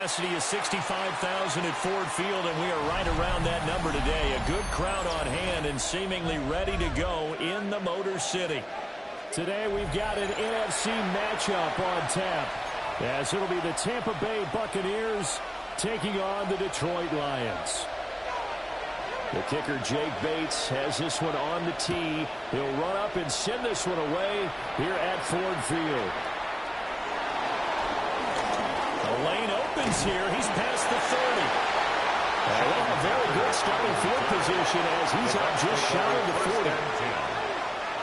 Capacity is 65,000 at Ford Field, and we are right around that number today. A good crowd on hand and seemingly ready to go in the Motor City. Today we've got an NFC matchup on tap, as it'll be the Tampa Bay Buccaneers taking on the Detroit Lions. The kicker, Jake Bates, has this one on the tee. He'll run up and send this one away here at Ford Field. The lane opens here. He's past the 30. A very good starting field position as he's out just shy of the 40.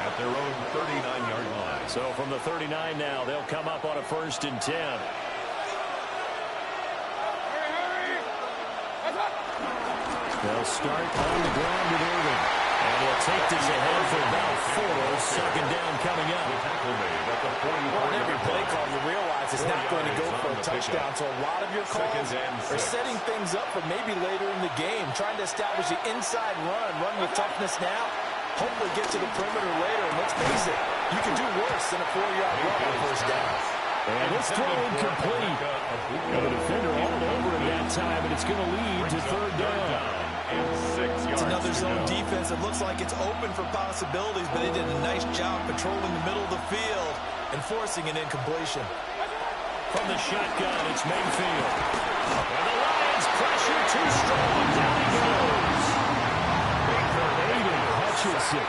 At their own 39-yard line. So from the 39 now, they'll come up on a 1st and 10. They'll start on the ground with Irvin. And he'll take this ahead for about 4. Second down coming up. On every play call, you realize it's not going to go for a touchdown. So a lot of your calls are setting things up for maybe later in the game, trying to establish the inside run with toughness now. Hopefully get to the perimeter later. And let's face it, you can do worse than a 4-yard run on 1st down. And this throw incomplete. And the defender all over him that time, and it's going to lead to 3rd down. It's another zone defense. It looks like it's open for possibilities, but they did a nice job patrolling the middle of the field and forcing an incompletion. From the shotgun, it's Mayfield. And the Lions pressure too strong. Down he goes. Aiden Hutchinson.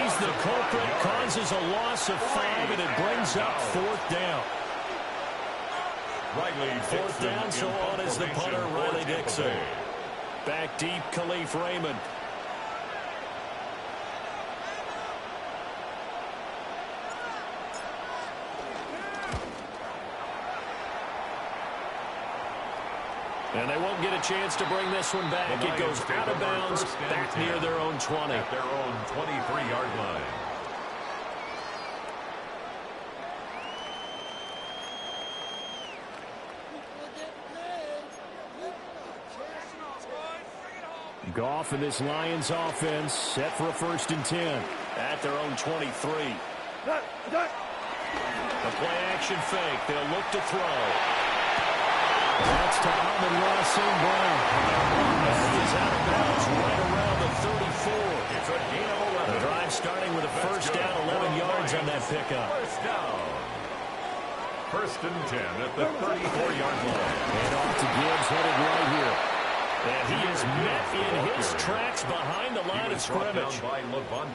He's the culprit, causes a loss of 5, and it brings up 4th down. 4th down, so on is the punter, Riley Dixon. Back deep, Khalif Raymond. And they won't get a chance to bring this one back. It goes out of bounds, back near their own 20. At their own 23-yard line. Goff and this Lions offense set for a 1st and 10 at their own 23. The play action fake. They'll look to throw. That's to Amon-Ra St. Brown. He is out of bounds right around the 34. It's a gain of 11. The drive starting with a 1st down, 11 yards on that pickup. 1st down. 1st and 10 at the 34-yard line. And off to Gibbs, headed right here. And he is met in his tracks behind the line of scrimmage.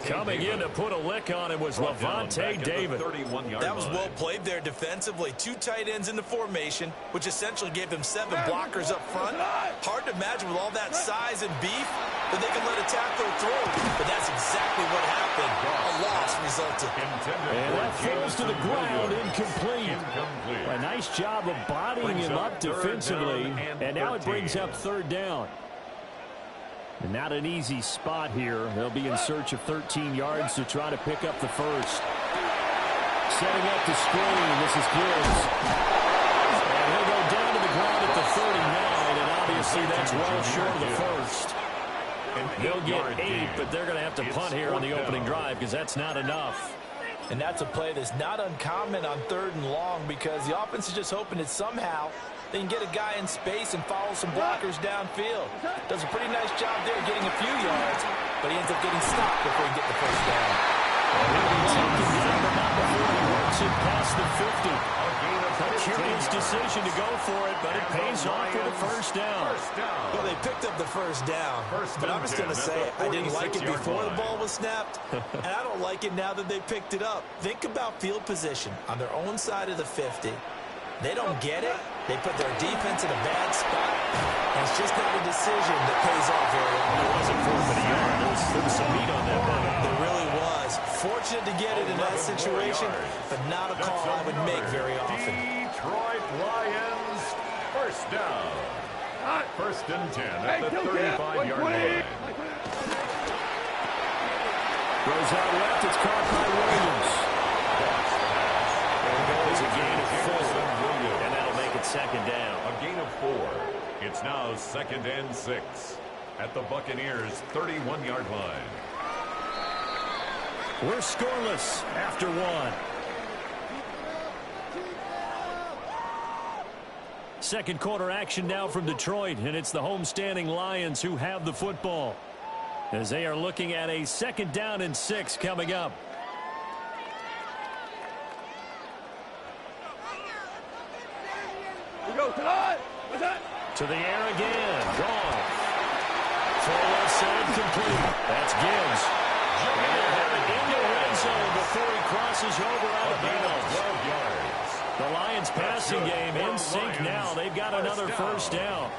Coming in to put a lick on it was Levante David. That was well played there defensively. 2 tight ends in the formation, which essentially gave them 7 blockers up front. Hard to imagine with all that size and beef that they can let a tackler through. But that's exactly what happened. A loss resulted. And that falls to the ground, incomplete. A nice job of bodying him up defensively. And now it brings up 3rd down. And not an easy spot here. They'll be in search of 13 yards to try to pick up the 1st. Setting up the screen. This is Gibbs. And he'll go down to the ground at the 39. And obviously that's well short of the 1st. They'll get 8, but they're going to have to punt here on the opening drive because that's not enough. And that's a play that's not uncommon on 3rd and long because the offense is just hoping that somehow they can get a guy in space and follow some blockers downfield. Does a pretty nice job there getting a few yards, but he ends up getting stopped before he gets the 1st down. He'll be taken down, but not before he works it past the 50. A curious decision to go for it, but it pays off for the 1st down. Well, they picked up the 1st down, but I'm just going to say I didn't like it before the ball was snapped, and I don't like it now that they picked it up. Think about field position on their own side of the 50. They don't get it. They put their defense in a bad spot, and it's just not a decision that pays off very often. It wasn't 4th and a yard. There was some meat on that one. There really was. Fortunate to get it in that situation, but not a call I would make very often. Detroit Lions, 1st down. 1st and 10 at the 35-yard line. Goes out left. It's caught by Williams. And goes a gain of 4. And that'll make it 2nd down. A gain of 4. It's now 2nd and 6 at the Buccaneers' 31-yard line. We're scoreless after 1. second quarter action now from Detroit, and it's the homestanding Lions who have the football as they are looking at a 2nd down and 6 coming up. We go tonight. What's that? To the air again. Gone. Full left side complete. That's Gibbs. And they'll have it in the red zone before he crosses over out of bounds. 12 yards. The Lions passing game in sync now. They've got another first down.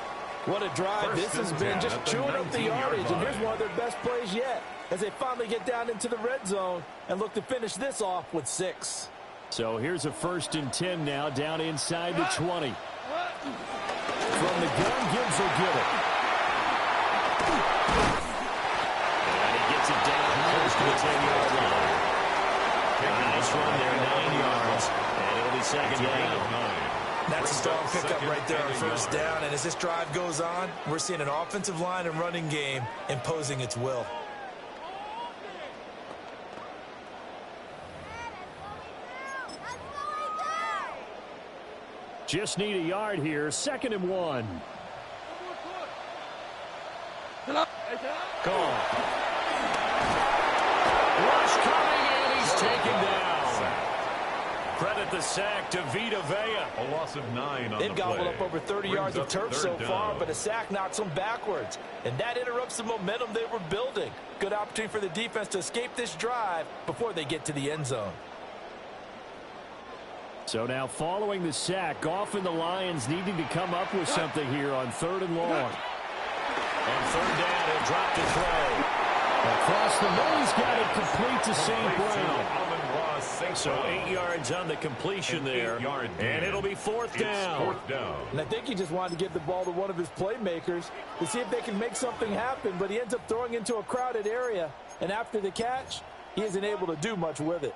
What a drive this has been, just chewing up the yardage, and here's one of their best plays yet as they finally get down into the red zone and look to finish this off with 6. So here's a 1st and 10 now down inside the 20. From the gun, Gibbs will get it. And he gets it down close to the 10-yard line. Nice run there, 9 yards, and it'll be 2nd down. That's a strong pickup right there on 1st down, and as this drive goes on, we're seeing an offensive line and running game imposing its will. Just need a yard here, 2nd and 1. Call. Rush coming, and he's taken down. Credit the sack to Vita Vea. A loss of 9 on the play. They've gobbled up over 30 yards of turf so far, but a sack knocks them backwards, and that interrupts the momentum they were building. Good opportunity for the defense to escape this drive before they get to the end zone. So now following the sack, often the Lions needing to come up with something here on 3rd and long. On 3rd down, he'll drop to throw. Across the middle, he's got it complete to St. Brown. So 8 yards on the completion there, and it'll be 4th down. And I think he just wanted to give the ball to one of his playmakers to see if they can make something happen, but he ends up throwing into a crowded area, and after the catch, he isn't able to do much with it.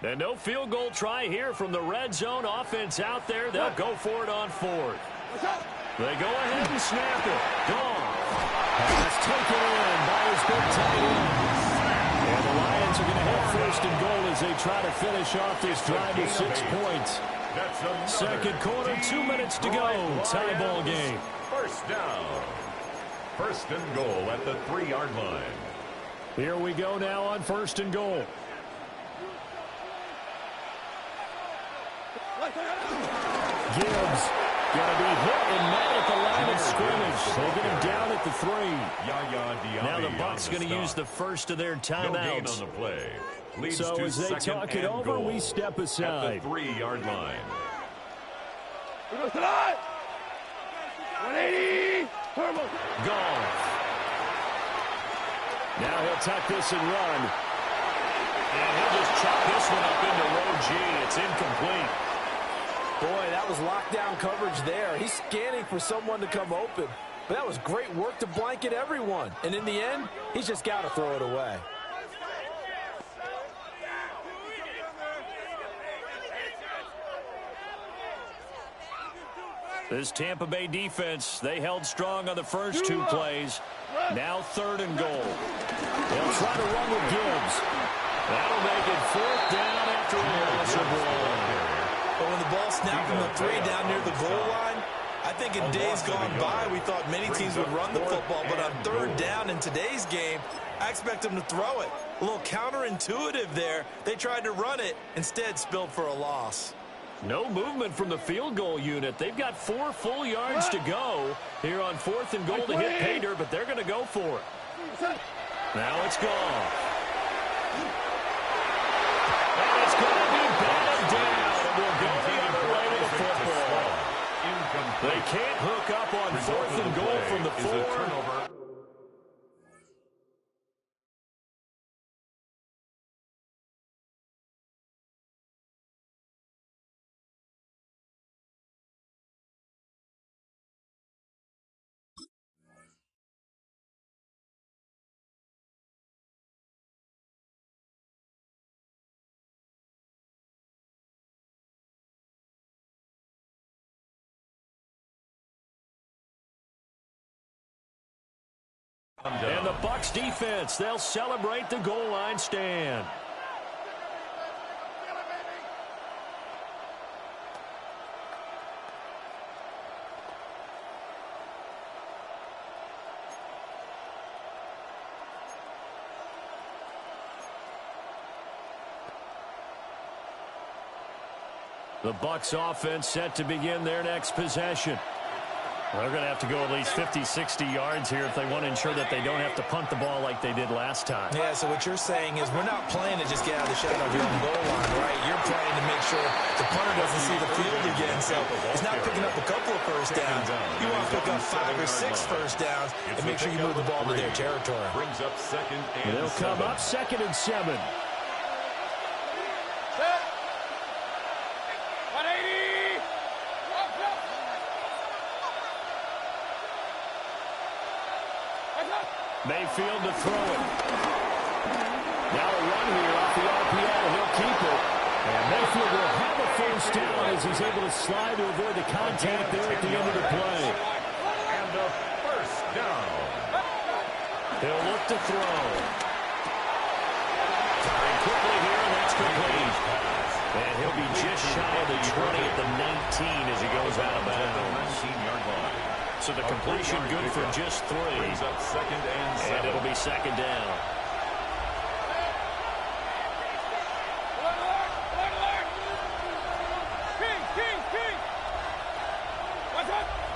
And no field goal try here from the red zone offense out there. They'll go for it on 4th. They go ahead and snap it. Gone. Pass taken in by his big tight end. And the Lions are going to have 1st and goal as they try to finish off this drive with 6 points. 2nd quarter, 2 minutes to go. Tie ball game. 1st down. 1st and goal at the 3-yard line. Here we go now on 1st and goal. Gibbs going to be hit and met at the line of scrimmage. They get him down at the 3. Now the Bucs going to use the first of their timeouts. No gain on the play. Leads so to as they talk it over, we step aside. At the 3-yard line. We go tonight. 180. Gone. Now he'll tuck this and run. And he'll just chuck this one up into row G. It's incomplete. Boy, that was lockdown coverage there. He's scanning for someone to come open. But that was great work to blanket everyone. And in the end, he's just got to throw it away. This Tampa Bay defense, they held strong on the first 2 plays. Now 3rd and goal. They'll try to run with Gibbs. That'll make it 4th down after a loss of 1. But when the ball snapped from the 3 down near the goal line, I think in days gone by, we thought many teams would run the football, but on 3rd down in today's game, I expect them to throw it. A little counterintuitive there. They tried to run it, instead spilled for a loss. No movement from the field goal unit. They've got 4 full yards to go here on 4th and goal to hit pay dirt, but they're going to go for it. Now it's gone. And it's going to be batted down. And we'll go the other way with the football. They can't hook up on 4th and goal from the 4. And the Bucs defense, they'll celebrate the goal line stand. The Bucs offense set to begin their next possession. They're going to have to go at least 50, 60 yards here if they want to ensure that they don't have to punt the ball like they did last time. Yeah, so what you're saying is we're not playing to just get out of the shadow of your own goal line, right? You're playing to make sure the punter doesn't see the field again. So it's not picking up a couple of first downs. You want to pick up 5 or 6 first downs and make sure you move the ball to their territory. Brings up second and They'll come up second and 7. Mayfield to throw it. Now a run here off the RPO. He'll keep it. And Mayfield will have a first down as he's able to slide to avoid the contact there at the end of the play. And a first down. He'll look to throw. Firing quickly here, and that's complete. And he'll be just shy of the 20 at the 19 as he goes out of bounds. 19-yard line. So the completion good for just 3. Brings up second and 7. And it'll be second down.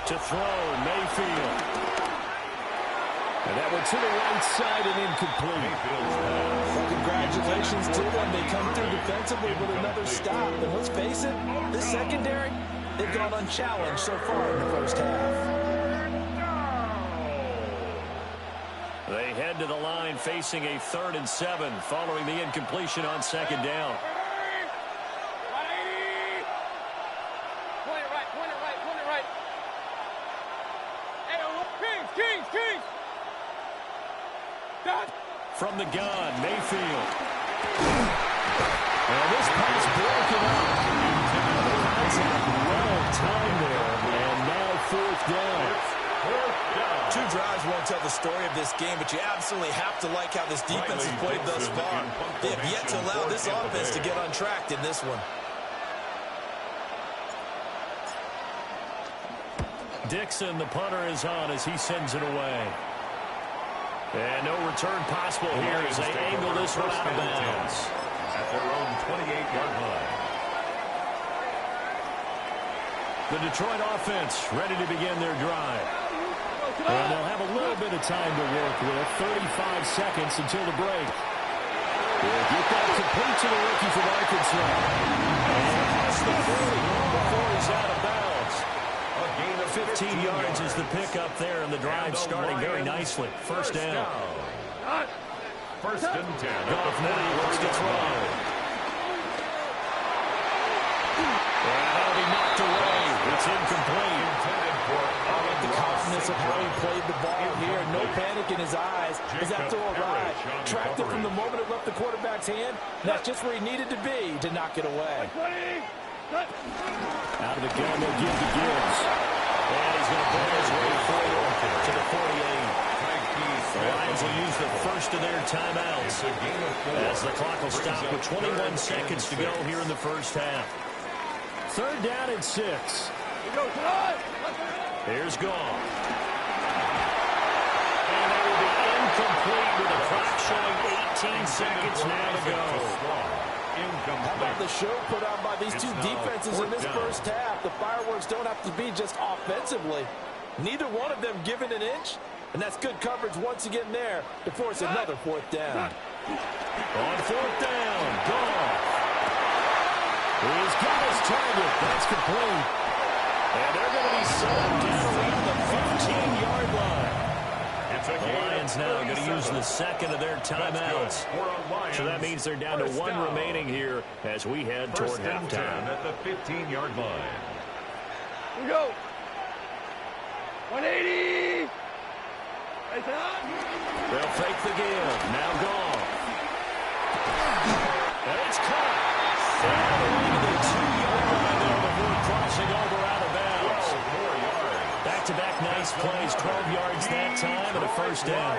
To throw, Mayfield. And that one to the right side and incomplete. Well, congratulations to them. They come through defensively with another stop. And let's face it, this secondary, they've gone unchallenged so far in the first half. They head to the line facing a 3rd and 7 following the incompletion on second down. From the gun, Mayfield. And this pass broken up. The contact well timed there, and now 4th down. 2 drives won't tell the story of this game, but you absolutely have to like how this defense has played thus far. They have yet to allow this offense to get untracked in this one. Dixon, the punter, is on as he sends it away. And no return possible here as they angle this one out of bounds. At their own 28-yard line. The Detroit offense ready to begin their drive. And they'll have a little bit of time to work with. 35 seconds until the break. They'll get that complete to the rookie from Arkansas. And across the 40 before he's out of bounds. 15 yards is the pickup there, and the drive starting very nicely. First down. First and 10. Goff now looks to throw. And that'll be knocked away. It's incomplete. I like the confidence of how he played the ball here. No panic in his eyes. As that throw arrived, tracked it from the moment it left the quarterback's hand. That's just where he needed to be to knock it away. Out of the gun, they'll give to Gibbs. And he's going to pull his way forward to the 48. The Lions will use the first of their timeouts as the clock will stop with 21 seconds to go here in the first half. 3rd down and 6. Here's Goff. And that will be incomplete with the clock showing 18 seconds now to go. How about the show put on by these 2 defenses in this first half? The fireworks don't have to be just offensively. Neither one of them given an inch, and that's good coverage once again there to force another 4th down. On 4th down, Goff. He's got his target. That's complete. And they're going to be set down around the 15-yard line. The Lions now going to use the 2nd of their timeouts. So that means they're down to 1 remaining here as we head toward halftime. At the 15-yard line. Here we go. 180. They'll fake the give. Now Goff. And it's caught. All the way to the 2-yard line there before crossing over out of bounds. Back-to-back nice plays. 12 yards that time and a first down.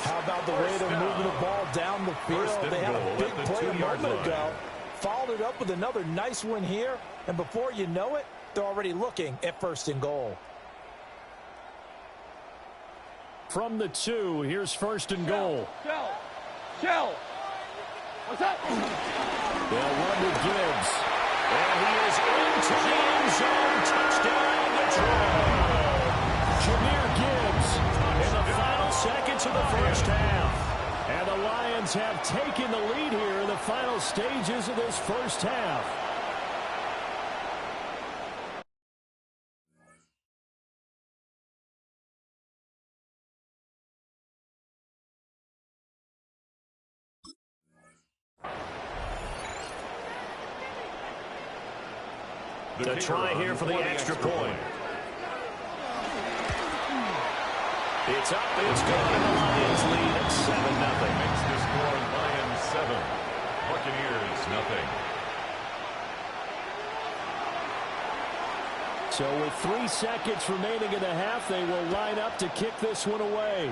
How about the way they're moving the ball down the field? They had a big play a moment ago. Followed it up with another nice one here. And before you know it, they're already looking at 1st and goal. From the 2, here's 1st and goal. Shell. What's up? They'll run to Gibbs. And he is into the end zone. Touchdown, Detroit. Jahmyr Gibbs in the final seconds of the first half. And the Lions have taken the lead here in the final stages of this first half. The try here for the extra point. It's up, it's good, and the Lions lead at 7-0. Makes the score Lions 7, Buccaneers 0. So with 3 seconds remaining in the half, they will line up to kick this one away.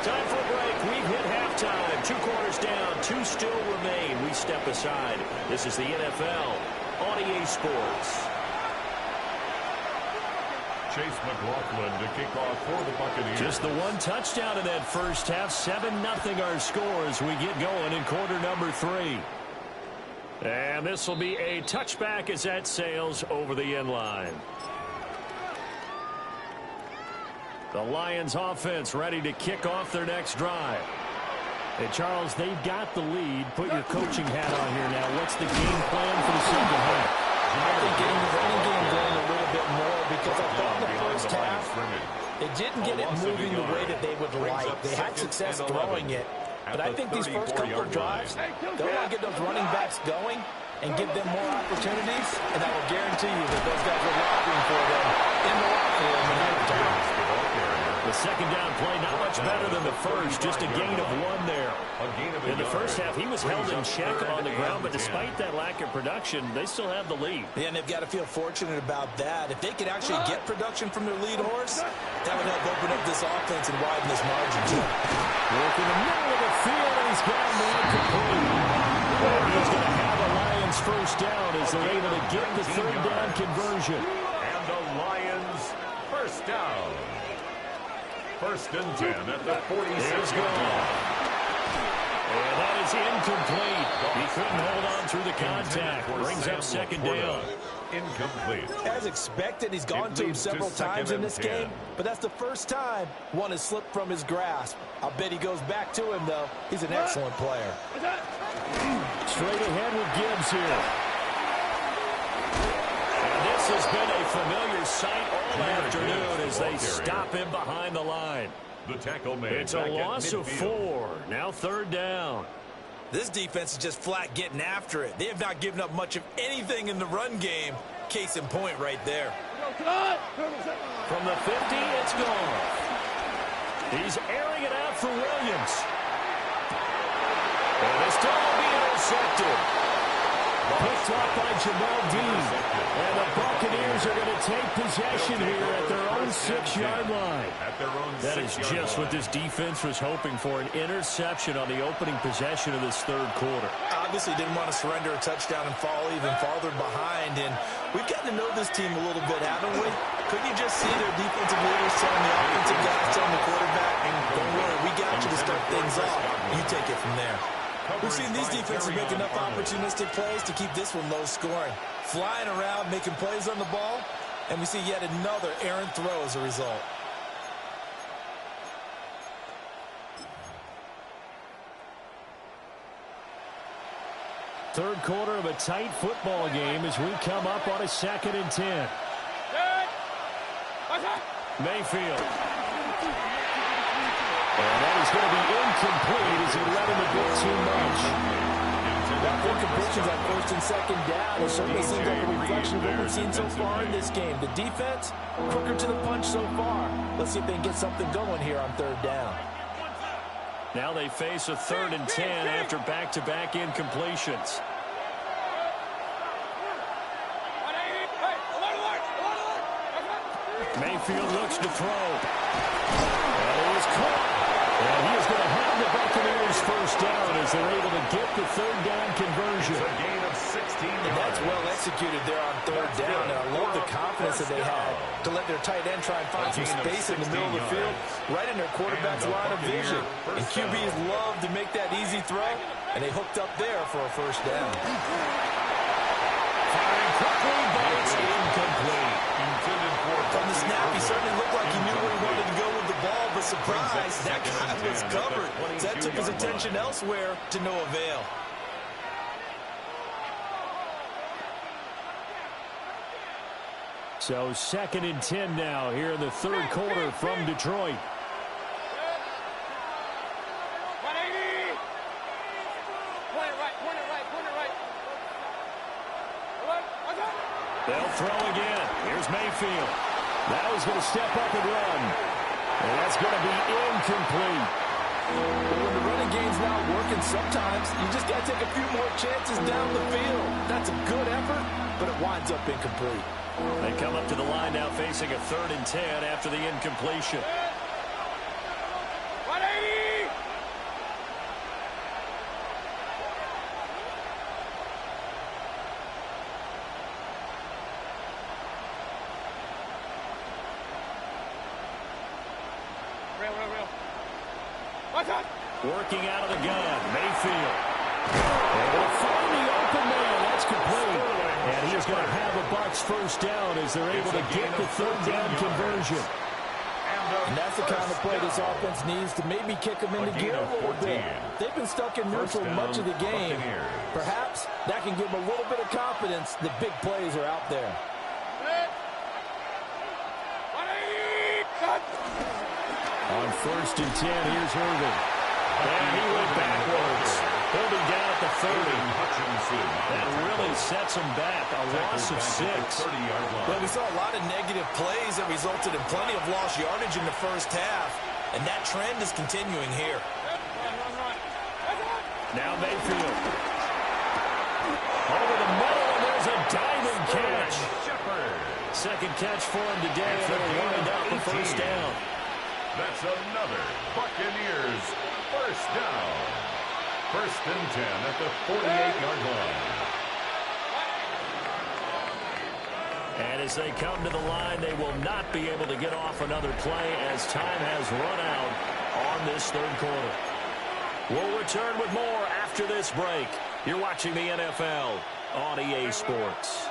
Time for a break. We've hit halftime. 2 quarters down. 2 still remain. We step aside. This is the NFL on EA Sports. Chase McLaughlin to kick off for the Buccaneers. Just the 1 touchdown in that first half. 7-0 our score as we get going in quarter number 3. And this will be a touchback as that sails over the end line. The Lions offense ready to kick off their next drive. And Charles, they've got the lead. Put your coaching hat on here now. What's the game plan for the second half? I think getting the running game going a little bit more because I thought in the first half it didn't get it moving the way that they would like. They had success throwing it. But I think these first couple of drives, they want to get those running backs going and give them more opportunities. And I will guarantee you that those guys are lobbying for them in the locker room in halftime. The second down play, not much better than the first, just a gain of 1 there. In the first half, he was held in check on the ground, but despite that lack of production, they still have the lead. Yeah, and they've got to feel fortunate about that. If they could actually get production from their lead horse, that would help open up this offense and widen this margin, too. Work in the middle of the field, and he's got him incomplete. He's going to have a Lions first down as they're able to get the third down conversion. And the Lions first down. 1st and 10 at the 46. And that is incomplete. He couldn't hold on through the contact. Brings up second down. Incomplete. As expected, he's gone to him several times in this game, but that's the first time one has slipped from his grasp. I'll bet he goes back to him, though. He's an excellent player. Straight ahead with Gibbs here. This has been a familiar sight all afternoon as they stop him behind the line. The tackle made. It's a loss of 4. Now third down. This defense is just flat getting after it. They have not given up much of anything in the run game. Case in point right there. From the 50, it's gone. He's airing it out for Williams. And this time will be intercepted. Picked up by Jamal Dean. And the Buccaneers are going to take possession here at their own 6-yard line. That is just what this defense was hoping for, an interception on the opening possession of this third quarter. Obviously didn't want to surrender a touchdown and fall even farther behind. And we've gotten to know this team a little bit, haven't we? Couldn't you just see their defensive leaders telling the offensive guys, telling the quarterback, don't worry, we got you to start things off. You take it from there. We've seen these defenses make enough opportunistic plays to keep this one low scoring. Flying around, making plays on the ball, and we see yet another errant throw as a result. Third quarter of a tight football game as we come up on a 2nd and 10. Mayfield. And that is going to be incomplete as he let him a bit too much. That 4 completions on 1st and 2nd down. It certainly seems like a reflection of what we've seen so far in this game. The defense, quicker to the punch so far. Let's see if they can get something going here on 3rd down. Now they face a 3rd and 10 after back-to-back incompletions. Mayfield looks to throw. And it was caught. And he is going to have the Buccaneers first down as they're able to get the 3rd down conversion. It's a gain of And that's well executed there on third down. And I love the confidence that they had to let their tight end try and find some space in the middle of the field, right in their quarterback's line of vision. And QBs love to make that easy throw, and they hooked up there for a first down. Firing quickly, but it's incomplete. From the snap, he certainly looked like he knew where he wanted to go with the ball, but surprise, that guy was covered. So that took his attention elsewhere to no avail. So 2nd and 10 now here in the third quarter from Detroit. They'll throw again. Here's Mayfield. Now he's going to step up and run. And that's going to be incomplete. Well, when the running game's not working, sometimes you just got to take a few more chances down the field. That's a good effort, but it winds up incomplete. They come up to the line now facing a 3rd and 10 after the incompletion. Working out of the gun, Mayfield. Able to find the open man. That's complete. And he is going to have a Bucs first down as they're able to get the 3rd down conversion. And that's the kind of play this offense needs to maybe kick them into gear a little bit. They've been stuck in neutral much of the game. Perhaps that can give them a little bit of confidence that big plays are out there. On 1st and 10, here's Irvin. And he went backwards. Holding down at the 30. That really sets him back. A loss of 6. Well, we saw a lot of negative plays that resulted in plenty of lost yardage in the first half. And that trend is continuing here. Now Mayfield. Over the middle, and there's a diving catch. 2nd catch for him today, and it'll wind up a first down. That's another Buccaneers first down. 1st and 10 at the 48-yard line. And as they come to the line, they will not be able to get off another play as time has run out on this 3rd quarter. We'll return with more after this break. You're watching the NFL on EA Sports.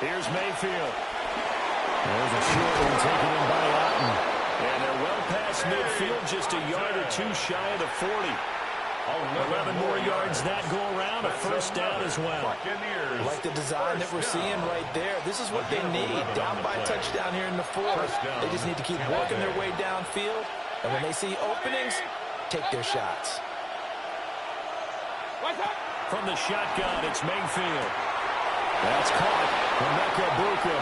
Here's Mayfield. There's a short one taken in by Otten. And they're well past midfield, just a yard or 2 shy of the 40. 11 more yards that go around, a first down as well. I like the design that we're seeing right there. This is what they need. Down by a touchdown here in the 4th. They just need to keep working their way downfield. And when they see openings, take their shots. From the shotgun, it's Mayfield. That's caught from Mecca Buka.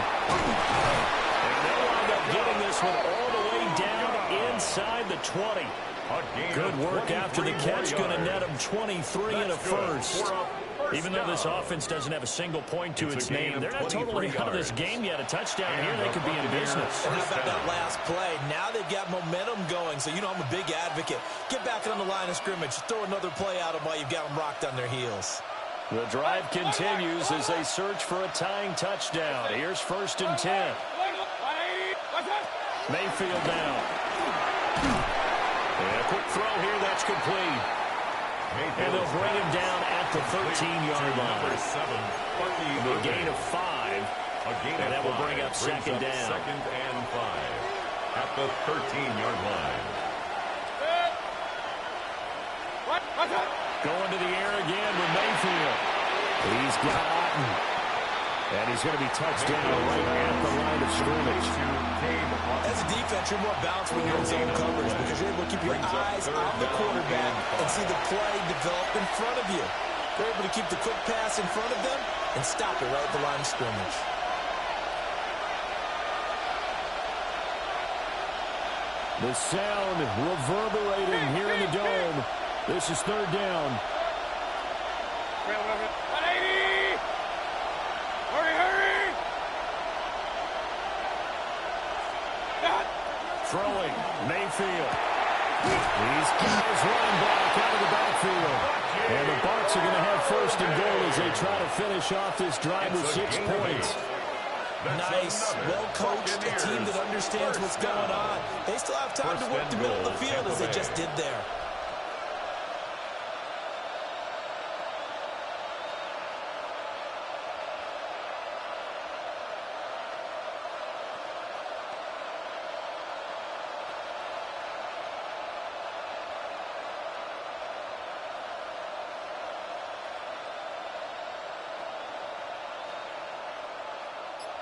And they wind up getting this one all the way down inside the 20. Good work after the catch. Going to net them 23 and a first. Even though this offense doesn't have a single point to its name, they're not totally out of this game yet. A touchdown here, they could be in business. And how about that last play? Now they've got momentum going. So, you know, I'm a big advocate. Get back on the line of scrimmage. Throw another play out of while you've got them rocked on their heels. The drive continues as they search for a tying touchdown. Here's 1st and 10. Mayfield down. And a quick throw here, that's complete. And they'll bring him down at the 13-yard line. A gain of 5. And that will bring up 2nd down. 2nd and 5 at the 13-yard line. Going to the air again with Mayfield. He's got Otten. And he's going to be touched down right at the line of scrimmage. As a defense, you're more balanced when you're in zone coverage because you're able to keep your eyes on the quarterback and see the play develop in front of you. They're able to keep the quick pass in front of them and stop it right at the line of scrimmage. The sound reverberating here in the dome. This is 3rd down. Throwing, Mayfield. He's got his running back out of the backfield. And the Bucs are going to have first and goal as they try to finish off this drive with 6 points. Nice, well-coached, a team that understands what's going on. They still have time to work the middle of the field as they just did there.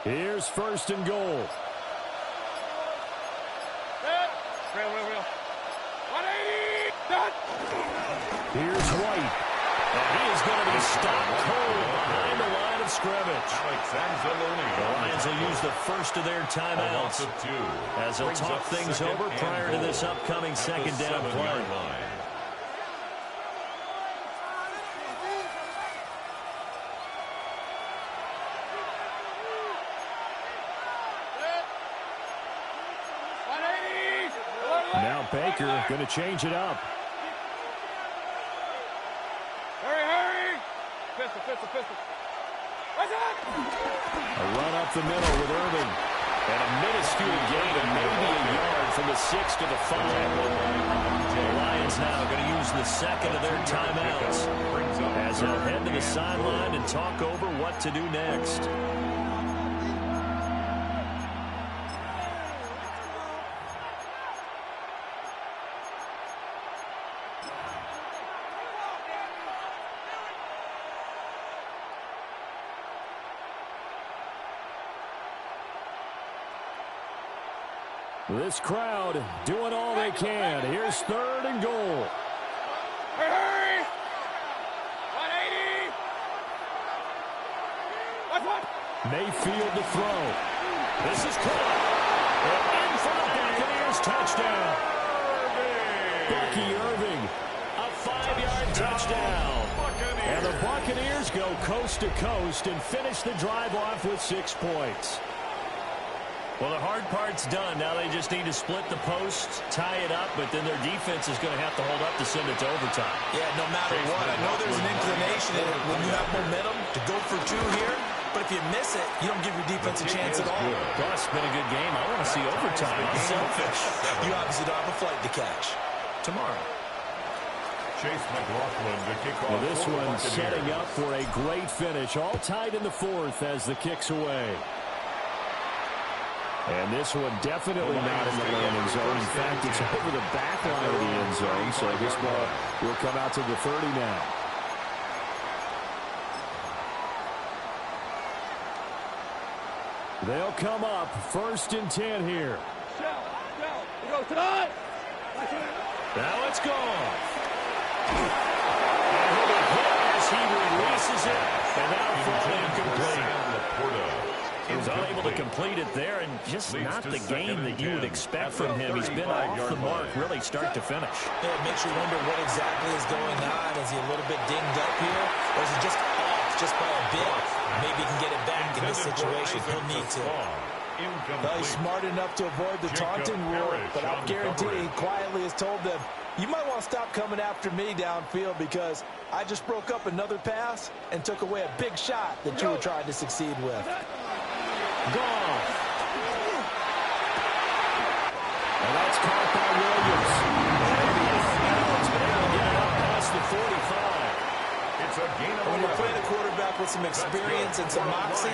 Here's first and goal. Real. 180. Done. Here's White. And he is going to be stopped cold behind the line of scrimmage. The Lions will use the first of their timeouts as they'll talk things over prior to this upcoming second down play. Now Baker going to change it up. Hurry. Pistol. What's up? A run up the middle with Irving. And a minuscule gain of maybe a yard from the 6 to the 5. The Lions now going to use the second of their timeouts as they'll head to the sideline and talk over what to do next. This crowd doing all they can. Here's third and goal. Hurry. 180. What's what? Mayfield to throw. This is caught. And in for the Buccaneers touchdown. Bucky Irving, a 5-yard touchdown. And the Buccaneers go coast to coast and finish the drive off with 6 points. Well, the hard part's done. Now they just need to split the posts, tie it up, but then their defense is going to have to hold up to send it to overtime. Yeah, no matter what. I know there's an inclination in it when you have momentum to go for 2 here, but if you miss it, you don't give your defense a chance at all. Plus, it's been a good game. I want to see overtime. I'm selfish. You obviously don't have a flight to catch. Tomorrow. Chase McLaughlin to kick off. Well, this one's setting up for a great finish. All tied in the 4th as the kick's away. And this one definitely not in the landing zone. In fact, it's over the back line of the end zone. So this ball will come out to the 30 now. They'll come up first and 10 here. Go tonight. Now it's gone. And he'll be hit as he releases it. And now falling incomplete. He was unable to complete it there, and just not the game that you would expect from him. He's been off the mark really start to finish. Yeah, it makes you wonder what exactly is going on. Is he a little bit dinged up here, or is he just off just by a bit? Maybe he can get it back in this situation. He'll need to. Well, he's smart enough to avoid the taunting rule, but I guarantee he quietly has told them, you might want to stop coming after me downfield because I just broke up another pass and took away a big shot that you were trying to succeed with. Gone. And that's caught by Williams. It's been able to get it up past the 45. It's a gain of When you're playing a quarterback with some experience and some moxie,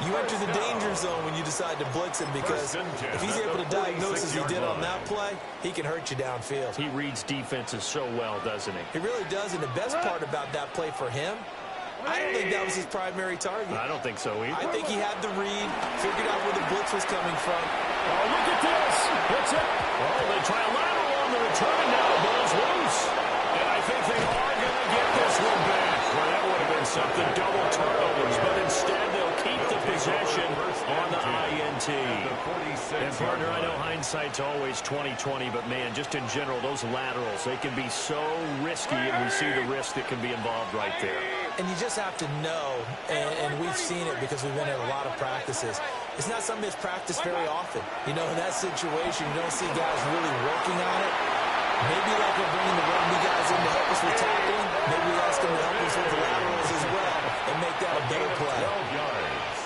you enter the danger zone when you decide to blitz him because if he's able to diagnose as he did on that play, he can hurt you downfield. He reads defenses so well, doesn't he? He really does, and the best part about that play for him, I don't think that was his primary target. I don't think so either. I think he had the read, figured out where the blitz was coming from. Oh, look at this. What's up? Oh, they try a lateral on the return, and now the ball's loose. And I think they are going to get this one back. Well, that would have been something, double turnovers, but instead they'll keep the possession on the INT. And, partner, I know hindsight's always 20/20, but, man, just in general, those laterals, they can be so risky, and we see the risk that can be involved right there. And you just have to know, and we've seen it because we've been at a lot of practices, it's not something that's practiced very often. You know, in that situation, you don't see guys really working on it. Maybe like we're bringing the rugby guys in to help us with tackling. Maybe we ask them to help us with the laterals as well and make that a better play.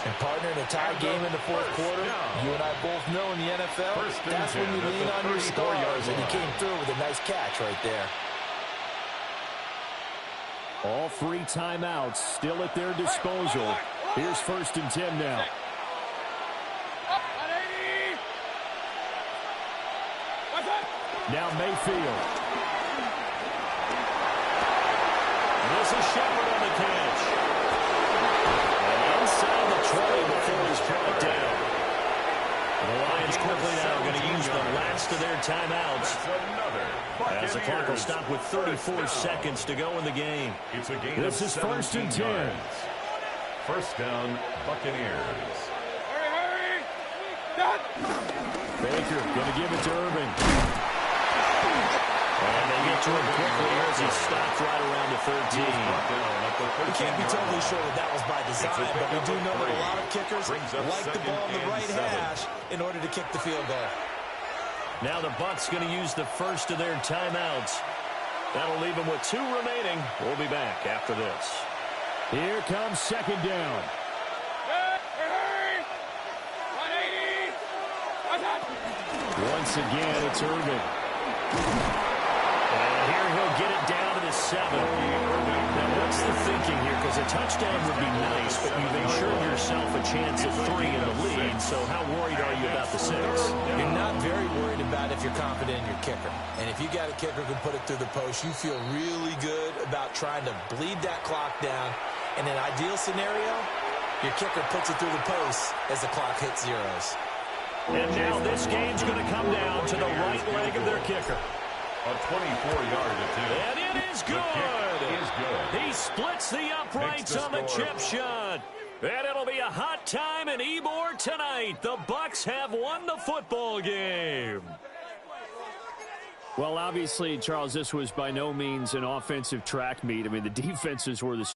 And partner, in a tie game in the fourth quarter, you and I both know in the NFL, that's when you lean on your stars, and he came through with a nice catch right there. All 3 timeouts still at their disposal. Here's 1st and 10 now. Now Mayfield. This is Shepard on the catch. And inside the 20 before he's brought down. The Lions quickly now going to use the last of their timeouts. As the clock will stop with 34 seconds to go in the game. This is 1st and 10. First down, Buccaneers. Hurry, hurry! Baker going to give it to Irving. And they get to him quickly as he stopped right around the 13. We can't be totally sure that was by design, but we do know that a lot of kickers like the ball in the right hash in order to kick the field goal. Now the Bucs going to use the first of their timeouts. That'll leave them with 2 remaining. We'll be back after this. Here comes 2nd down. Hurry! 180! Once again, it's Irving. And here he'll get it down to the 7. Now, what's the thinking here? Because a touchdown would be nice, but you've ensured yourself a chance at 3 in the lead. So how worried are you about the 6? You're not very worried about if you're confident in your kicker. And if you got a kicker who can put it through the post, you feel really good about trying to bleed that clock down. In an ideal scenario, your kicker puts it through the post as the clock hits zeros. And now this game's going to come down to the right leg of their kicker. A 24-yard attempt. And it is good. He splits the uprights on the chip shot. And it'll be a hot time in Ybor tonight. The Bucs have won the football game. Well, obviously, Charles, this was by no means an offensive track meet. I mean, the defenses were the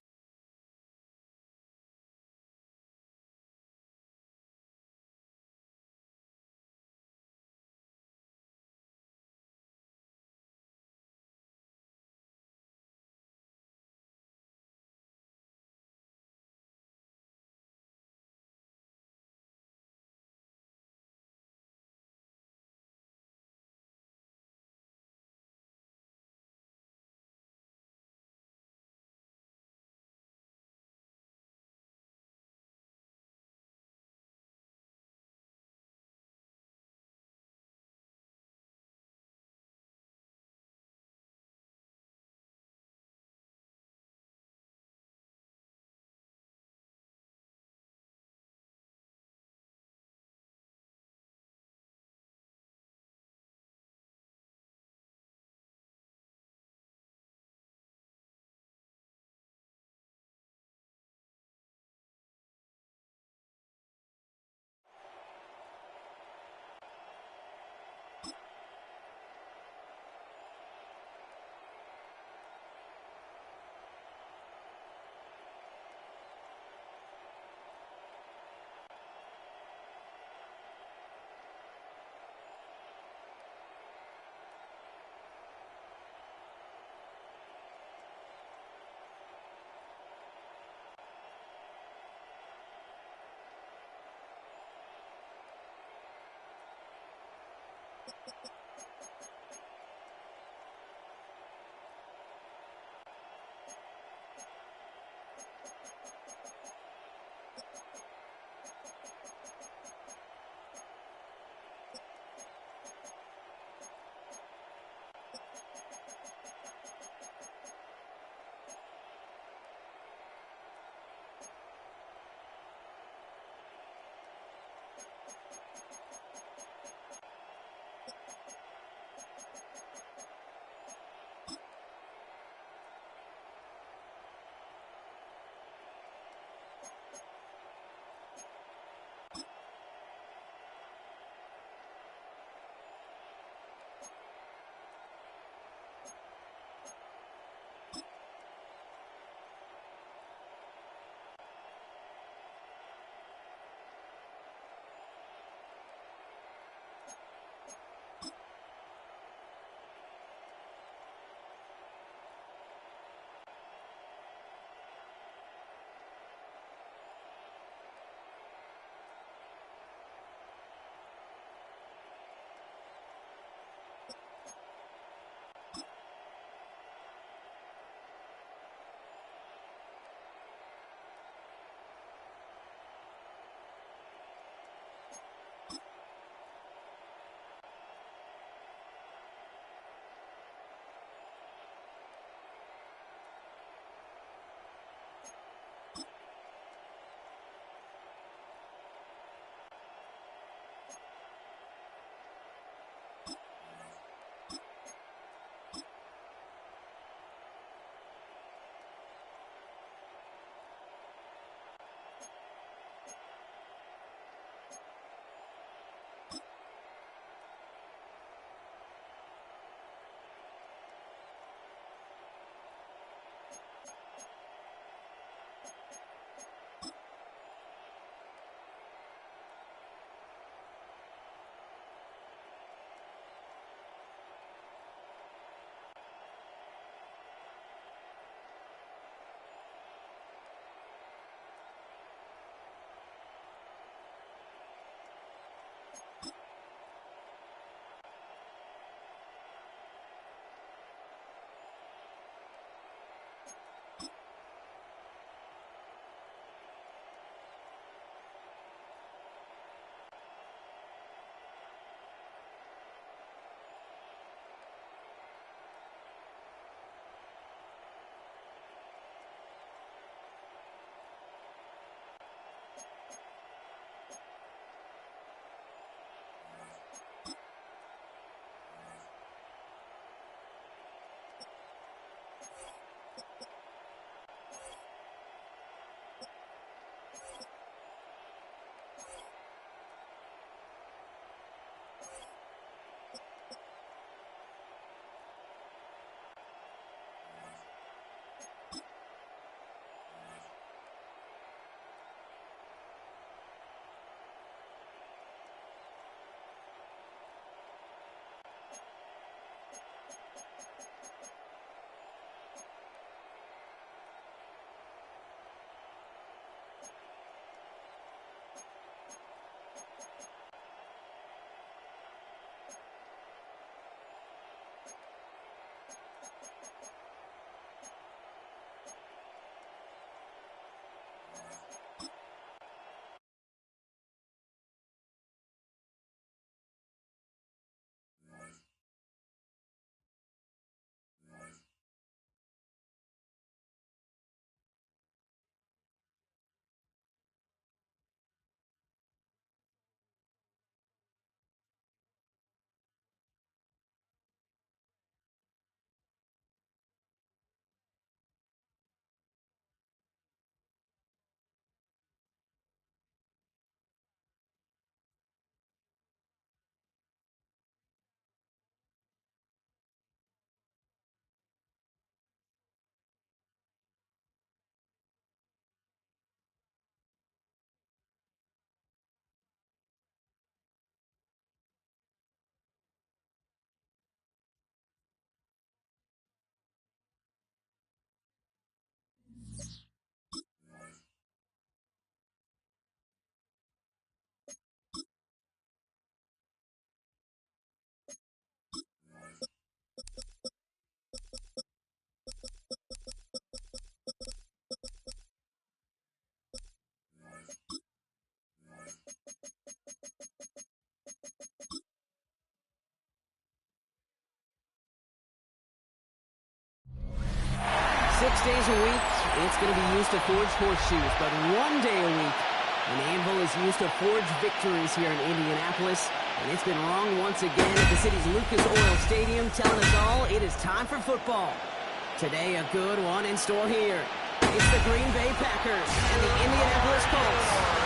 6 days a week, it's going to be used to forge horseshoes, but 1 day a week, an anvil is used to forge victories here in Indianapolis. And it's been wrong once again at the city's Lucas Oil Stadium, telling us all it is time for football. Today, a good one in store here. It's the Green Bay Packers and the Indianapolis Colts.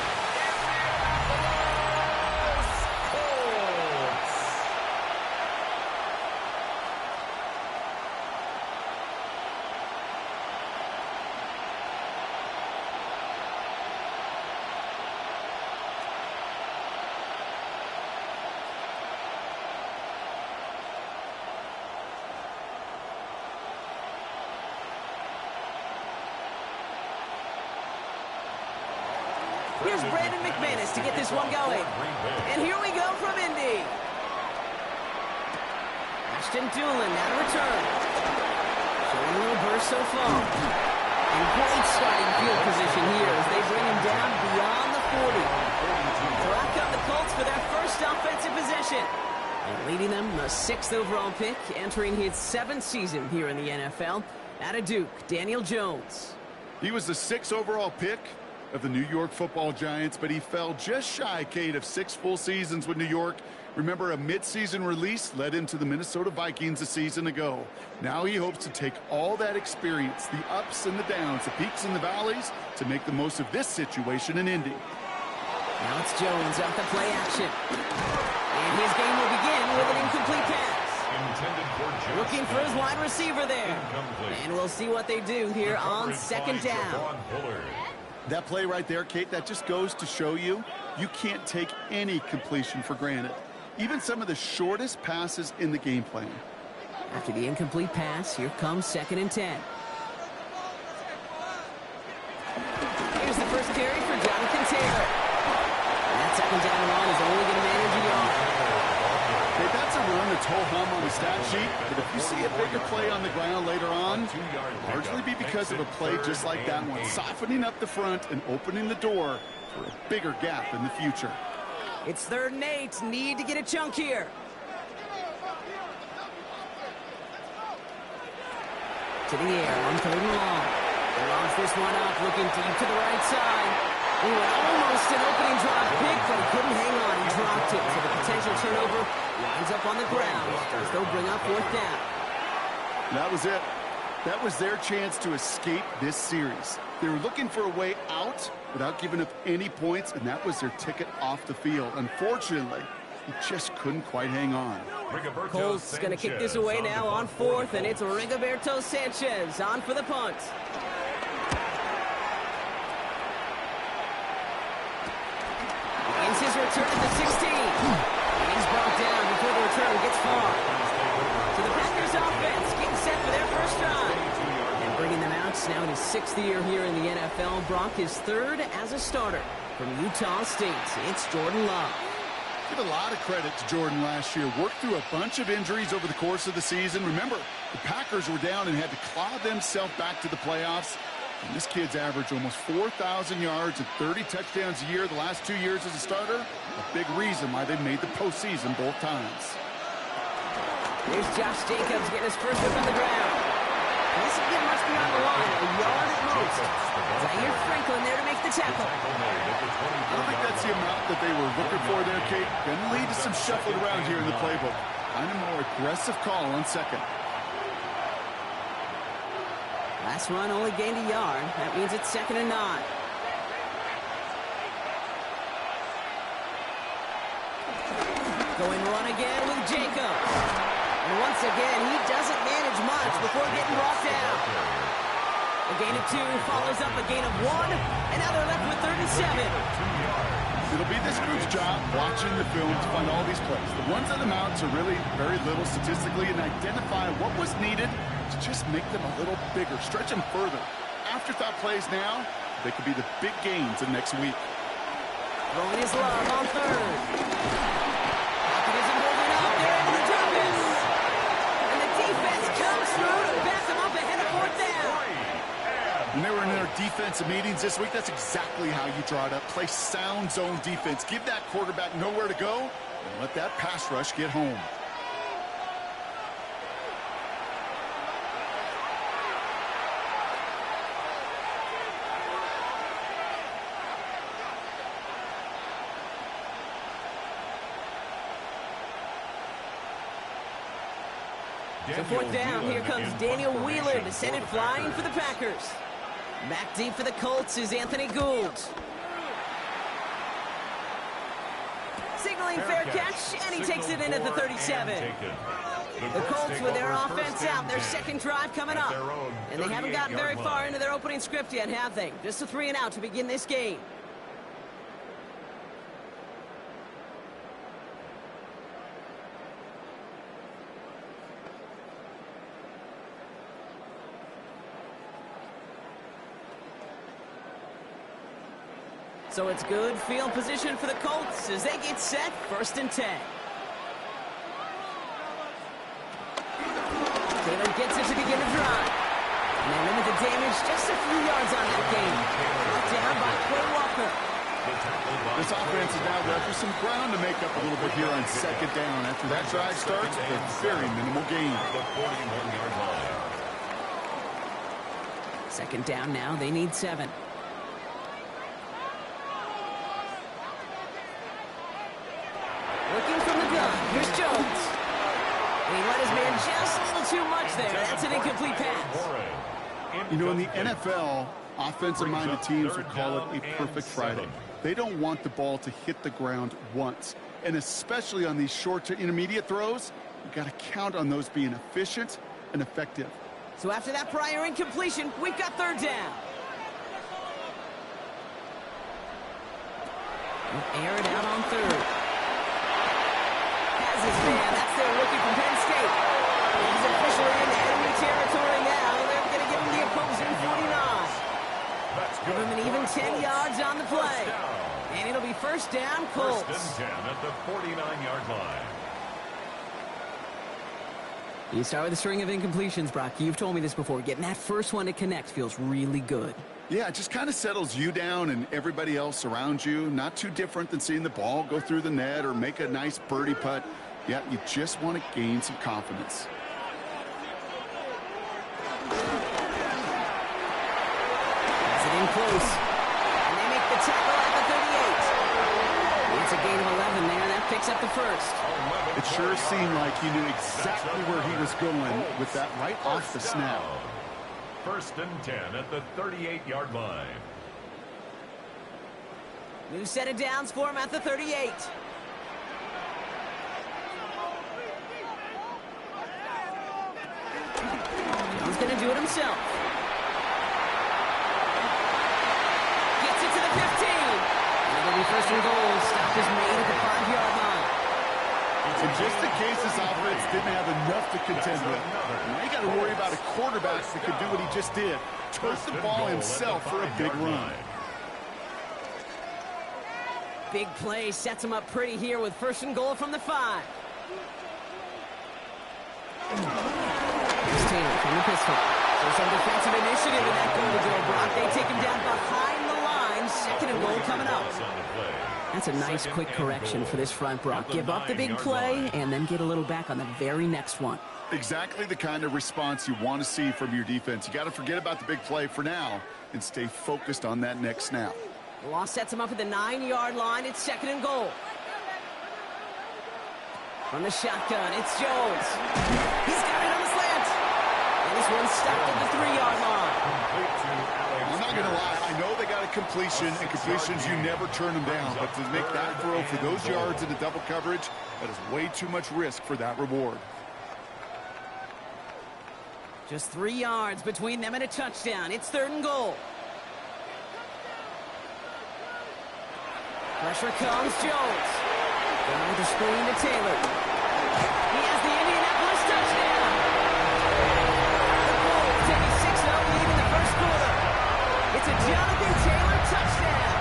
Here's Brandon McManus to get this one going. And here we go from Indy. Ashton Doolin now to return. Showing a little burst so far. And great starting field position here as they bring him down beyond the 40. Back up the Colts for their first offensive possession. And leading them, the 6th overall pick, entering his 7th season here in the NFL. Out of Duke, Daniel Jones. He was the 6th overall pick of the New York Football Giants, but he fell just shy, Kate, of 6 full seasons with New York. Remember, a midseason release led him to the Minnesota Vikings a season ago. Now he hopes to take all that experience, the ups and the downs, the peaks and the valleys, to make the most of this situation in Indy. Now it's Jones out the play action. And his game will begin with an incomplete pass. Looking for his wide receiver there. And we'll see what they do here on 2nd down. That play right there, Kate, that just goes to show you, you can't take any completion for granted. Even some of the shortest passes in the game plan. After the incomplete pass, here comes 2nd and 10. Here's the first carry for Jonathan Taylor. And that 2nd down run is only going to manage a yard. Hey, that's a run that's ho-hum on the stat sheet, but if you see a bigger play on the ground later on, it'll largely be because of a play just like that one, softening up the front and opening the door for a bigger gap in the future. It's 3rd and 8. Need to get a chunk here. To the air on 3rd and long. They launch this one up, looking deep to the right side. Ooh, almost an opening drop pick, but he couldn't hang on. He dropped it, so the potential turnover winds up on the ground as they'll bring up 4th down. That was it. That was their chance to escape this series. They were looking for a way out without giving up any points, and that was their ticket off the field. Unfortunately, he just couldn't quite hang on. Colts going to kick this away now on 4th, and it's Rigoberto Sanchez on for the punt. Begins his return at the 16. And he's brought down before the return gets far. So the Packers offense getting set for their first drive. And bringing them out now in his 6th year here in the NFL. Brock is 3rd as a starter from Utah State. It's Jordan Love. Give a lot of credit to Jordan last year. Worked through a bunch of injuries over the course of the season. Remember, the Packers were down and had to claw themselves back to the playoffs. And this kid's averaged almost 4,000 yards and 30 touchdowns a year the last 2 years as a starter. A big reason why they made the postseason both times. Here's Josh Jacobs getting his first whip on the ground. He doesn't get much beyond the line, a yard at most. Zaire Franklin there to make the tackle. I don't think that's the amount that they were looking for there, Kate. Going to lead to some shuffling around here in the playbook. Find a more aggressive call on 2nd. Last run only gained a yard. That means it's 2nd and 9. Going run again with Jacobs. And once again, he doesn't manage much before getting brought down. A gain of 2 follows up a gain of 1. And now they're left with 3rd and 7. It'll be this group's job watching the film to find all these plays. The ones on the mounts are really very little statistically and identify what was needed to just make them a little bigger, stretch them further. Afterthought plays now, they could be the big gains of next week. Throwing his love on 3rd. Pocket isn't holding up. They're into the toughest. And the defense comes through to back them up ahead of 4th down. When they were in their defensive meetings this week, that's exactly how you draw it up. Play sound zone defense. Give that quarterback nowhere to go and let that pass rush get home. So fourth down, here comes Daniel Wheeler to send it flying for the Packers. Back deep for the Colts is Anthony Gould. Signaling fair catch, and he takes it in at the 37. The Colts with their offense out, their second drive coming up. And they haven't gotten very far into their opening script yet, have they? Just a 3-and-out to begin this game. So it's good field position for the Colts as they get set, 1st and 10. Taylor gets it to begin the drive. And they limit the damage just a few yards on that game. Brought down by Quay Walker. This offense is now left with some ground to make up a little bit here on 2nd down. After that drive starts, a very minimal gain. 2nd down now, they need 7. Looking from the gun, here's Jones. He let his man just a little too much there. That's an incomplete pass. You know, in the NFL, offensive-minded teams would call it a perfect Friday. They don't want the ball to hit the ground once. And especially on these short to intermediate throws, you got to count on those being efficient and effective. So after that prior incompletion, we've got 3rd down. We'll air it out on 3rd. Has his man. That's their rookie from Penn State. He's officially in enemy territory now. They're going to give him the opposing 49. Give him an even 10 yards on the play. And it'll be 1st down, Colts. 1st and 10 at the 49-yard line. You start with a string of incompletions, Brock. You've told me this before. Getting that first one to connect feels really good. Yeah, it just kind of settles you down and everybody else around you. Not too different than seeing the ball go through the net or make a nice birdie putt. Yeah, you just want to gain some confidence. Pass it in close. And they make the tackle at the 38. It's a gain of 11 there. That picks up the 1st. It sure seemed like he knew exactly where he was going with that right off the snap. 1st and 10 at the 38-yard line. New set of downs for him at the 38. He's going to do it himself. Gets it to the 15. It'll be 1st and goal. Stop is made at the 5-yard line. And just in case this offense didn't have enough to contend with, now you got to worry about a quarterback that could do what he just did. Took the ball himself for a big run. Big play sets him up pretty here with 1st and goal from the 5. Here's Taylor from the pistol. There's some defensive initiative in that goal to go, Brock. They take him down behind the line. 2nd and goal coming up. That's a nice quick correction for this front, Brock. Give up the big play and then get a little back on the very next one. Exactly the kind of response you want to see from your defense. You got to forget about the big play for now and stay focused on that next snap. The loss sets him up at the 9-yard line. It's 2nd and goal. From the shotgun, it's Jones. He's got it on the slant. And this one's stopped at the 3-yard line. I'm not going to lie. I know they got a completion, and completions, you never turn them down. But to make that throw for those yards into double coverage, that is way too much risk for that reward. Just 3 yards between them and a touchdown. It's 3rd and goal. Pressure comes, Jones. Going with the screen to Taylor. He has the Indianapolis touchdown. The Colts take a 6-0 lead in the 1st quarter. It's a Jonathan Taylor touchdown.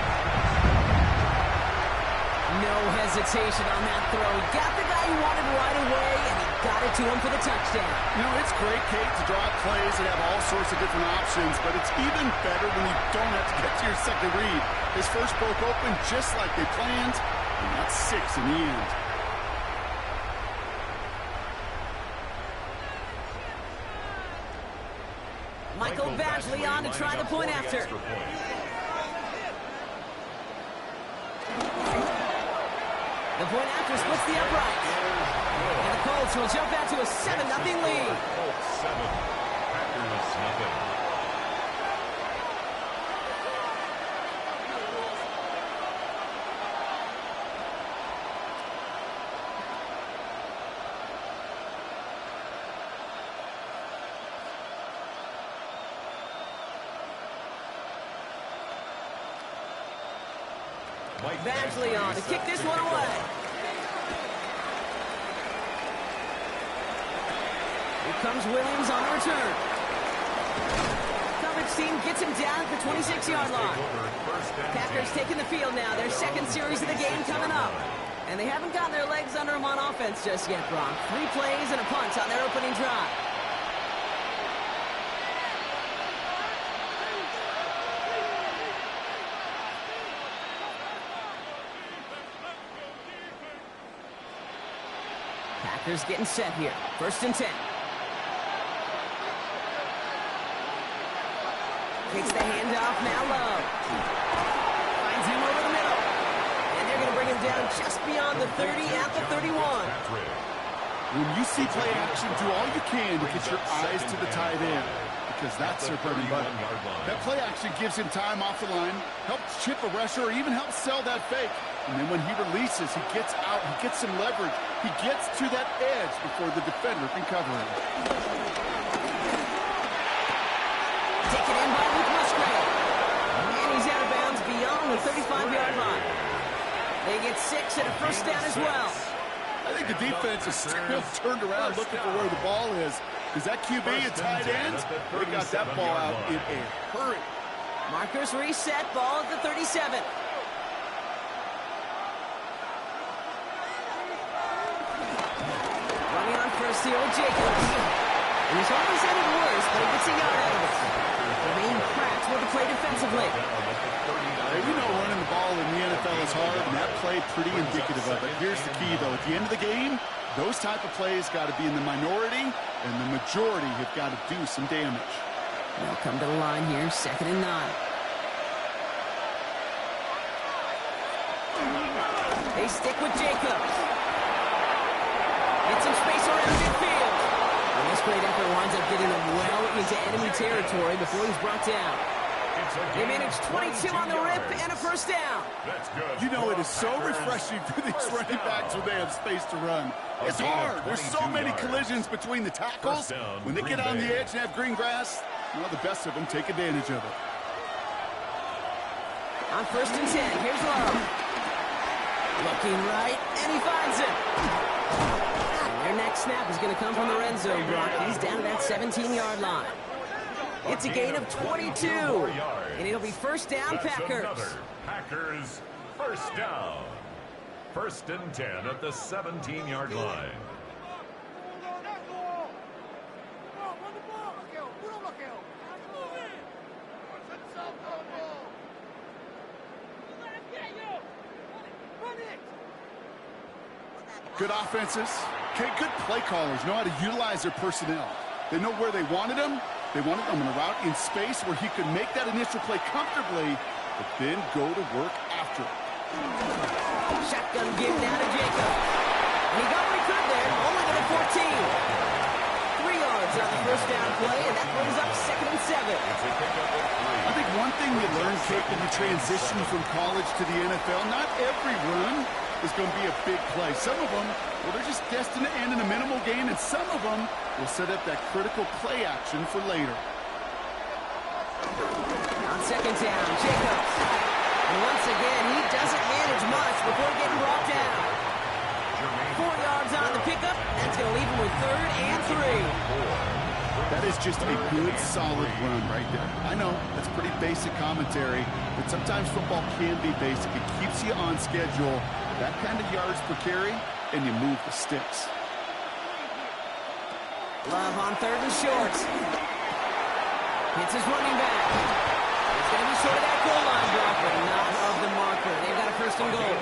No hesitation on that throw. He got the guy he wanted right away, and he got it to him for the touchdown. You know, it's great, Kate, to draw plays and have all sorts of different options, but it's even better when you don't have to get to your second read. His first broke open just like they planned, and that's 6 in the end. Michael Badgley on to try the point after. The point after splits the upright. And the Colts will jump out to a 7-0 lead. Colts 7, Packers nothing. Badgley on to kick this one away. Here comes Williams on the return. Coverage team gets him down at the 26-yard line. Packers taking the field now. Their second series of the game coming up. And they haven't gotten their legs under them on offense just yet, Brock. 3 plays and a punt on their opening drive. Packers getting set here. 1st and 10. Takes the handoff, now low. Finds him over the middle. And they're going to bring him down just beyond the 30 at the 31. When you see play action, do all you can to get your eyes to the tight end, because that's their bread and butter. That play action gives him time off the line, helps chip a rusher, or even helps sell that fake. And then when he releases, he gets out, he gets some leverage. He gets to that edge before the defender can cover him. Taken in by Luke Musgrave. And he's out of bounds beyond the 35-yard line. They get 6 and a 1st down as well. I think the defense is still turned around looking for where the ball is. Is that QB a tight end? They got that ball out in a hurry. Markers reset, ball at the 37. Running on first here with Jacobs. And he's always had it worse, but he gets a yard out of it. The main cracks with the play defensively. You know running the ball in the NFL is hard, and that play pretty indicative of it. Here's the key, though. At the end of the game, those type of plays got to be in the minority, and the majority have got to do some damage. They'll come to the line here, 2nd and 9. They stick with Jacobs. Get some space around midfield. And this great effort winds up getting them well into enemy territory before he's brought down. They managed 22 on the rip and a 1st down. You know, it is so refreshing for these running backs when they have space to run. It's hard. There's so many collisions between the tackles. When they get on the edge and have green grass, well, the best of them take advantage of it. On 1st and 10, here's Lowe. Looking right, and he finds it. And their next snap is going to come from the red zone, Brock. He's down to that 17-yard line. It's a gain of 22, and it'll be 1st down, Packers. Packers 1st down. 1st and 10 at the 17-yard line. Good offenses. Okay, good play callers know how to utilize their personnel. They know where they wanted them. They wanted him on a route in space where he could make that initial play comfortably, but then go to work after it. Shotgun give now to Jacob. And he got what he could there, only to the 14. 3 yards on the 1st down play, and that brings up 2nd and 7. I think one thing you learn, Kate, when you transition from college to the NFL, not every run is going to be a big play. Some of them, well, they're just destined to end in a minimal gain, and some of them will set up that critical play action for later. On 2nd down, Jacobs. And once again, he doesn't manage much before getting brought down. 4 yards on the pickup. That's going to leave him with 3rd and 3. That is just a good, solid run right there. I know, that's pretty basic commentary, but sometimes football can be basic. It keeps you on schedule. That kind of yards per carry, and you move the sticks. Love on 3rd and short. Hits his running back. It's going to be short of that goal line, Brock, but not of the marker. They've got a 1st and goal.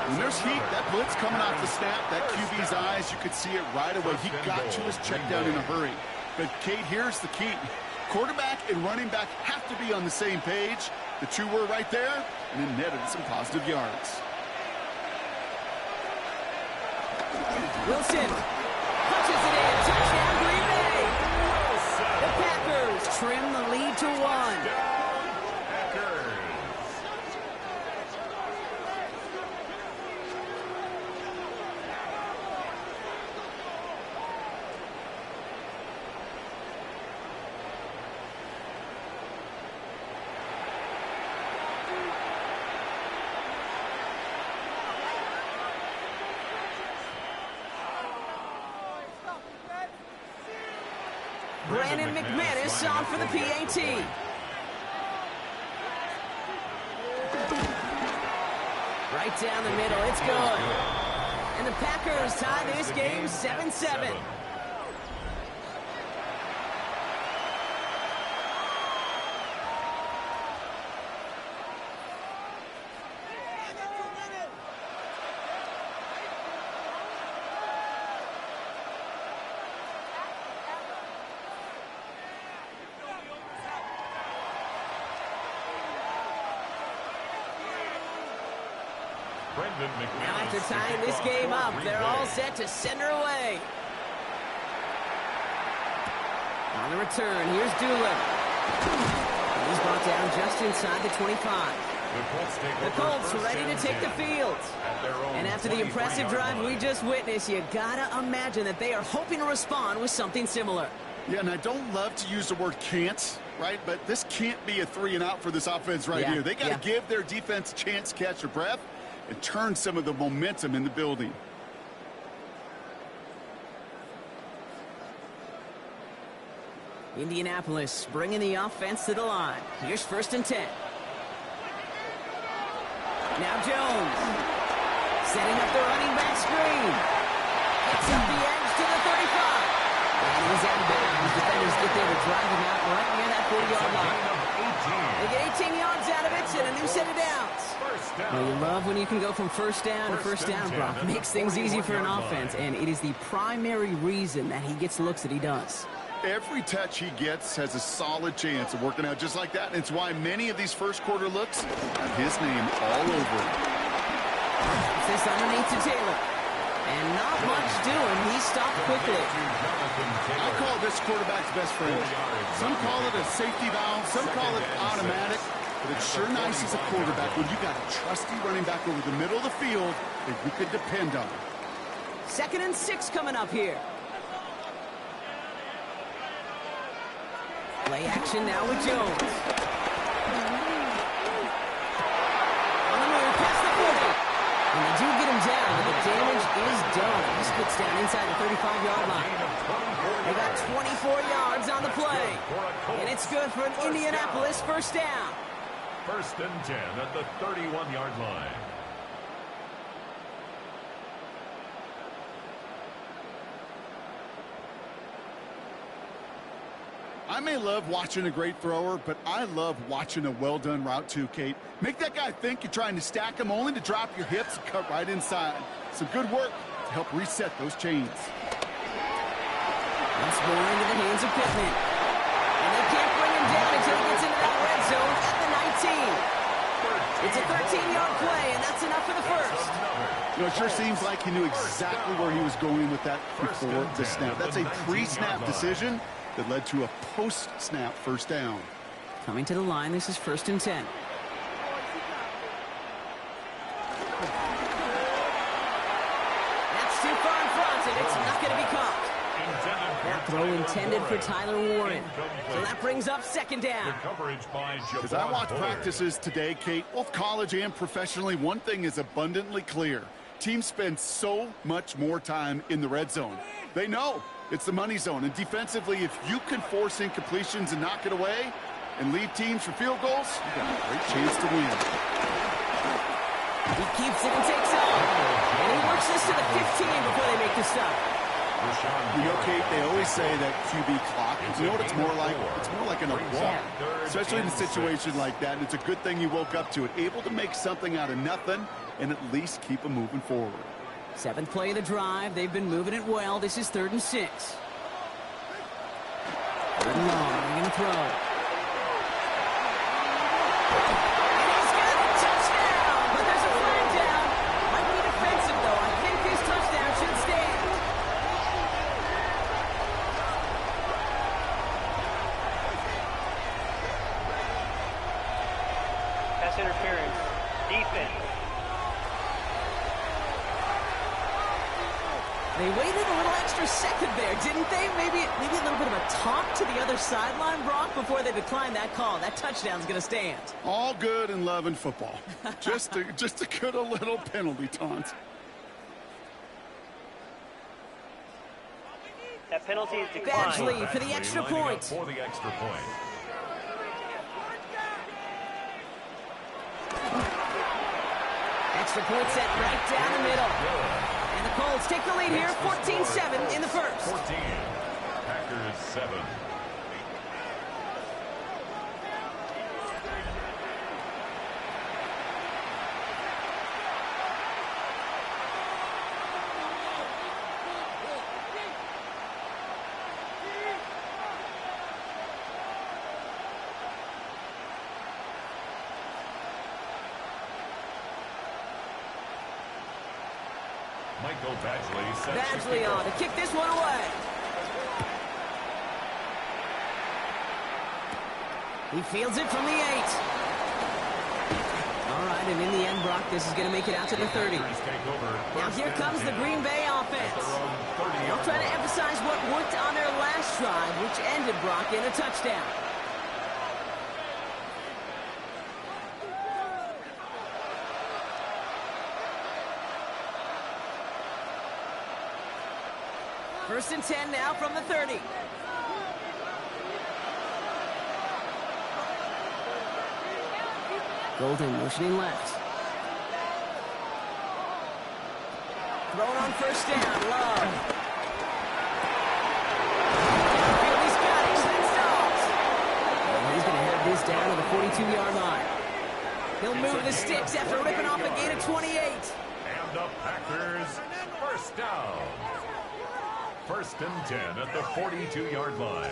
When there's heat, that blitz coming off the snap, that QB's eyes, you could see it right away. He got to his check down in a hurry. But, Kate, here's the key. Quarterback and running back have to be on the same page. The two were right there, and then netted some positive yards. Wilson punches it in. Touchdown, Green Bay. The Packers trim the lead to 1. Brandon McManus on for the PAT. Right down the middle, it's good. And the Packers tie this game 7-7. Now after tying this game up, they're all set to send her away. On the return, here's Doolin. He's brought down just inside the 25. The Colts ready to take the field. And after the impressive drive we just witnessed, you gotta imagine that they are hoping to respond with something similar. Yeah, and I don't love to use the word can't, right? But this can't be a 3-and-out for this offense here. They got to give their defense a chance to catch their breath and turn some of the momentum in the building. Indianapolis bringing the offense to the line. Here's 1st and 10. Now Jones setting up the running back screen. Gets up the edge to the 35. And he's out of bounds. Defenders get there to drive him out right near that 40-yard line. They get 18 yards out of it and a new set of downs. Well, you love when you can go from first down to first down, Brock. Makes things easy for an offense, and it is the primary reason that he gets looks that he does. Every touch he gets has a solid chance of working out just like that. And it's why many of these first quarter looks have his name all over it. This underneath to Taylor. And not much doing. He stopped quickly. I call this quarterback's best friend. Some call it a safety valve. Some call it automatic. But it's sure nice as a quarterback when you got a trusty running back over the middle of the field that you could depend on. 2nd and 6 coming up here. Play action now with Jones. On the move, past the 40. And they do get him down, but the damage is done. He splits down inside the 35-yard line. They got 24 yards on the play. And it's good for an Indianapolis 1st down. 1st and 10 at the 31-yard line. I may love watching a great thrower, but I love watching a well-done route too, Kate. Make that guy think you're trying to stack him only to drop your hips and cut right inside. Some good work to help reset those chains. Once more into the hands of Pittman. And they can't bring him down until he gets into that red zone at the 19. It's a 13-yard play, and that's enough for the first. You know, it sure seems like he knew exactly where he was going with that before the snap. That's a pre-snap decision that led to a post-snap 1st down. Coming to the line, this is 1st and 10. That's too far in front, and it's not going to be caught. That throw intended for Tyler Warren. So that brings up 2nd down. As I watch practices today, Kate, both college and professionally, one thing is abundantly clear. Teams spend so much more time in the red zone. They know it's the money zone. And defensively, if you can force incompletions and knock it away and lead teams for field goals, you got a great chance to win. He keeps it and takes off. And he works this to the 15 before they make the stop. You know, Kate, they always say that QB clock. You know what it's more like? It's more like an applause. Especially in a situation like that. And it's a good thing you woke up to it. Able to make something out of nothing and at least keep them moving forward. 7th play of the drive. They've been moving it well. This is 3rd and 6. 3rd and long. They're going to throw. And he's got a touchdown! But there's a flag down. Might be defensive, though. I think this touchdown should stand. extra second there, didn't they? Maybe a little bit of a talk to the other sideline, Brock, before they declined that call. That touchdown's going to stand. All good and love in football. just a good little penalty taunt. That penalty is declined. Badgley for the extra point. For the extra point. Extra point set right down the middle. And the Colts take the lead here, 14-7 in the first. 14. Packers 7. Michael Badgley on to kick this one away. He fields it from the 8. All right, and in the end, Brock, this is going to make it out to the 30. Now here comes the Green Bay offense. They'll try to emphasize what worked on their last drive, which ended, Brock, in a touchdown. First and 10 now from the 30. Golden motioning left. Thrown on first down. Love. He's got it. He's going to head this down to the 42-yard line. He'll move the sticks after ripping off a gain of 28. And the Packers first down. First and 10 at the 42-yard line.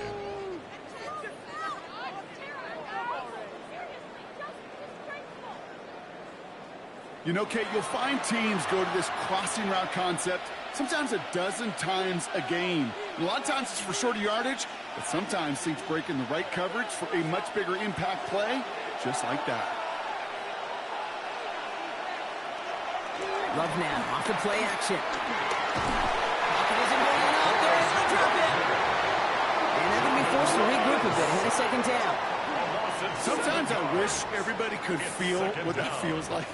You know, Kate, you'll find teams go to this crossing route concept sometimes a dozen times a game. And a lot of times it's for shorter yardage, but sometimes teams break in the right coverage for a much bigger impact play, just like that. Love now off the play action. And they're going to be forced to regroup a bit in a second down. Sometimes I wish everybody could feel what that feels like.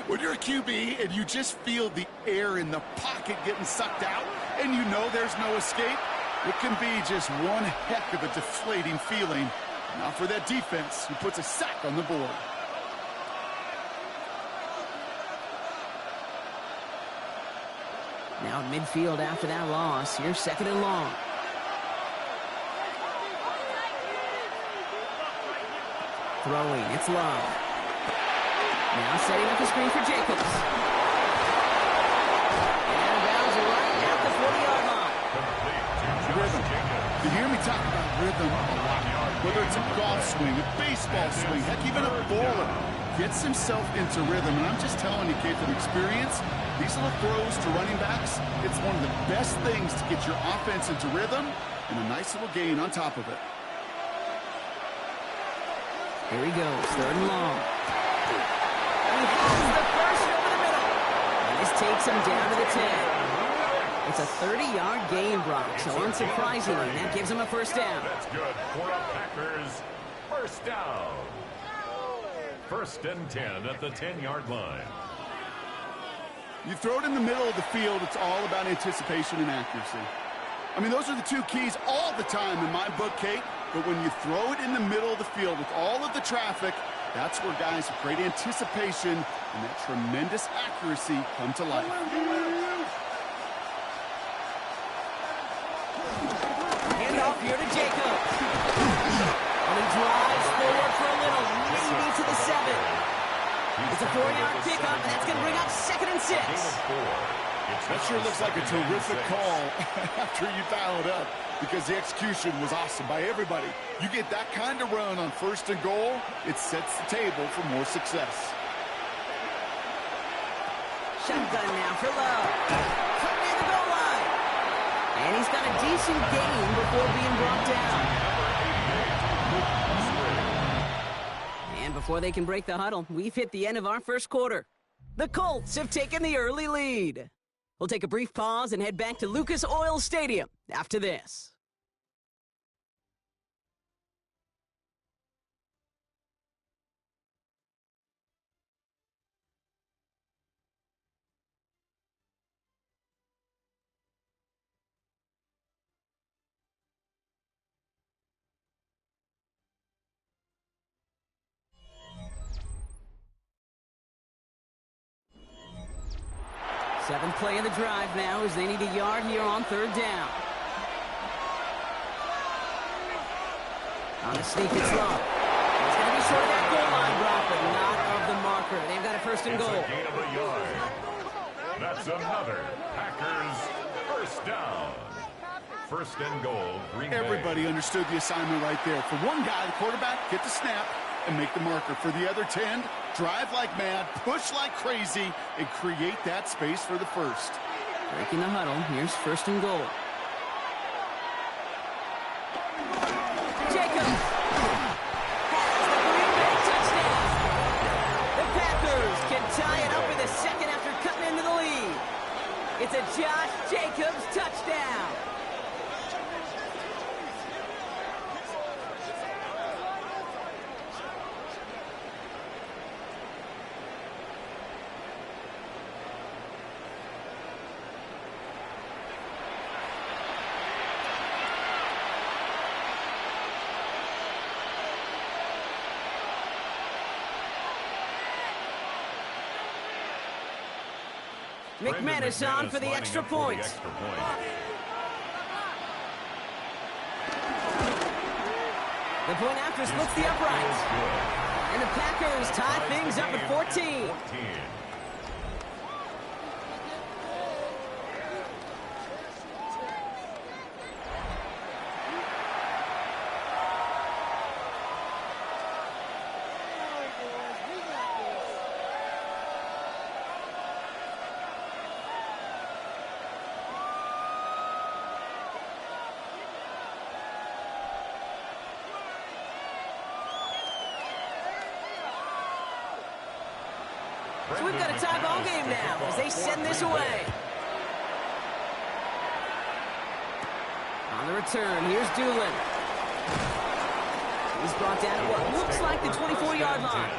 When you're a QB and you just feel the air in the pocket getting sucked out and you know there's no escape, it can be just one heck of a deflating feeling. Now for that defense who puts a sack on the board. Now at midfield after that loss. Here's second and long. Throwing, it's Love. Now setting up the screen for Jacobs. And bounds right at the 40-yard line. Rhythm. You hear me talk about rhythm a lot. Whether it's a golf swing, a baseball swing, heck, even a bowler gets himself into rhythm. And I'm just telling you, Kate, from experience, these little throws to running backs, it's one of the best things to get your offense into rhythm and a nice little gain on top of it. Here he goes, third and long. He has the first over the middle. And this takes him down to the 10. It's a 30-yard gain, Brock, so unsurprisingly, that gives him a first down. That's good for the Packers. First down. First and 10 at the 10-yard line. You throw it in the middle of the field, it's all about anticipation and accuracy. I mean, those are the two keys all the time in my book, Kate. But when you throw it in the middle of the field with all of the traffic, that's where guys with great anticipation and that tremendous accuracy come to life. Hand off here to Jacobs. And he drives forward for a little, maybe to the 7. It's a 4-yard pickup, and that's going to bring up second and 6. That sure looks like a terrific call after you dial it up, because the execution was awesome by everybody. You get that kind of run on first and goal, it sets the table for more success. Shotgun now for Love. Coming in the goal line. And he's got a decent gain before being brought down. And before they can break the huddle, we've hit the end of our first quarter. The Colts have taken the early lead. We'll take a brief pause and head back to Lucas Oil Stadium after this. Seventh play of the drive now as they need a yard here on third down. On a sneak, it's low. It's going to be short of that goal line, Brock, but not of the marker. They've got a first and goal. It's a gain of a yard. That's another Packers first down. First and goal, Green Bay. Everybody understood the assignment right there. For one guy, the quarterback, get the snap and make the marker. For the other 10, drive like mad, push like crazy, and create that space for the first. Breaking the huddle. Here's first and goal. Jacobs has the Green Bay touchdown. The Packers can tie it up in the second after cutting into the lead. It's a Josh Jacobs touchdown. McManus on for the extra point. The point after splits the uprights. And the Packers tie things up at 14. So we've got a tie ball game now as they send this away. On the return, here's Doolin. He's brought down at what looks like the 24-yard line.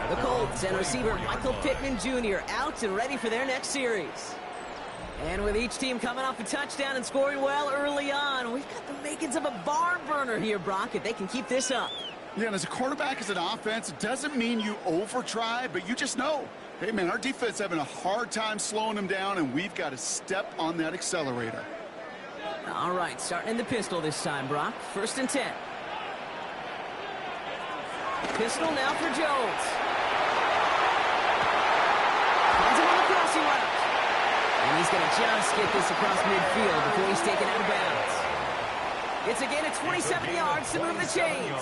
The Colts and receiver Michael Pittman Jr. out and ready for their next series. And with each team coming off a touchdown and scoring well early on, we've got the makings of a barn burner here, Brock, if they can keep this up. Yeah, and as a quarterback, as an offense, it doesn't mean you over-try, but you just know, hey, man, our defense having a hard time slowing them down, and we've got to step on that accelerator. All right, starting in the pistol this time, Brock. First and 10. Pistol now for Jones. Finds him on the crossing route. And he's going to just get this across midfield before he's taken out of bounds. It's again at 27 yards to move the chains.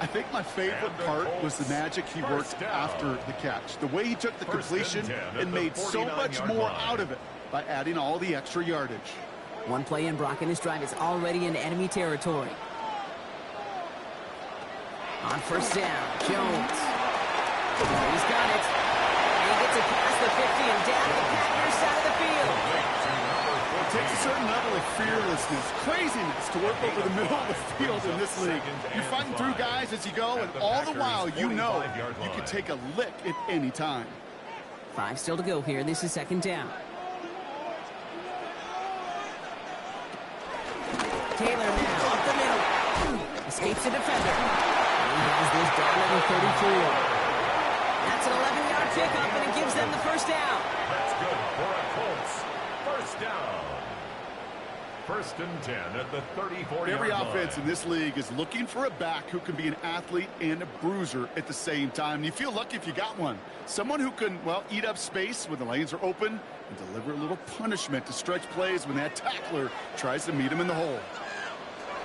I think my favorite part was the magic he worked after the catch. The way he took the completion and made so much more out of it by adding all the extra yardage. One play in, Brock, and this drive is already in enemy territory. On first down, Jones. He's got it. And he gets it past the 50 and down the Packers side of the field. It takes a certain level of fearlessness, craziness to work over the middle of the field in this league. You're fighting through guys as you go, and all the while you know you can take a lick at any time. 5 still to go here. This is second down. Taylor now up the middle. Escapes the defender. And he has this down at the 34. That's an 11-yard pickup, and it gives them the first down. That's good for a Colts. First down. First and 10 at the 34-yard line. Every offense in this league is looking for a back who can be an athlete and a bruiser at the same time. And you feel lucky if you got one. Someone who can, well, eat up space when the lanes are open and deliver a little punishment to stretch plays when that tackler tries to meet him in the hole.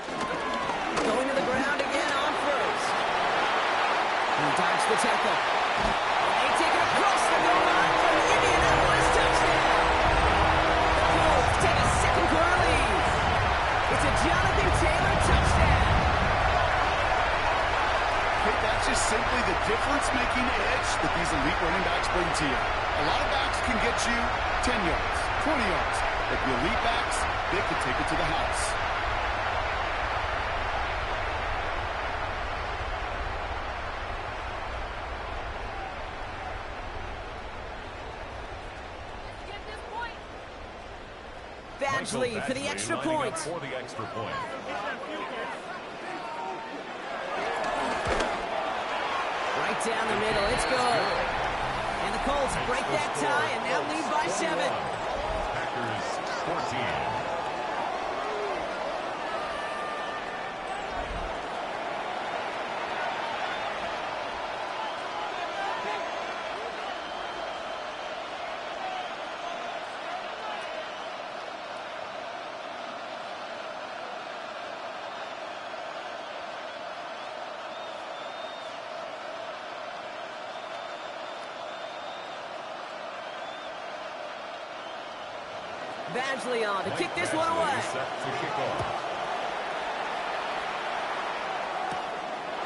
Going to the ground again on first. He dodged the tackle. And they take it across the goal line for the Indianapolis touchdown. The Colts take a second quarter lead. It's a Jonathan Taylor touchdown. Hey, that's just simply the difference-making edge that these elite running backs bring to you. A lot of backs can get you 10 yards, 20 yards. But the elite backs, they can take it to the house. Badgley for the extra point. For the extra point. Right down the middle. It's good. And the Colts break that tie and now lead by 7. Packers 14. Badgley on to kick this one away.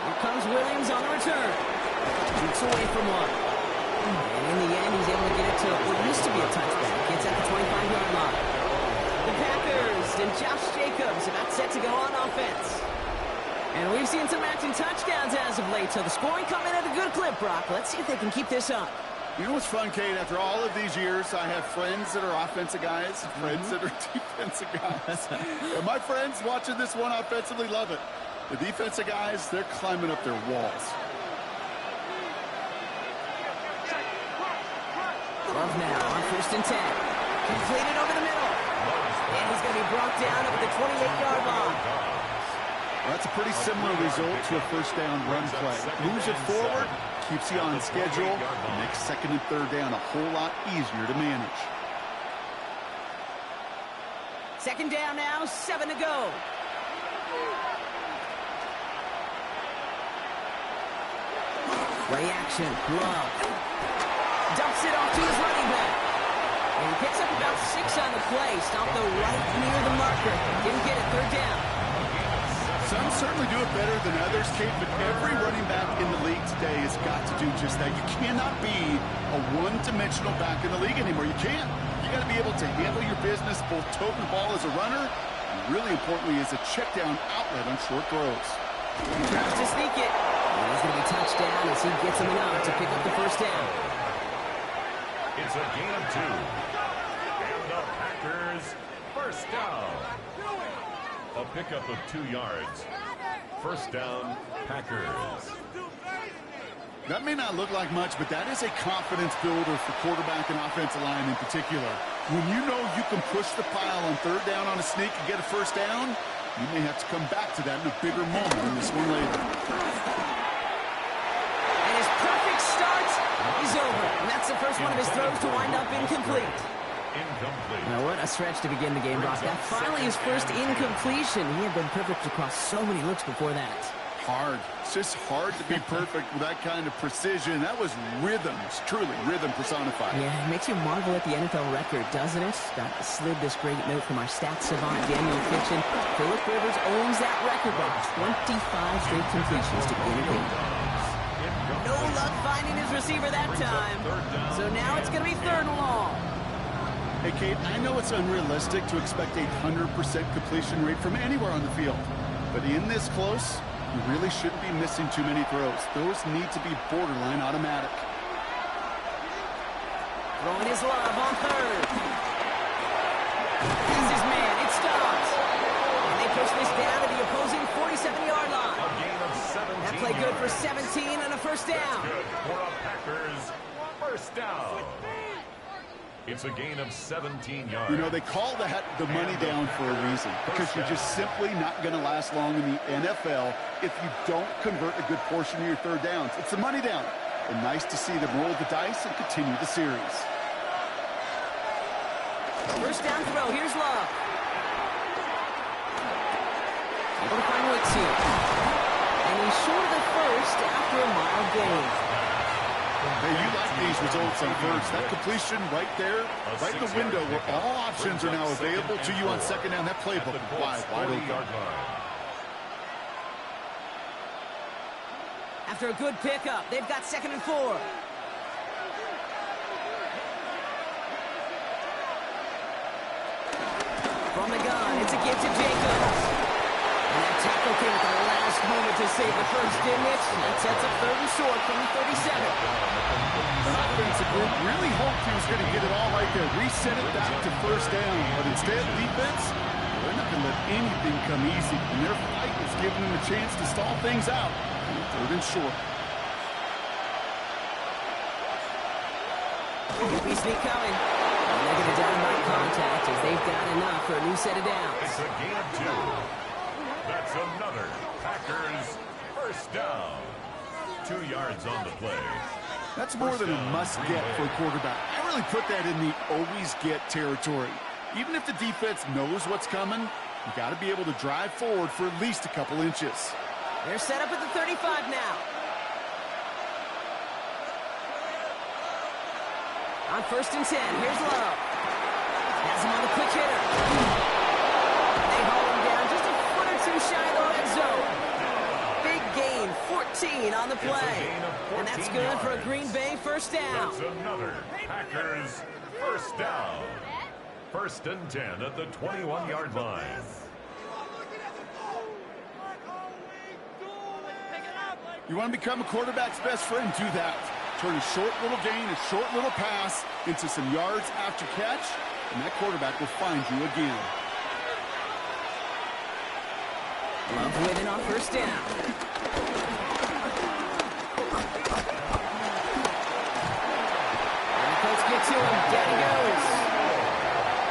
Here comes Williams on the return. Shoots away from one. And in the end, he's able to get it to what used to be a touchback. Gets at the 25-yard line. The Packers and Josh Jacobs about set to go on offense. And we've seen some matching touchdowns as of late, so the scoring coming at a good clip, Brock. Let's see if they can keep this up. You know what's fun, Kate? After all of these years, I have friends that are offensive guys, friends that are defensive guys. And my friends watching this one offensively love it. The defensive guys, they're climbing up their walls. Love now on 1st and 10. Completed over the middle. And he's going to be brought down over the 28-yard line. Well, that's a pretty similar result to a first down run play. Moves it forward, keeps you on schedule, and makes 2nd and 3rd down a whole lot easier to manage. 2nd down now, 7 to go. Play action, Love. Dumps it off to his running back. And he picks up about 6 on the play. Stopped though right near the marker. Didn't get it, 3rd down. Some certainly do it better than others, Kate, but every running back in the league today has got to do just that. You cannot be a one-dimensional back in the league anymore. You can't. You got to be able to handle your business, both toting the ball as a runner, and really importantly as a check-down outlet on short throws. Tries to sneak it. And he's going to be touched down as he gets him enough to pick up the 1st down. It's a gain of 2. And the Packers 1st down. A pickup of 2 yards. 1st down, Packers. That may not look like much, but that is a confidence builder for quarterback and offensive line in particular. When you know you can push the pile on 3rd down on a sneak and get a 1st down, you may have to come back to that in a bigger moment than this one later. And his perfect start is over. And that's the first one of his throws to wind up incomplete. Now, what a stretch to begin the game, Brock. That finally his first incompletion. He had been perfect across so many looks before that. Hard. It's just hard to be perfect with that kind of precision. That was rhythm. It's truly rhythm personified. Yeah, it makes you marvel at the NFL record, doesn't it? Got slid this great note from our stats savant, Daniel Kitchen. Phillip Rivers owns that record by 25 straight completions to begin the game. No luck finding his receiver that time. So now it's going to be 3rd and long. Hey, Kate, I know it's unrealistic to expect a 100% completion rate from anywhere on the field. But in this close, you really shouldn't be missing too many throws. Those need to be borderline automatic. Throwing his love on 3rd. He's his man. It stops. And they push this down to the opposing 47-yard line. A gain of 17. That play good for 17 and a 1st down. Good for a Packers 1st down. It's a gain of 17 yards. You know, they call that the money down for a reason, because you're just simply not going to last long in the NFL if you don't convert a good portion of your 3rd downs. It's the money down. And nice to see them roll the dice and continue the series. 1st down throw. Here's Love. Able to find Whitsier. And he's short of the 1st after a mild gain. Hey, you like these results on 1st. That completion right there, right in the window where all options are now available to you on 2nd down. That playbook wide open. After a good pickup, they've got 2nd and 4. give to Jacobs. And that tackle came at the last moment to save the first, didn't it? That sets up 3rd and short from the 37. The offensive group really hoped he was going to get it all right there, reset it back to 1st down. But instead, defense, they're not going to let anything come easy. And their fight is giving them a chance to stall things out. 3rd and short. QB sneak coming. And they're going to down by contact as they've got enough for a new set of downs. It's a gain of 2. That's another Packers 1st down. 2 yards on the play. That's more than a must-get for a quarterback. I really put that in the always-get territory. Even if the defense knows what's coming, you got to be able to drive forward for at least a couple inches. They're set up at the 35 now. On 1st and 10, here's Love. Has him on the quick hitter. They haul him down just a foot or 2 shy of the red zone. Big gain, 14 on the play. And that's good for a Green Bay 1st down. That's another Packers 1st down. 1st and 10 at the 21-yard line. You want to become a quarterback's best friend? Do that. Turn a short little gain, a short little pass into some yards after catch, and that quarterback will find you again. Love winning on 1st down. And the Colts get to him. Down he goes.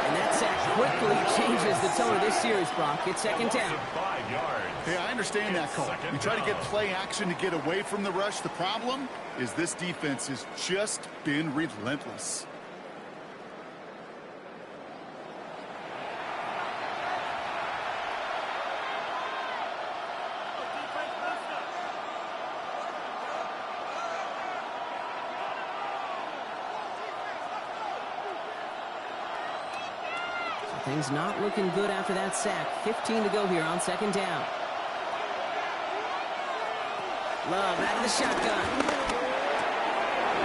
And that sack quickly changes the tone of this series, Brock. It's 2nd down. 5 yards. Hey, I understand that call. You try to get play action to get away from the rush. The problem is this defense has just been relentless. Things not looking good after that sack. 15 to go here on 2nd down. Love out of the shotgun.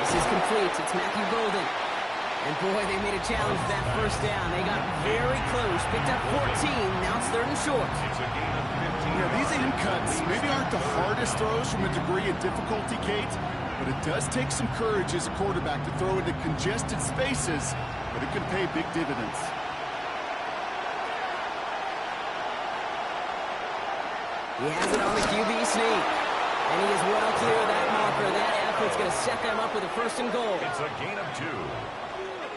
This is complete. It's Matthew Golden. And boy, they made a challenge for that 1st down. They got very close. Picked up 14. Now it's 3rd and short. Yeah, these in cuts maybe aren't the hardest throws from a degree of difficulty, Kate, but it does take some courage as a quarterback to throw into congested spaces, but it can pay big dividends. He has it on the QB sneak. And he is well clear of that marker. That effort's going to set them up with a 1st and goal. It's a gain of 2.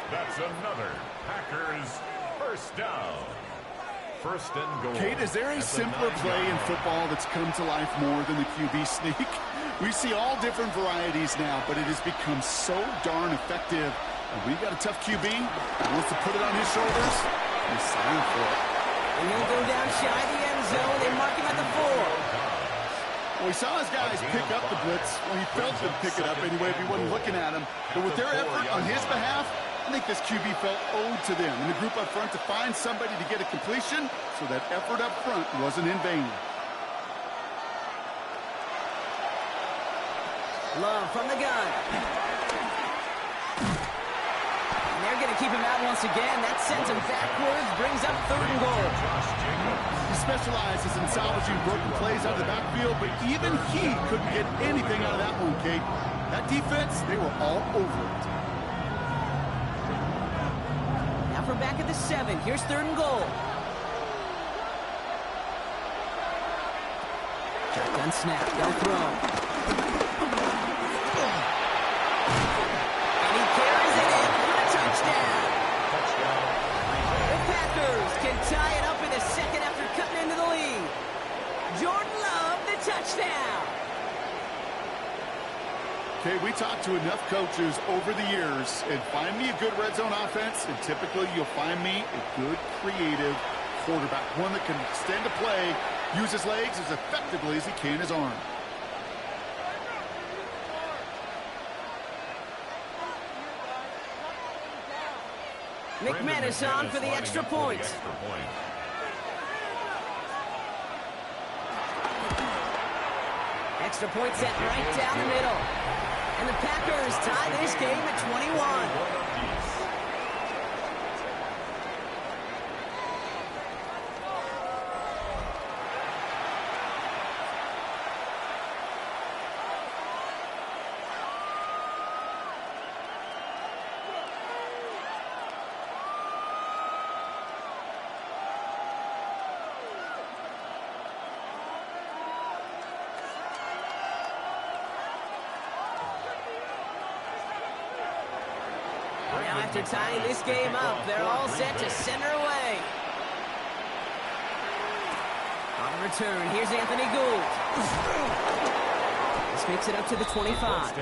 That's another Packers 1st down. 1st and goal. Kate, is there a simpler play in football that's come to life more than the QB sneak? We see all different varieties now, but it has become so darn effective. And we've got a tough QB who wants to put it on his shoulders. He's signing for it. And he'll go down shy of the end zone. They mark him at the 4. Well, he saw his guys pick up the blitz. Well, he felt them pick it up anyway if he wasn't looking at him. But with their effort on his behalf, I think this QB felt owed to them and the group up front to find somebody to get a completion, so that effort up front wasn't in vain. Love from the gun. And they're going to keep him out once again. That sends him backwards, brings up 3rd and goal. He specializes in salvaging broken plays out of the backfield, but even he couldn't get anything out of that one, Kate. That defense, they were all over it. Now from back at the 7. Here's 3rd and goal. Shotgun snap. They'll throw. And he carries it in for a touchdown. The Packers can tie it up in the 2nd after cutting into the lead. Jordan Love, the touchdown. Okay, we talked to enough coaches over the years, and find me a good red zone offense, and typically you'll find me a good creative quarterback, one that can extend a play, use his legs as effectively as he can his arm. McManus on for the extra point. Extra point set right down the middle. And the Packers tie this game at 21. Now after tying this game up, they're all set to send her away. On return, here's Anthony Gould. This makes it up to the 25.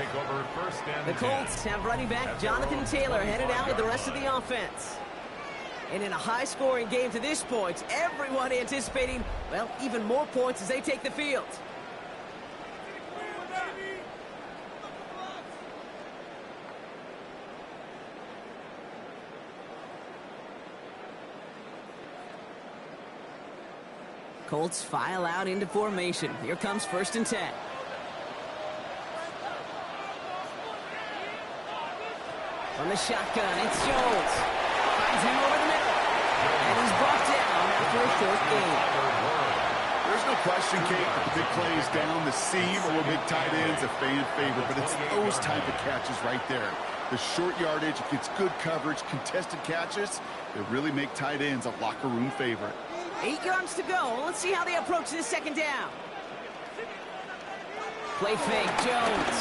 The Colts have running back Jonathan Taylor headed out with the rest of the offense. And in a high-scoring game to this point, everyone anticipating, well, even more points as they take the field. Colts file out into formation. Here comes 1st and 10. From the shotgun, it's Jones. Finds him over the middle. And he's brought down after a short gain. There's no question, Kate, that the big plays down the seam or big tight ends a fan favorite, but it's those type of catches right there. The short yardage, it gets good coverage, contested catches that really make tight ends a locker room favorite. 8 yards to go. Let's see how they approach this 2nd down. Play fake, Jones.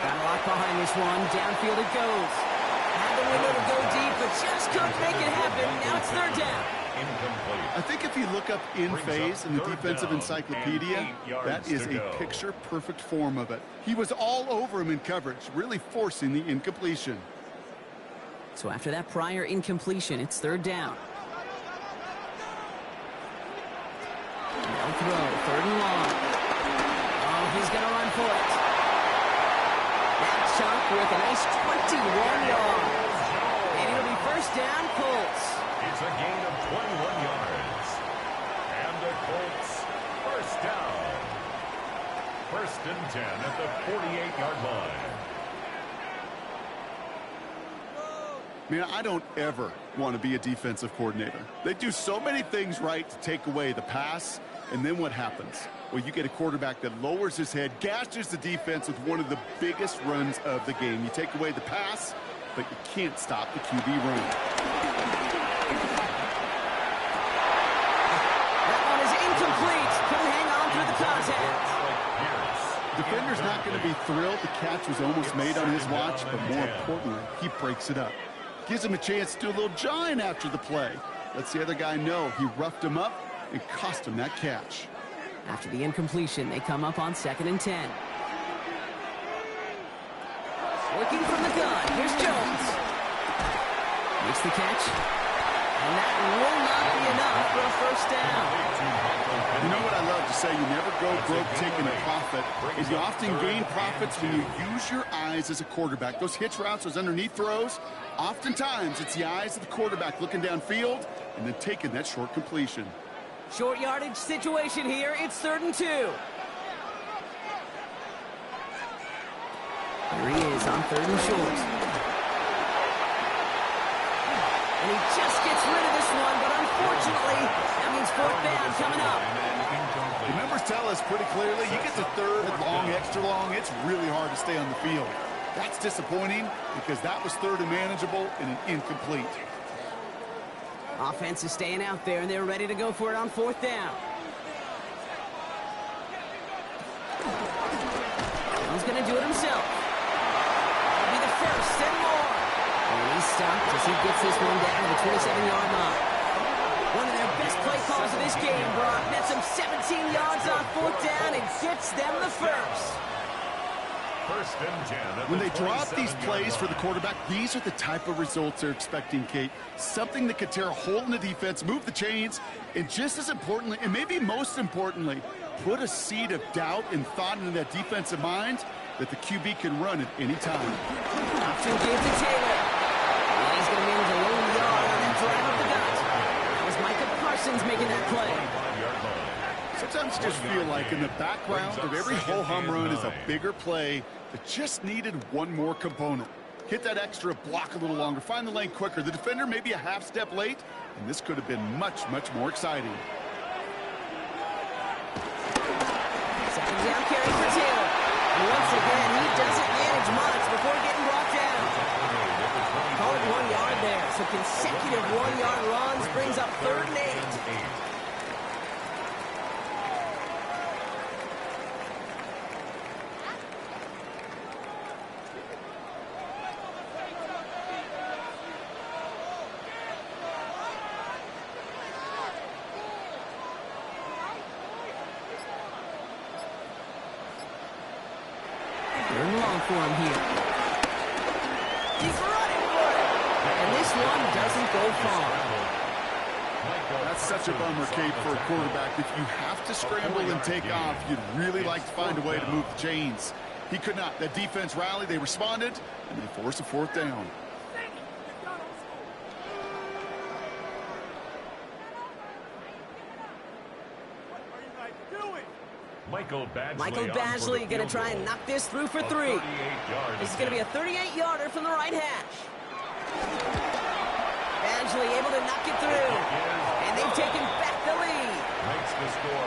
Got a lock behind this one. Downfield it goes. Had the window to go deep, but just couldn't make it happen. Now it's 3rd down. I think if you look up in phase in the defensive encyclopedia, that is a picture-perfect form of it. He was all over him in coverage, really forcing the incompletion. So after that prior incompletion, it's 3rd down. No throw, 3rd and long. Oh, he's going to run for it. That chunk with a nice 21 yards. And it'll be 1st down, Colts. It's a gain of 21 yards. And the Colts 1st down. 1st and 10 at the 48-yard line. Man, I don't ever want to be a defensive coordinator. They do so many things right to take away the pass, and then what happens? Well, you get a quarterback that lowers his head, gashes the defense with one of the biggest runs of the game. You take away the pass, but you can't stop the QB run. That one is incomplete. Couldn't hang on through the contact. Defender's not going to be thrilled. The catch was almost made on his watch, but more importantly, he breaks it up. Gives him a chance to do a little jawing after the play. Lets the other guy know he roughed him up and cost him that catch. After the incompletion, they come up on 2nd and 10. Working from the gun, here's Jones. Makes the catch. And that will not be enough for a 1st down. You know what I love to say? You never go broke taking a profit. And you often gain profits when you use your eyes as a quarterback. Those hitch routes, those underneath throws, oftentimes it's the eyes of the quarterback looking downfield and then taking that short completion. Short yardage situation here. It's 3rd and 2. Here he is on 3rd and short. And he just gets rid of this one, but unfortunately, that means 4th down coming up. The numbers tell us pretty clearly, you get to 3rd and long, extra long, it's really hard to stay on the field. That's disappointing because that was 3rd and manageable and an incomplete. Offense is staying out there, and they're ready to go for it on 4th down. He's going to do it himself. That'll be the 1st and more. And he's stopped as he gets this one down to the 27-yard line. One of their best play calls of this game, Brock. Nets them 17 yards on 4th down and gets them the 1st. 1st and 10. When they draw up these plays for the quarterback, these are the type of results they're expecting, Kate. Something that could tear a hole in the defense, move the chains, and just as importantly, and maybe most importantly, put a seed of doubt and thought into that defensive mind that the QB can run at any time. Option give to Taylor. And he's going to manage a low yard on that drive up the gut. That was Micah Parsons making that play. Sometimes you just feel like in the background of every ho-hum run is a bigger play that just needed one more component. Hit that extra block a little longer, find the lane quicker. The defender may be a half step late, and this could have been much, much more exciting. 2nd down carry for Taylor. And once again, he doesn't manage much before getting brought down. Call it 1 yard there. So consecutive 1-yard runs brings up 3rd and 8. Third and long for him here. He's running for it. And this one doesn't go far. That's such a bummer, Kate, for a quarterback. If you have to scramble and take off, you'd really like to find a way to move the chains. He could not. That defense rallied, they responded, and they forced a fourth down. Michael Badgley going to try and knock this through for 3. This is going to be a 38-yarder from the right hash. Badgley able to knock it through. And they've taken back the lead.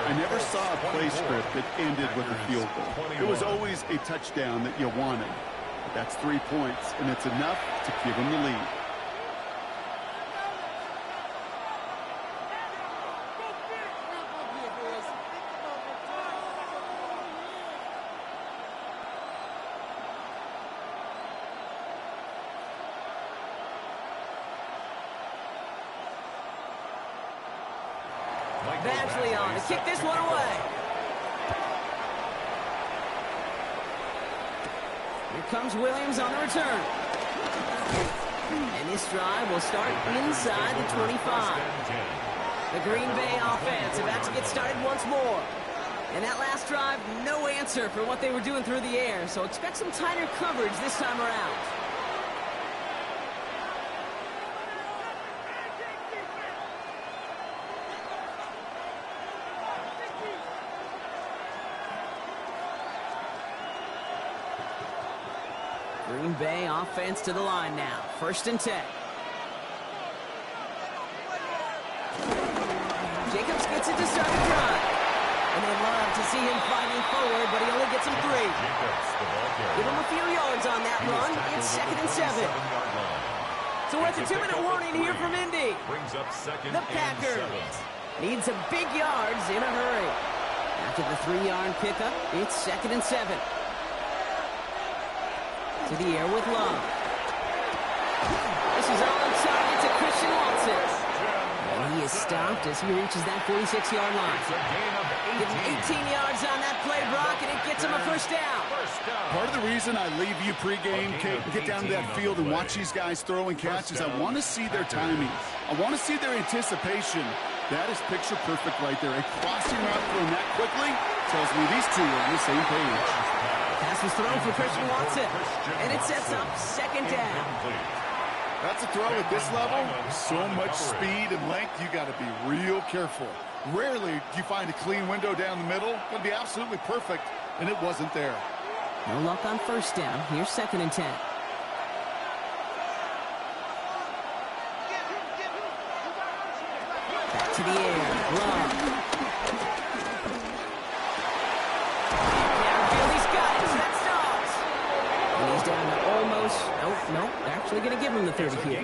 I never saw a play script that ended with a field goal. It was always a touchdown that you wanted. But that's 3 points, and it's enough to give them the lead. Badgley on to kick this one away. Here comes Williams on the return. And this drive will start inside the 25. The Green Bay offense about to get started once more. And that last drive, no answer for what they were doing through the air. So expect some tighter coverage this time around. Green Bay offense to the line now. 1st and 10. Jacobs gets it to start the drive. And they love to see him fighting forward, but he only gets him 3. Give him a few yards on that run. It's 2nd and 7. So we're at the 2-minute warning here from Indy. The Packers need some big yards in a hurry. After the 3-yard pickup, it's 2nd and 7. To the air with Love. This is all on target to Christian Watson. And he is stopped as he reaches that 46-yard line. Give him 18 yards on that play, Brock, and it gets him a 1st down. Part of the reason I leave you pregame, Kate, and get down to that field and watch these guys throw and catch is I want to see their timing. I want to see their anticipation. That is picture perfect right there. A crossing route thrown that quickly tells me these two are on the same page. Pass was thrown for Christian Watson, and it sets up 2nd down. That's a throw at this level. So much speed and length, you got to be real careful. Rarely do you find a clean window down the middle. It'll be absolutely perfect, and it wasn't there. No luck on 1st down. Here's 2nd and 10. Back to the air. Love. Down to almost, nope, they're actually going to give him the 30 here.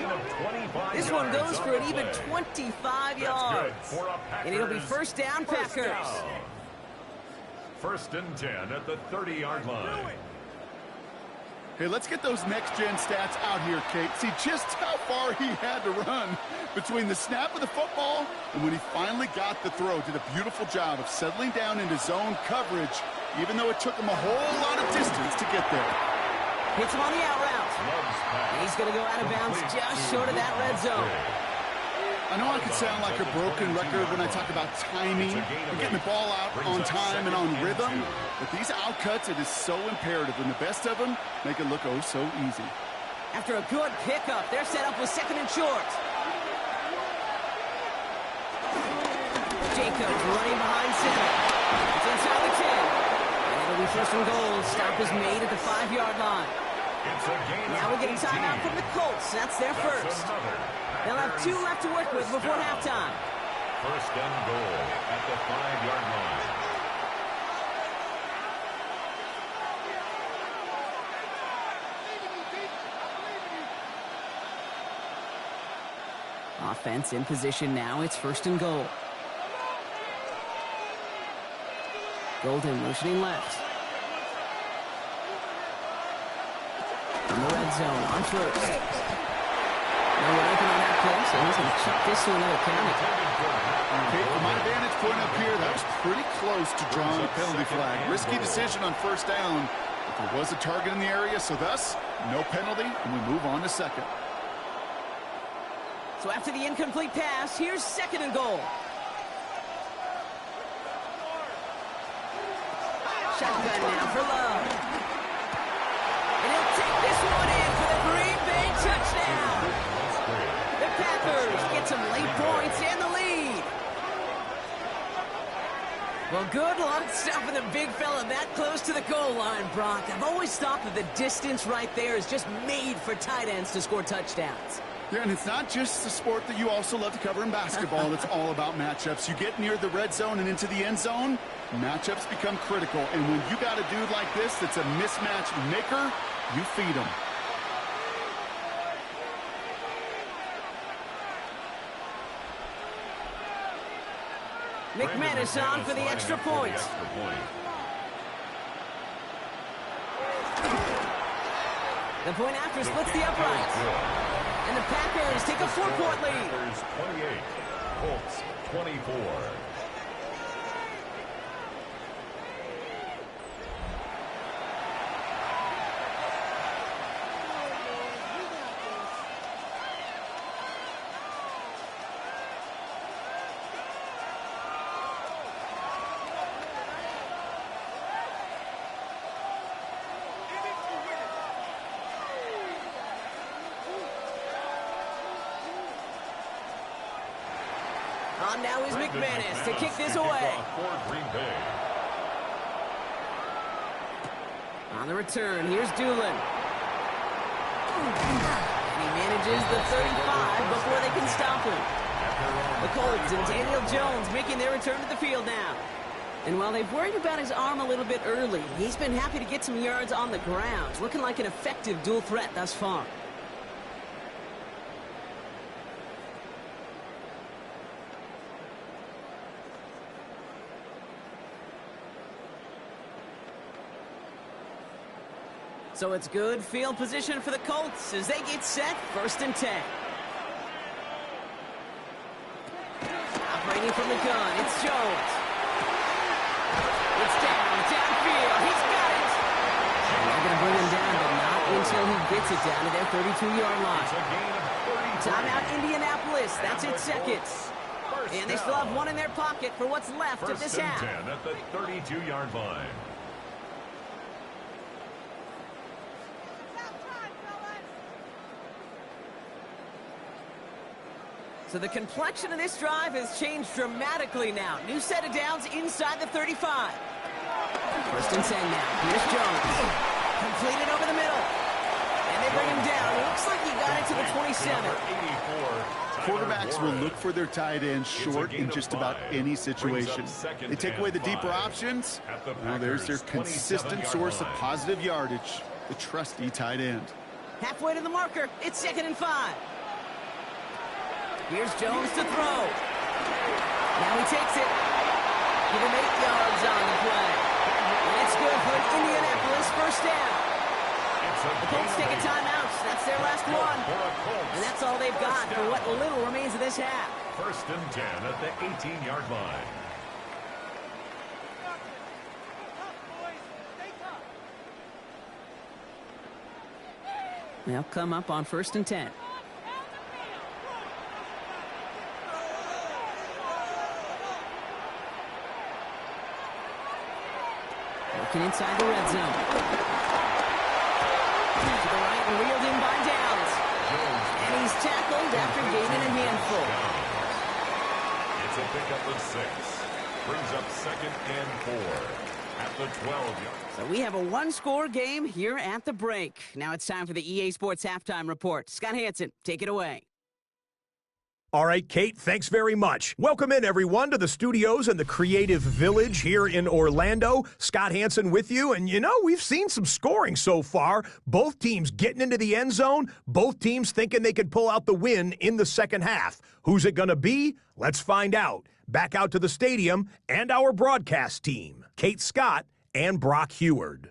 This one goes for an even 25 yards. And it'll be 1st down, Packers. 1st and 10 at the 30-yard line. Hey, let's get those next-gen stats out here, Kate. See just how far he had to run between the snap of the football and when he finally got the throw. Did a beautiful job of settling down into zone coverage, even though it took him a whole lot of distance to get there. Hits him on the out route. And he's going to go out of bounds just short of that red zone. I know I could sound like a broken record when I talk about timing and getting the ball out on time and on rhythm, but these out cuts, it is so imperative, and the best of them make it look oh so easy. After a good pickup, they're set up with 2nd and short. Jacobs running behind center. It's inside the 10. And it'll be 1st and goal. Stop is made at the 5-yard line. Now we're getting timeout from the Colts. That's their 1st. They'll have 2 left to work with before halftime. 1st and goal at the 5-yard line. Offense in position now. It's 1st and goal. Golden motioning left. In the red zone on 1st. No open on that play, so he's going to chuck this to another county. Okay, from my vantage point up here, that was pretty close to drawing a penalty flag. Risky decision on 1st down. There was a target in the area, so thus, no penalty, and we move on to second. So after the incomplete pass, here's second and goal. Shotgun now for Love. And he'll take this one in for the Green Bay touchdown. The Packers get some late points and the lead. Well, good luck stopping the big fella that close to the goal line, Brock. I've always thought that the distance right there is just made for tight ends to score touchdowns. Yeah, and it's not just a sport that you also love to cover in basketball. It's all about matchups. You get near the red zone and into the end zone, matchups become critical. And when you got a dude like this that's a mismatch maker, you feed him. McManus on for the extra point. The point after splits the uprights. And the Packers take a 4-point lead. Packers 28, Colts 24. On now is McManus to kick this away. On the return, here's Doolin. And he manages the 35 before they can stop him. The Colts and Daniel Jones making their return to the field now. And while they've worried about his arm a little bit early, he's been happy to get some yards on the ground. Looking like an effective dual threat thus far. So it's good field position for the Colts as they get set, 1st and 10. Operating from the gun, it's Jones. It's downfield, he's got it. They're going to bring him down, but not until he gets it down to their 32-yard line. Timeout Indianapolis, that's its seconds. And they still have one in their pocket for what's left of this half. 1st and 10 at the 32-yard line. So the complexion of this drive has changed dramatically now. New set of downs inside the 35. 1st and 10 now. Here's Jones. Completed over the middle. And they bring him down. It looks like he got it to the 27. Quarterbacks will look for their tight ends short in just about any situation. They take away the deeper options. Now there's their consistent source of positive yardage, the trusty tight end. Halfway to the marker. It's 2nd and 5. Here's Jones to throw. Now he takes it. Give him 8 yards on the play. And it's good for an Indianapolis 1st down. The Colts take a timeout. That's their last one. And that's all they've got for what little remains of this half. 1st and 10 at the 18-yard line. They'll come up on 1st and 10. Working inside the red zone. To the right and reeled in by Downs. And he's tackled after gaining a handful. It's a pickup of 6. Brings up 2nd and 4 at the 12-yard. So we have a one-score game here at the break. Now it's time for the EA Sports Halftime Report. Scott Hansen, take it away. All right, Kate, thanks very much. Welcome in, everyone, to the studios and the Creative Village here in Orlando. Scott Hansen with you. And, you know, we've seen some scoring so far. Both teams getting into the end zone. Both teams thinking they could pull out the win in the second half. Who's it going to be? Let's find out. Back out to the stadium and our broadcast team, Kate Scott and Brock Heward.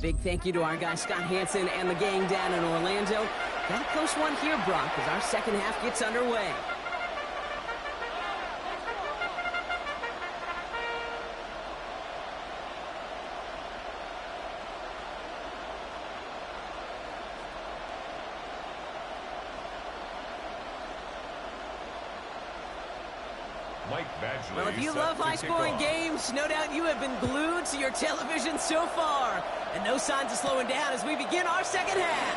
Big thank you to our guy Scott Hansen and the gang down in Orlando. Got a close one here, Brock, as our second half gets underway. Well, if you love high-scoring games, no doubt you have been glued to your television so far. And no signs of slowing down as we begin our second half.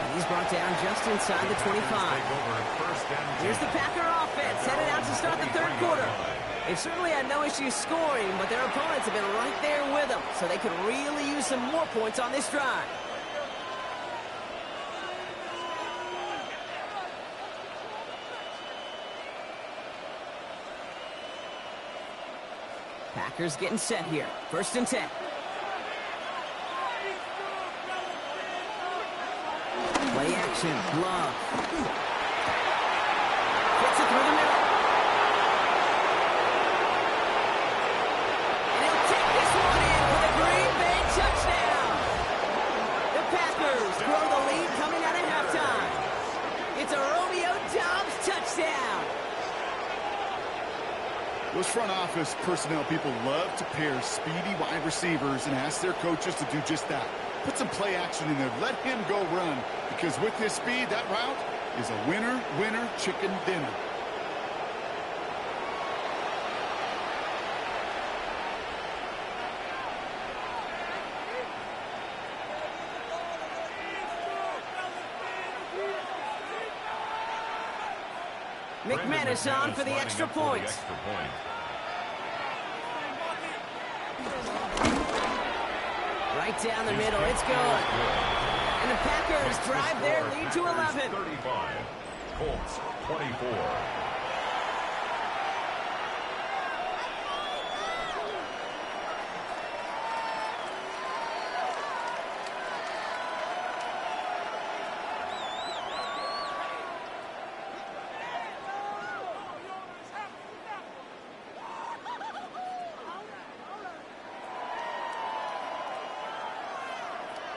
And he's brought down just inside the 25. Here's the Packer offense headed out to start the third quarter. They've certainly had no issues scoring, but their opponents have been right there with them, so they could really use some more points on this drive. Packers getting set here. 1st and 10. Play action. Love. Gets it through the middle. And he'll take this one in for the Green Bay touchdown. The Packers grow the lead coming out of halftime. It's a Romeo Doubs touchdown. Those front office personnel people love to pair speedy wide receivers and ask their coaches to do just that. Put some play action in there. Let him go run. Because with his speed, that route is a winner, winner, chicken dinner. McManus on for the extra point. Right down the middle, it's good. And the Packers drive their lead to 11. 35, Colts 24.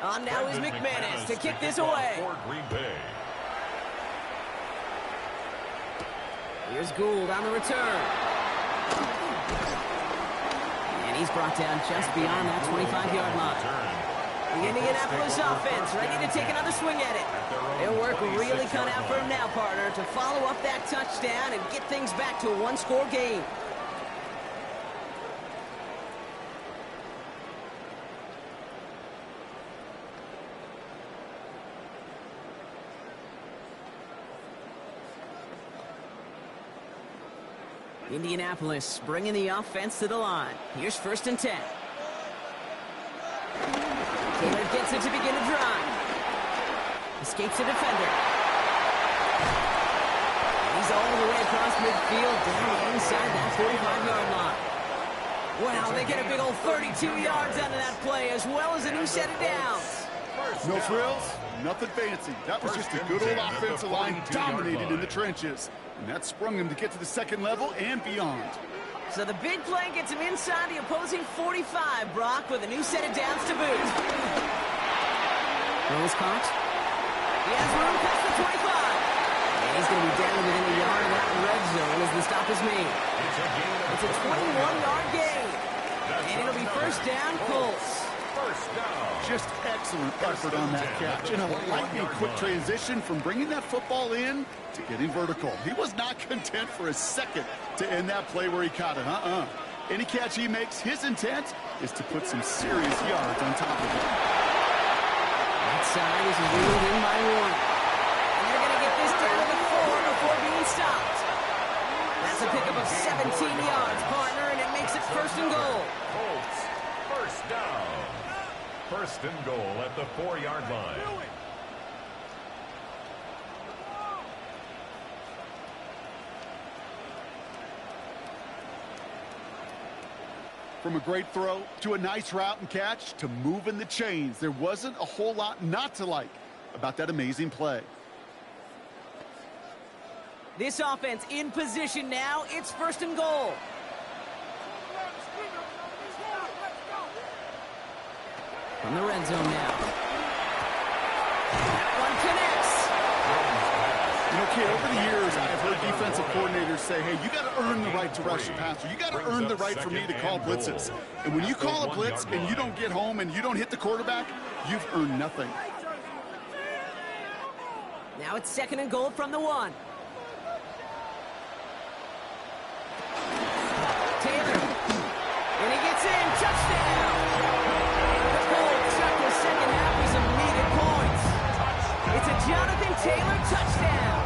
On now is McManus to kick this away. Here's Gould on the return. And he's brought down just beyond that 25-yard line. The Indianapolis offense ready to take another swing at it. Their work really cut out for him now, partner, to follow up that touchdown and get things back to a one-score game. Indianapolis bringing the offense to the line. Here's 1st and 10. Taylor gets it to begin the drive. Escapes the defender. And he's all the way across midfield down inside that 45-yard line. Wow, they get a big old 32 yards out of that play as well as a new set of downs. No frills, nothing fancy. That was just a good old offensive line dominated in the trenches. And that sprung him to get to the second level and beyond. So the big play gets him inside the opposing 45, Brock, with a new set of downs to boot. Rose caught. He has room past the 25. And he's going to be down within a yard of that red zone as the stop is made. It's a 21-yard gain. And it'll be 1st down, Colts. Just excellent effort on that catch. And a lightning quick transition from bringing that football in to getting vertical. He was not content for a second to end that play where he caught it. Any catch he makes, his intent is to put some serious yards on top of it. That side is ruled in by one. And they're going to get this down to the 4 before being stopped. That's a pickup of 17 yards, partner, and it makes it 1st and goal. Colts, 1st down. 1st and goal at the 4-yard line. From a great throw to a nice route and catch to moving the chains, there wasn't a whole lot not to like about that amazing play. This offense in position now. It's 1st and goal. From the red zone now. That one connects. You know, kid, over the years, I've heard defensive coordinators say, hey, you got to earn the right to rush the passer. You got to earn the right for me to call blitzes. And when you call a blitz and you don't get home and you don't hit the quarterback, you've earned nothing. Now it's 2nd and goal from the 1. Jonathan Taylor, touchdown.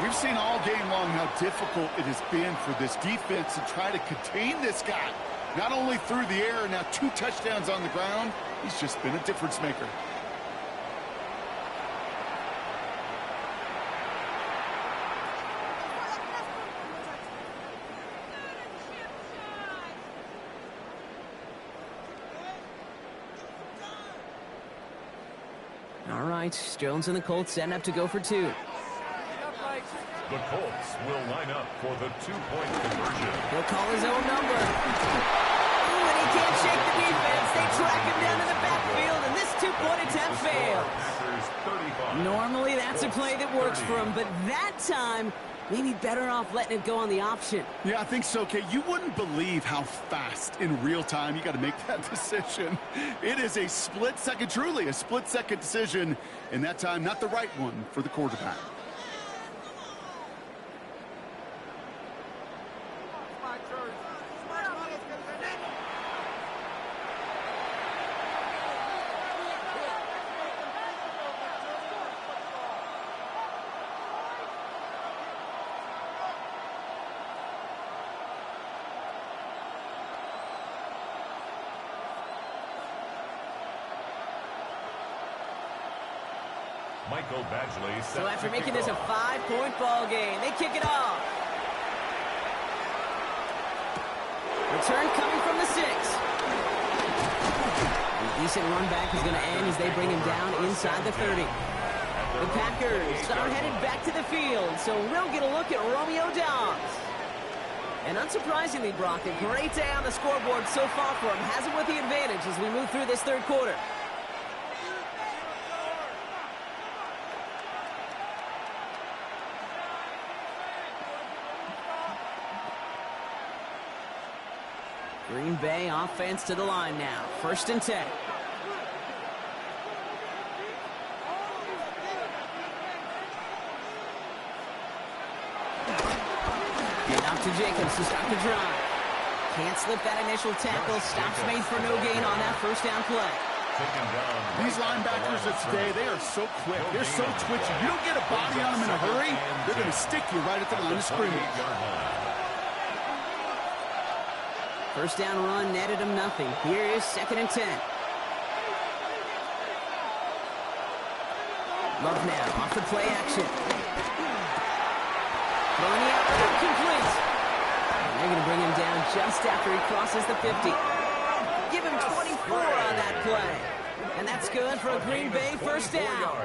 We've seen all game long how difficult it has been for this defense to try to contain this guy. Not only through the air, now 2 touchdowns on the ground. He's just been a difference maker. All right, Jones and the Colts setting up to go for 2. The Colts will line up for the 2-point conversion. He'll call his own number. Ooh, and he can't shake the defense. They track him down in the backfield, and this 2-point attempt fails. Normally, that's a play that works for him, but that time, maybe better off letting it go on the option. Yeah, I think so, Kate. You wouldn't believe how fast in real time you got to make that decision. It is a split second, truly a split second decision, and that time not the right one for the quarterback. Michael Badgley. So after making this a 5-point ball game, they kick it off. Return coming from the 6. A decent run back is going to end as they bring him down inside the 30. The Packers are headed back to the field, so we'll get a look at Romeo Doubs. And unsurprisingly, Brock, a great day on the scoreboard so far for him. Has it with the advantage as we move through this third quarter. Green Bay offense to the line now. 1st and 10. And out to Jacobs to start the drive. Can't slip that initial tackle. Stops made for no gain on that 1st down play. These linebackers of today, they are so quick. They're so twitchy. You don't get a body on them in a hurry, they're going to stick you right at the line of scrimmage. 1st down run netted him nothing. Here is 2nd and 10. Love now off the play action. Throwing the out, complete. And they're going to bring him down just after he crosses the 50. Give him 24 on that play. And that's good for a Green Bay 1st down.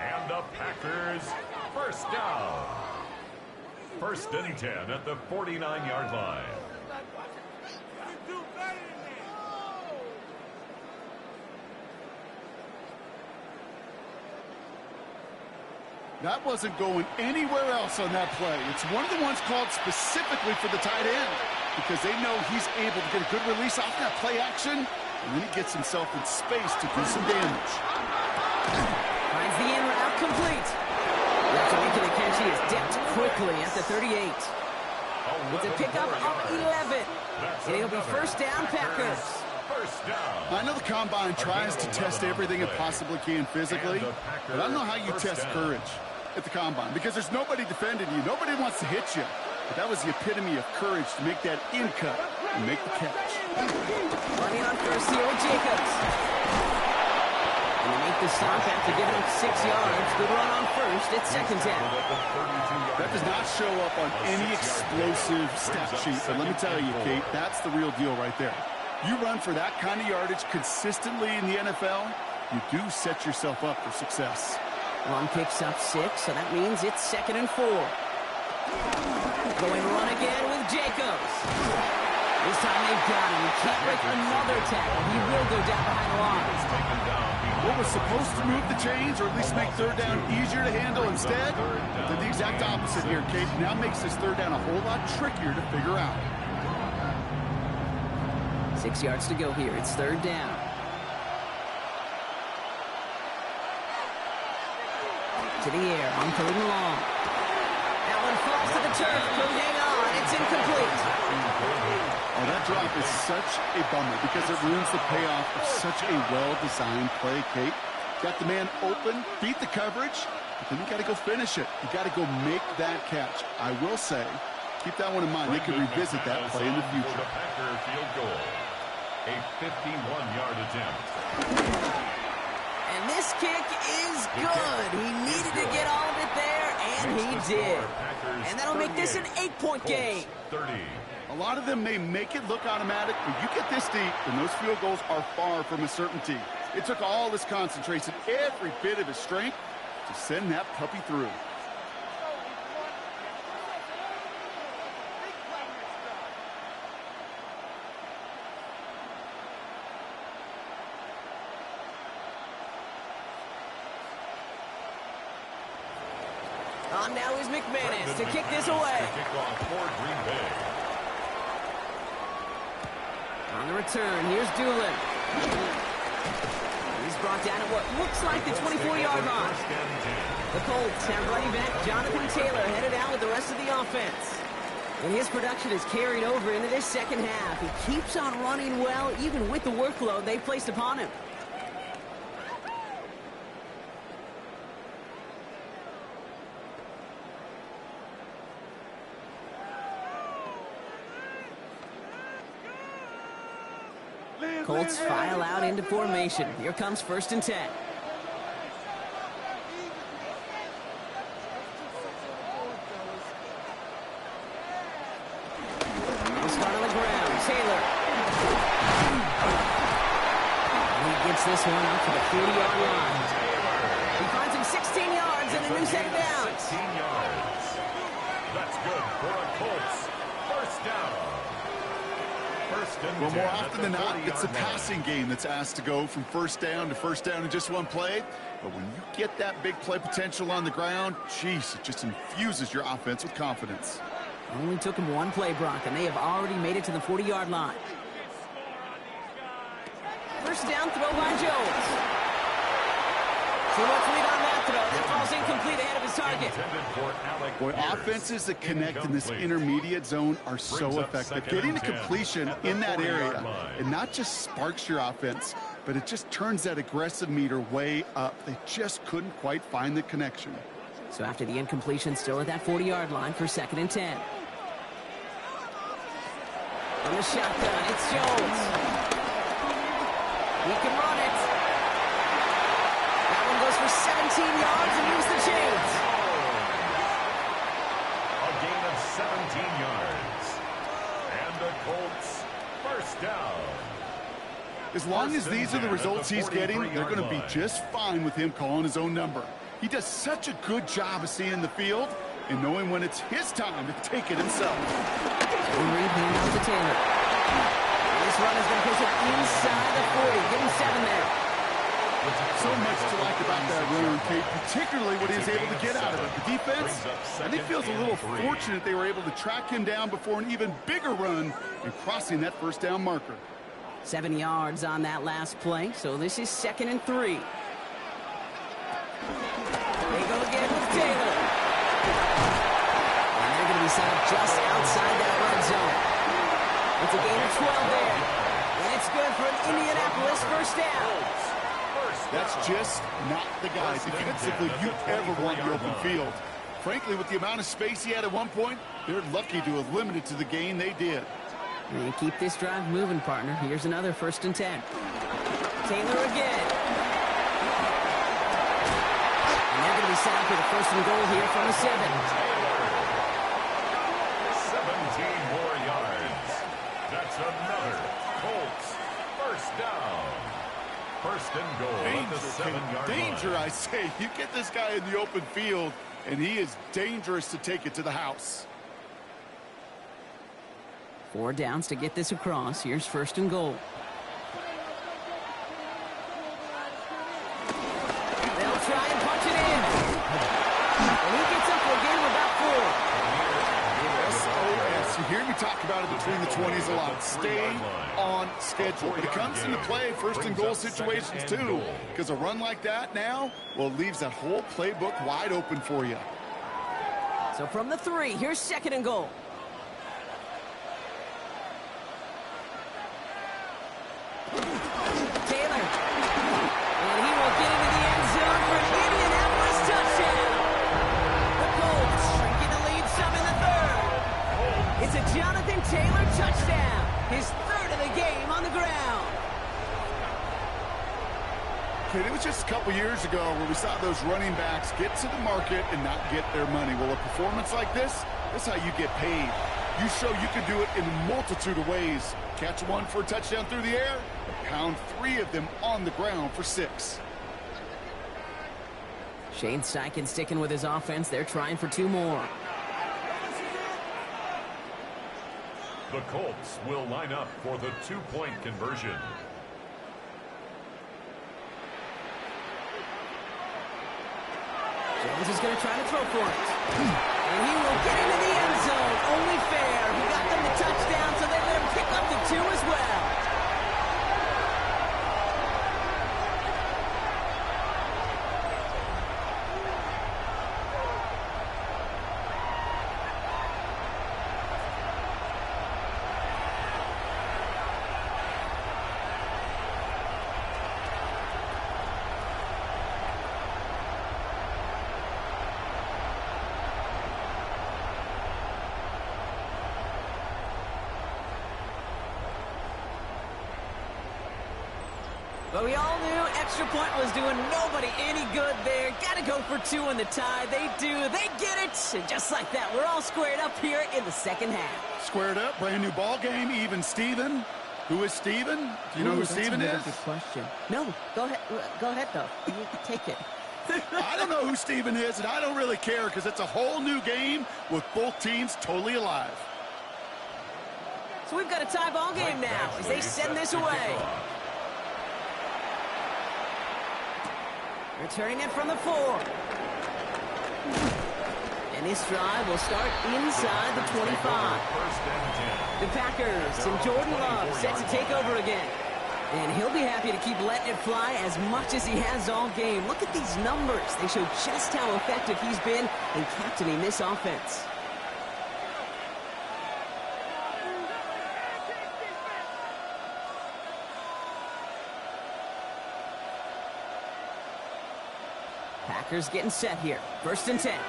And the Packers 1st down. 1st and 10 at the 49-yard line. That wasn't going anywhere else on that play. It's one of the ones called specifically for the tight end because they know he's able to get a good release off that play action, and then he gets himself in space to do some damage. Finds the in route complete. After making the catch, he is dipped quickly at the 38. It's a pickup of 11. And it'll be 1st down, Packers. 1st down. I know the Combine tries to test everything it possibly can physically, but I don't know how you test courage at the Combine because there's nobody defending you. Nobody wants to hit you. But that was the epitome of courage to make that in cut and make the catch. Running on 1st here with Jacobs. And they make the stop after giving him 6 yards. Good run on 1st. It's 2nd down. That does not show up on any explosive stat sheet. But let me tell you, Kate, that's the real deal right there. You run for that kind of yardage consistently in the NFL, you do set yourself up for success. Run picks up 6, so that means it's 2nd and 4. Going run again with Jacobs. This time they've got him. He can't break another tackle. He will go down behind the line. What was supposed to move the chains or at least make 3rd down easier to handle instead did the exact opposite here, Kate. Now makes this 3rd down a whole lot trickier to figure out. 6 yards to go here. It's 3rd down. To the air on 3rd and long. That one falls to the turf. He'll hang on. It's incomplete. Oh, that drop is such a bummer because it ruins the payoff of such a well-designed play, Kate. Got the man open, beat the coverage, but then you got to go finish it. You got to go make that catch. I will say, keep that one in mind. They could revisit that play in the future. The Packer field goal. A 51-yard attempt. And this kick is good. He needed to get all of it there, and he did. And that'll make this an 8-point game. 30. A lot of them may make it look automatic, but you get this deep, and those field goals are far from a certainty. It took all his concentration, every bit of his strength, to send that puppy through. On now is McManus to kick this away. On the return, here's Doolin. He's brought down at what looks like the 24-yard line. The Colts have running back Jonathan Taylor headed out with the rest of the offense. And his production is carried over into this second half. He keeps on running well, even with the workload they placed upon him. Colts file out into formation. Here comes 1st and 10. This one on the ground. Taylor. And he gets this one up to the 40-yard line. He finds him 16 yards and a new set of downs. 16 yards. That's good for a Colts. 1st down. Well, more often than not, it's the passing game that's asked to go from 1st down to 1st down in just one play. But when you get that big play potential on the ground, geez, it just infuses your offense with confidence. Only took him one play, Brock, and they have already made it to the 40-yard line. 1st down throw by Jones. Too much lead on that throw. That falls incomplete ahead of his target. Boy, offenses that connect in this intermediate zone are so effective. Getting a completion in that area, it not just sparks your offense, but it just turns that aggressive meter way up. They just couldn't quite find the connection. So after the incompletion, still at that 40-yard line for 2nd and 10. On the shotgun, it's Jones. He can run it. That one goes for 17 yards and use the chains. A gain of 17 yards. And the Colts 1st down. As long as these are the results he's getting, they're going to be just fine with him calling his own number. He does such a good job of seeing the field and knowing when it's his time to take it himself. Reed hand out to Taylor. This run is going to push it inside the 40. Give him 7 there. So much to like about that run, Kate, particularly what he was able to get out of it. The defense, I think, feels a little fortunate they were able to track him down before an even bigger run and crossing that 1st down marker. 7 yards on that last play, so this is 2nd and 3. They go again with Taylor. And they're going to be set up just outside that red zone. It's a gain of 12 there. And it's good for an Indianapolis 1st down. That's just not the guy defensively you ever want the open field. Frankly, with the amount of space he had at one point, they're lucky to have limited to the gain they did. And keep this drive moving, partner. Here's another 1st and 10. Taylor again. And they're going to be set up with a 1st and goal here from the 7. 17 more yards. That's another Colts 1st down. 1st and goal at the 7-yard line. Danger, I say. You get this guy in the open field, and he is dangerous to take it to the house. 4 downs to get this across. Here's 1st and goal. They'll try and punch it in. And he gets up for a gain of about 4. SOS. You hear me talk about it between the 20s a lot. Stay on schedule. But it comes into play 1st and goal situations too. Because a run like that now, well, leaves that whole playbook wide open for you. So from the 3, here's 2nd and goal. Taylor. And he will get into the end couple years ago where we saw those running backs get to the market and not get their money. Well, a performance like this is how you get paid. You show you can do it in a multitude of ways. Catch one for a touchdown through the air, pound 3 of them on the ground for 6. Shane Steichen sticking with his offense. They're trying for 2 more. The Colts will line up for the 2-point conversion. Jones is going to try to throw for it. And he will get into the end zone. Only fair. He got them the touchdown, so they let him pick up the 2 as well. But we all knew extra point was doing nobody any good there. Got to go for 2 in the tie. They do. They get it. And just like that, we're all squared up here in the second half. Squared up, brand new ball game, even Steven. Who is Steven? Do you know who Steven is? That's a good question. No, go ahead. Go ahead, though. You take it. I don't know who Steven is, and I don't really care because it's a whole new game with both teams totally alive. So we've got a tie ball game now as they send this away. Returning it from the 4. And this drive will start inside the 25. The Packers and Jordan Love set to take over again. And he'll be happy to keep letting it fly as much as he has all game. Look at these numbers. They show just how effective he's been in captaining this offense. Packers getting set here. 1st and 10.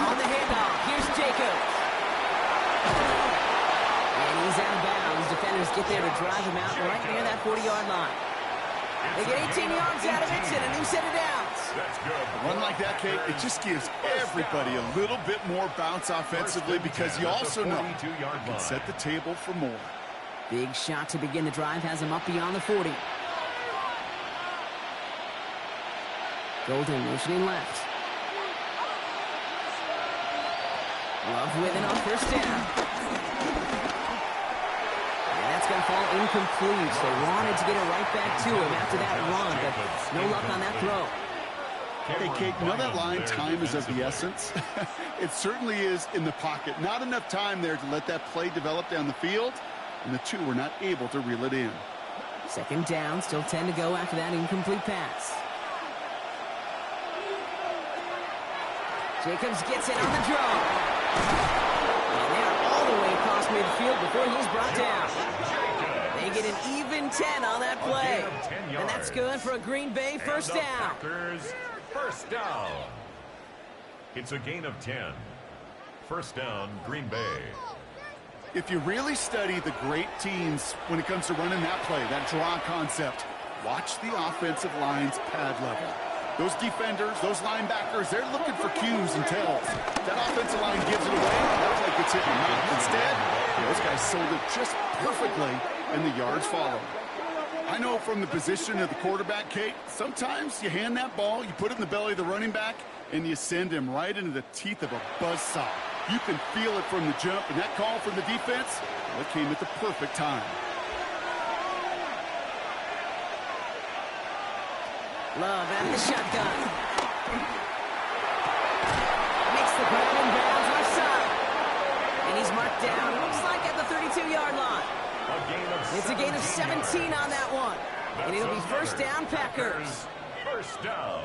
On the handoff, here's Jacobs. And he's out of bounds. Defenders get there to drive him out right near that 40-yard line. They get 18 yards out of it and a new set of downs. That's good. A run like that, Kate, it just gives everybody a little bit more bounce offensively because you also know you can set the table for more. Big shot to begin the drive has him up beyond the 40. Golden motioning left. Love with it on 1st down. And that's going to fall incomplete. They wanted to get it right back to him after that run, but no luck on that throw. Hey, Kate, you know that line, time is of the essence? It certainly is in the pocket. Not enough time there to let that play develop down the field, and the 2 were not able to reel it in. 2nd down, still 10 to go after that incomplete pass. Jacobs gets it on the draw. And they're all the way across midfield before he's brought down. They get an even 10 on that play. And that's good for a Green Bay 1st down. Packers, 1st down. It's a gain of 10. 1st down, Green Bay. If you really study the great teams when it comes to running that play, that draw concept, watch the offensive line's pad level. Those defenders, those linebackers, they're looking for cues and tells. That offensive line gives it away, that play gets hit in the mouth. Instead, those guys sold it just perfectly, and the yards follow. I know from the position of the quarterback, Kate, sometimes you hand that ball, you put it in the belly of the running back, and you send him right into the teeth of a buzzsaw. You can feel it from the jump, and that call from the defense, well, it came at the perfect time. Love at the shotgun. Makes the grab in bounds left side. And he's marked down, looks like at the 32-yard line. It's a gain of 17 on that one. And it'll be 1st down, Packers. 1st down.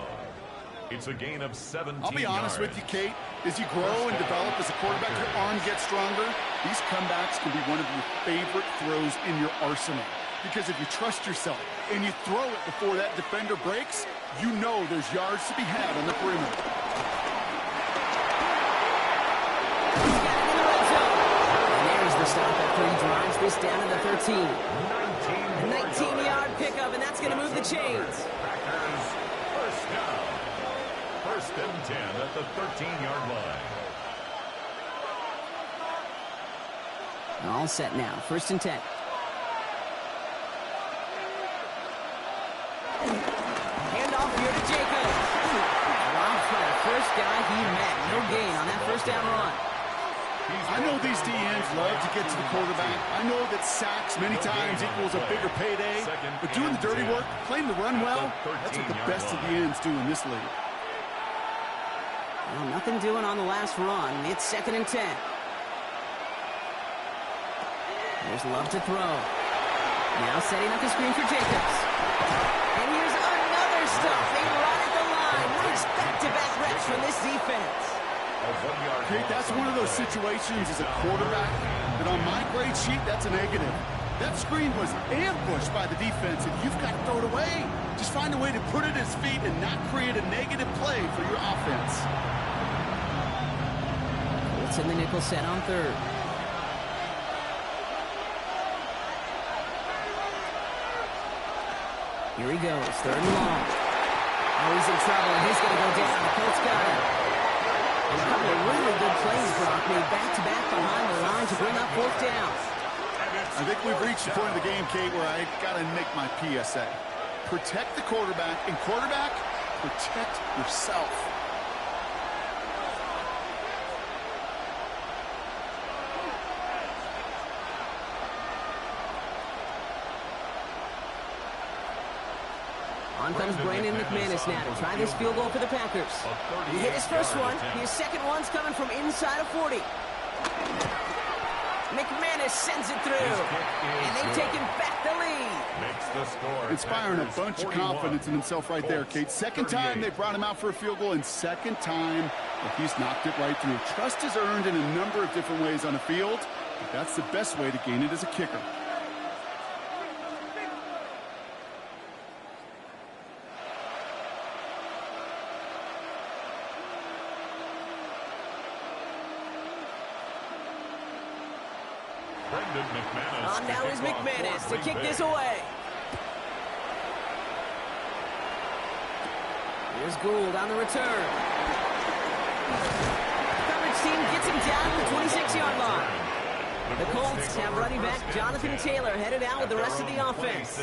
It's a gain of 17 I'll be honest yards. with you, Kate. As you grow and develop as a quarterback, your arm gets stronger. These comebacks can be one of your favorite throws in your arsenal. Because if you trust yourself and you throw it before that defender breaks, you know there's yards to be had on the perimeter. He's got it in the red zone. And there's the stop after he drives push this down to the 13. A 19-yard pickup, and that's going to move the chains. Packers, first down. First and 10 at the 13-yard line. All set now. First and 10. Handoff here to Jacobs. Dropped by the first guy he met. No gain on that first down run. I know these DNs love to get to the quarterback. I know that sacks many times equals a bigger payday. But doing the dirty work, playing the run well, that's what the best of the ends do in this league. Well, nothing doing on the last run. It's second and 10. There's Love to throw. Now setting up the screen for Jacobs. And here's another stop. They run at the line. Nice back-to-back reps from this defense. Kate, that's one of those situations as a quarterback that on my grade sheet, that's a negative. That screen was ambushed by the defense, and you've got to throw it away. Just find a way to put it at his feet and not create a negative play for your offense. It's in the nickel set on third. Here he goes, third and long. Oh, he's in trouble, and he's going to go down. The Colts got him. And a couple of really good plays, Brock, made back-to-back behind the line to bring up fourth down. I think we've reached the point of the game, Kate, where I got to make my PSA. Protect the quarterback, and quarterback, protect yourself. On comes Brandon McManus now to try this field goal for the Packers. He hit his first one. His second one's coming from inside of 40. McManus sends it through. And they've taken back the lead. Inspiring a bunch of confidence in himself right there, Kate. Second time they brought him out for a field goal, and second time he's knocked it right through. Trust is earned in a number of different ways on the field, but that's the best way to gain it as a kicker. Now is McManus to kick this away. Here's Gould on the return. Coverage team gets him down to the 26-yard line. The Colts have running back Jonathan Taylor headed out with the rest of the offense.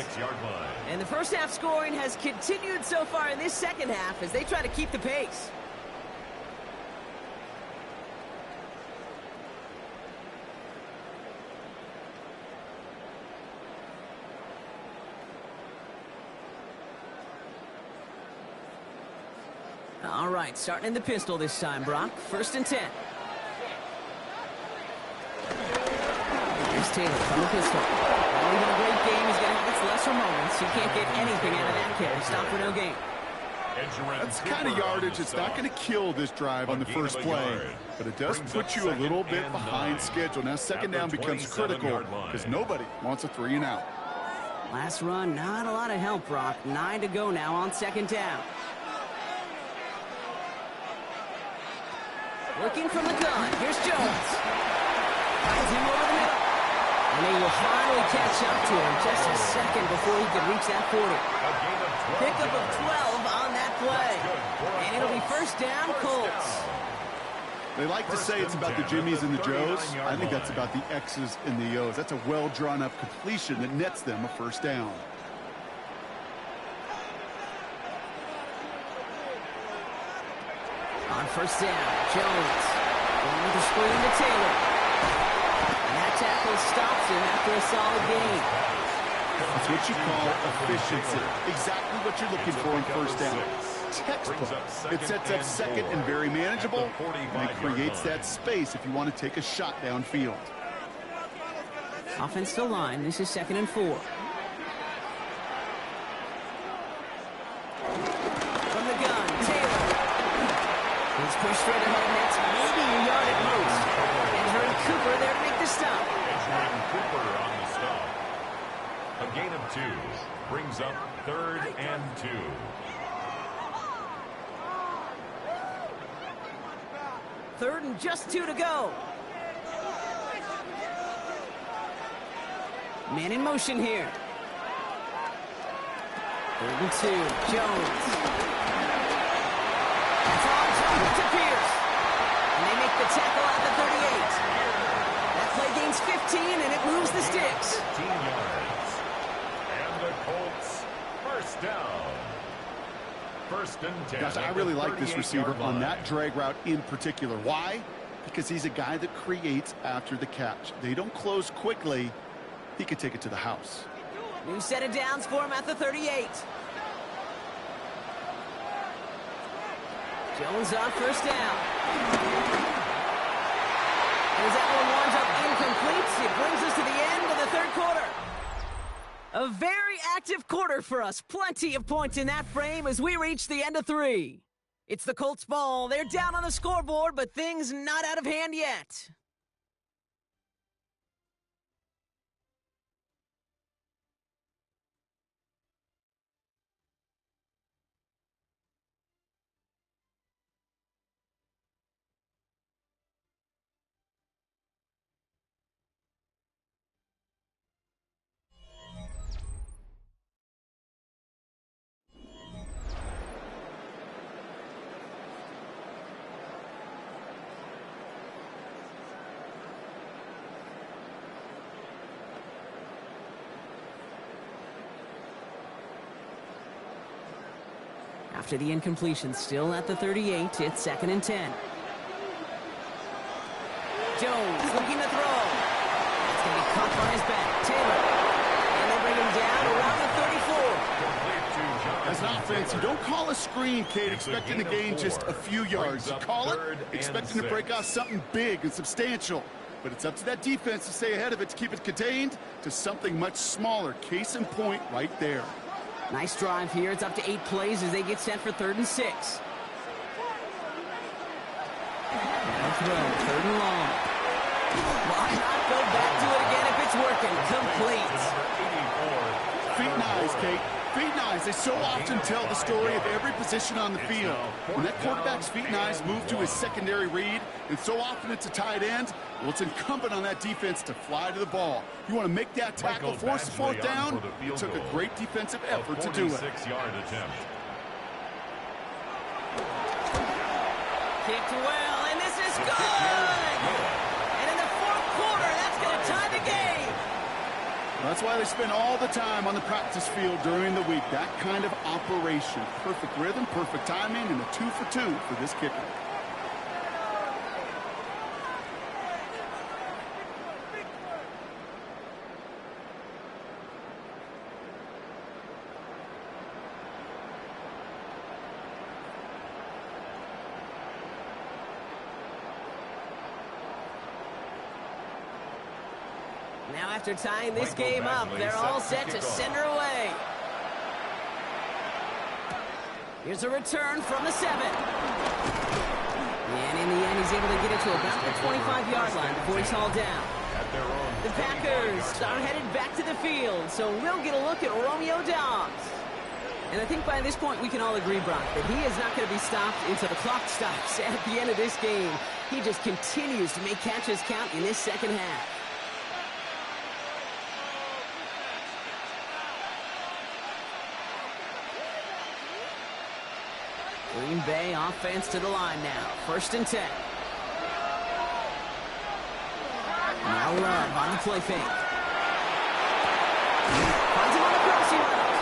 And the first half scoring has continued so far in this second half as they try to keep the pace. All right, starting in the pistol this time, Brock. First and 10. Here's Taylor from the pistol. Well, even a great game, he's going to have its lesser moments. He can't get anything out of that carry. Stop for no gain. That's kind of yardage. It's not going to kill this drive on the first play, but it does put you a little bit behind schedule. Now second down becomes critical because nobody wants a 3 and out. Last run, not a lot of help, Brock. 9 to go now on second down. Looking from the gun. Here's Jones. Finds him over the middle. And they will finally catch up to him just a second before he could reach that 40. Pickup of 12 on that play. And it'll be first down, Colts. They like to say it's about the Jimmies and the Joes. I think that's about the X's and the O's. That's a well-drawn-up completion that nets them a first down. On first down, Jones going with the screen to Taylor. And that tackle stops him after a solid gain. That's what you call efficiency. Exactly what you're looking for in first down. Textbook. It sets up second and very manageable, and it creates that space if you want to take a shot downfield. Offense to line. This is second and 4. From the gun, Taylor. He's pushed straight ahead, and that's maybe a yard at most. And Herb Cooper there to make the stop. Cooper on the stop. A gain of 2 brings up 3rd and 2. Third and just 2 to go. Man in motion here. 3rd and 2. Jones. That's on target to Pierce. And they make the tackle at the 38. That play gains 15, and it moves the sticks. 15 yards. And the Colts, first down. 1st and 10. Gosh, I really like this receiver on that drag route in particular. Why? Because he's a guy that creates after the catch. They don't close quickly. He could take it to the house. New set of downs for him at the 38. Jones on 1st down. As that one winds up incomplete, it brings us to the end of the 3rd quarter. A very active quarter for us. Plenty of points in that frame as we reach the end of 3. It's the Colts ball. They're down on the scoreboard, but things not out of hand yet. After the incompletion, still at the 38, it's 2nd and 10. Jones looking to throw. It's going to be caught on his back. Taylor. And they bring him down around the 34. As an offense, you don't call a screen, Kate, expecting to gain just a few yards. You call it expecting to break out something big and substantial. But it's up to that defense to stay ahead of it, to keep it contained to something much smaller. Case in point right there. Nice drive here. It's up to 8 plays as they get set for 3rd and 6. Now throw, 3rd and long. Why not go back to it again if it's working? Complete. Feet and eyes, Kate. Feet and eyes. They so often tell the story of every position on the field. When that quarterback's feet and eyes move to his secondary read, and so often it's a tight end, well, it's incumbent on that defense to fly to the ball. You want to make that tackle, force the 4th down. It took a great defensive effort to do it. 46-yard attempt. Kicked well, and this is good! And in the 4th quarter, that's going to tie the game. That's why they spend all the time on the practice field during the week. That kind of operation. Perfect rhythm, perfect timing, and a 2 for 2 for this kicker. Now after tying this game up, they're all set to send her away. Here's a return from the 7. And in the end, he's able to get it to about the 25-yard line before he's hauled down. The Packers are headed back to the field, so we'll get a look at Romeo Doubs. And I think by this point we can all agree, Brock, that he is not going to be stopped until the clock stops at the end of this game. He just continues to make catches count in this 2nd half. Green Bay offense to the line now. 1st and 10. Now Love on the play fake. Finds him on the crossing route.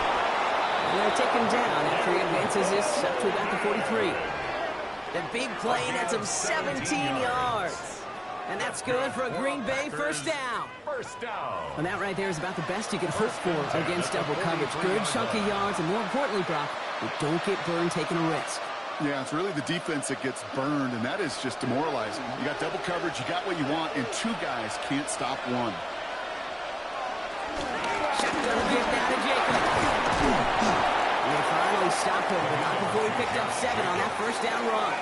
And they'll take him down after he advances this up to about the 43. The big play nets him 17 yards. And that's good for a Green Bay 1st down. First down. And that right there is about the best you can hope for against double coverage. Good chunky yards, and more importantly, Brock, they don't get burned taking a risk. Yeah, it's really the defense that gets burned, and that is just demoralizing. You got double coverage, you got what you want, and 2 guys can't stop one. Shotgun give down to Jacobs. They finally stopped him, but not before he picked up 7 on that 1st down run.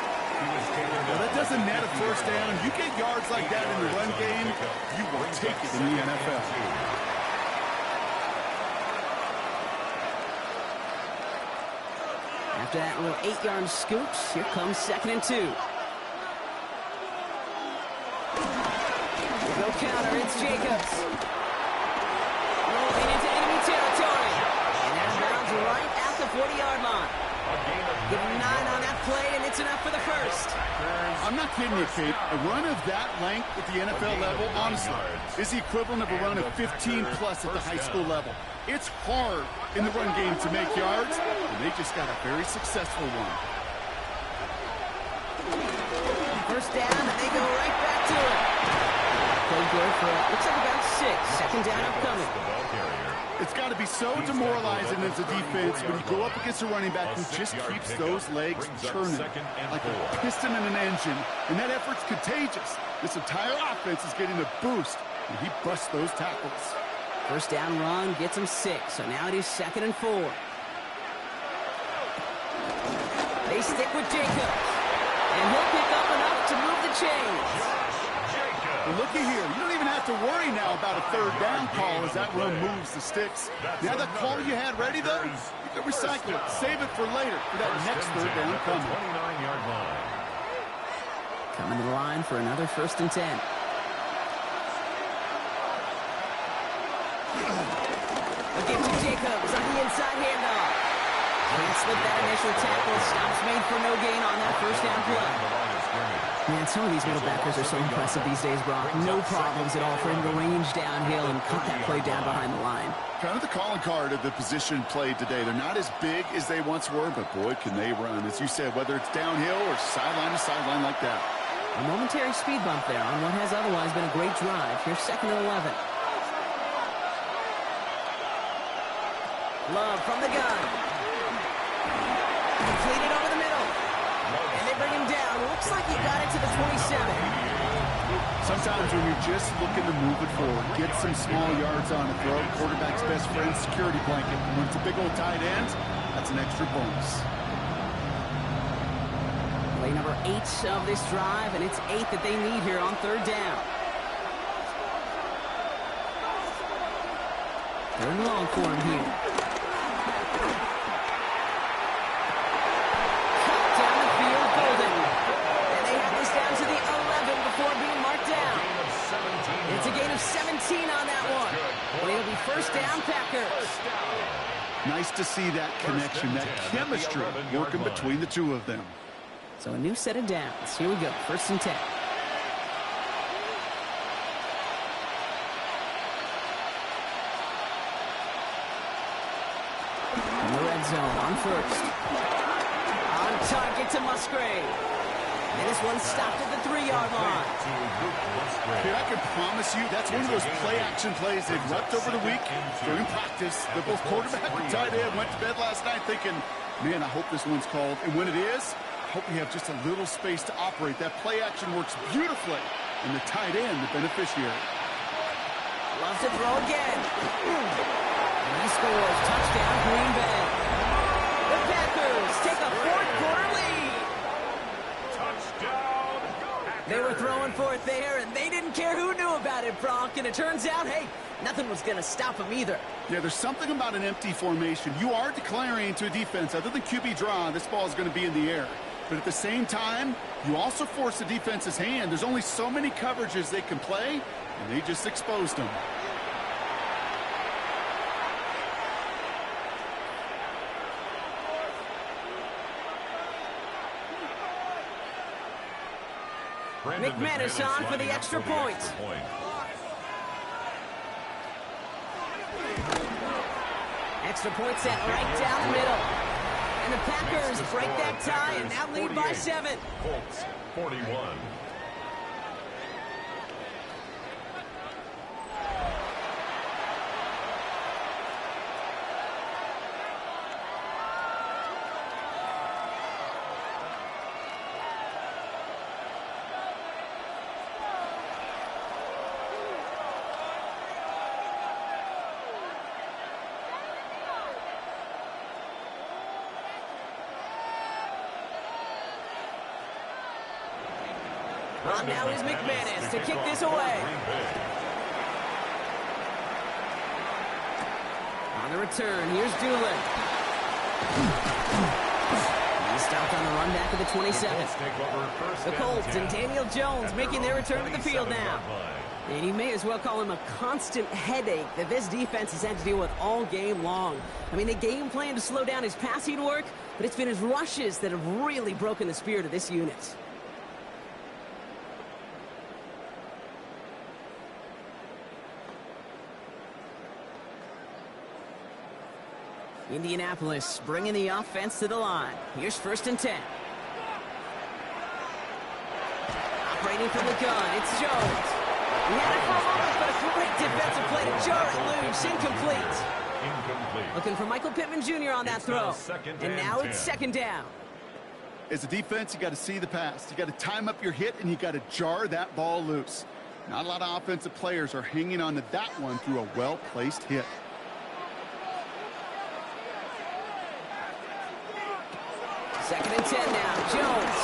Well, that doesn't net a 1st down. You get yards like that in the run game, you will take it in the NFL. After that little 8-yard scoop, here comes 2nd and 2. Go counter, it's Jacobs. 3-yard line. Give him 9 on that play, and it's enough for the first. I'm not kidding you, Kate. A run of that length at the NFL level, honestly, is the equivalent of a run of 15-plus at the high school level. It's hard in the run game to make yards, and they just got a very successful one. First down, and they go right back to it. Play good for, looks like about 6. Second down upcoming. It's got to be so demoralizing as a defense when you go up against a running back who just keeps those legs turning like a piston in an engine, and that effort's contagious. This entire offense is getting a boost, and he busts those tackles. First down run gets him 6, so now it is 2nd and 4. They stick with Jacobs, and he'll pick up enough to move the chains. Well, looky here. You don't even have to worry now about a third down call as that run moves the sticks. Now that call you had ready, though, you can recycle it. Save it for later for that next third down coming. 29-yard line. Coming to the line for another 1st and 10. Again to Jacobs on the inside handoff. Can't slip that initial tackle. Stops made for no gain on that first down play. Man, some of these middle backers are so impressive these days, Brock. No problems at all for him to range downhill and cut that play down behind the line. Kind of the calling card of the position played today. They're not as big as they once were, but boy, can they run. As you said, whether it's downhill or sideline to sideline like that. A momentary speed bump there on what has otherwise been a great drive. Here's 2nd and 11. Love from the gun. Completed over the middle. And they bring him down. Looks like he got it to the 27. Sometimes when you're just looking to move it forward, get some small yards on a throw, quarterback's best friend, security blanket. And when it's a big old tight end, that's an extra bonus. Play number 8 of this drive, and it's 8 that they need here on 3rd down. 3rd and long for him here. It's a gain of 17 on that one. Well, it'll be 1st down, Packers. Nice to see that connection, that chemistry working between the two of them. So a new set of downs. Here we go, 1st and 10. In the red zone on 1st. On target to Musgrave. And this one stopped at the 3-yard line. Here, I can promise you that's one of those play-action plays they've left over the week during practice. The both quarterback and tight end went to bed last night thinking, man, I hope this one's called. And when it is, I hope we have just a little space to operate. That play-action works beautifully. And the tight end, the beneficiary. Loves to throw again. And he scores. Touchdown, Green Bay. The Packers take a 4th-quarter lead. They were throwing for it there, and they didn't care who knew about it, Bronk. And it turns out, hey, nothing was going to stop them either. Yeah, there's something about an empty formation. You are declaring to a defense, other than QB draw, this ball is going to be in the air. But at the same time, you also force the defense's hand. There's only so many coverages they can play, and they just exposed them. McManus on for the extra point. Extra point set right down the middle. And the Packers break that tie and now lead by 7. Colts 41. On now is McManus to kick this away. On the return, here's Doolin. He's stopped on the run back of the 27. The Colts and Daniel Jones making their return to the field now. And you may as well call him a constant headache that this defense has had to deal with all game long. I mean, they game plan to slow down his passing work, but it's been his rushes that have really broken the spirit of this unit. Indianapolis bringing the offense to the line. Here's 1st and 10. Operating from the gun, it's Jones. He had it for a moment, but a great defensive play to jar it loose. Incomplete. Looking for Michael Pittman Jr. on that throw. And now it's 2nd down. As a defense, you got to see the pass. You got to time up your hit, and you got to jar that ball loose. Not a lot of offensive players are hanging on to that one through a well-placed hit. 2nd and 10 now. Jones.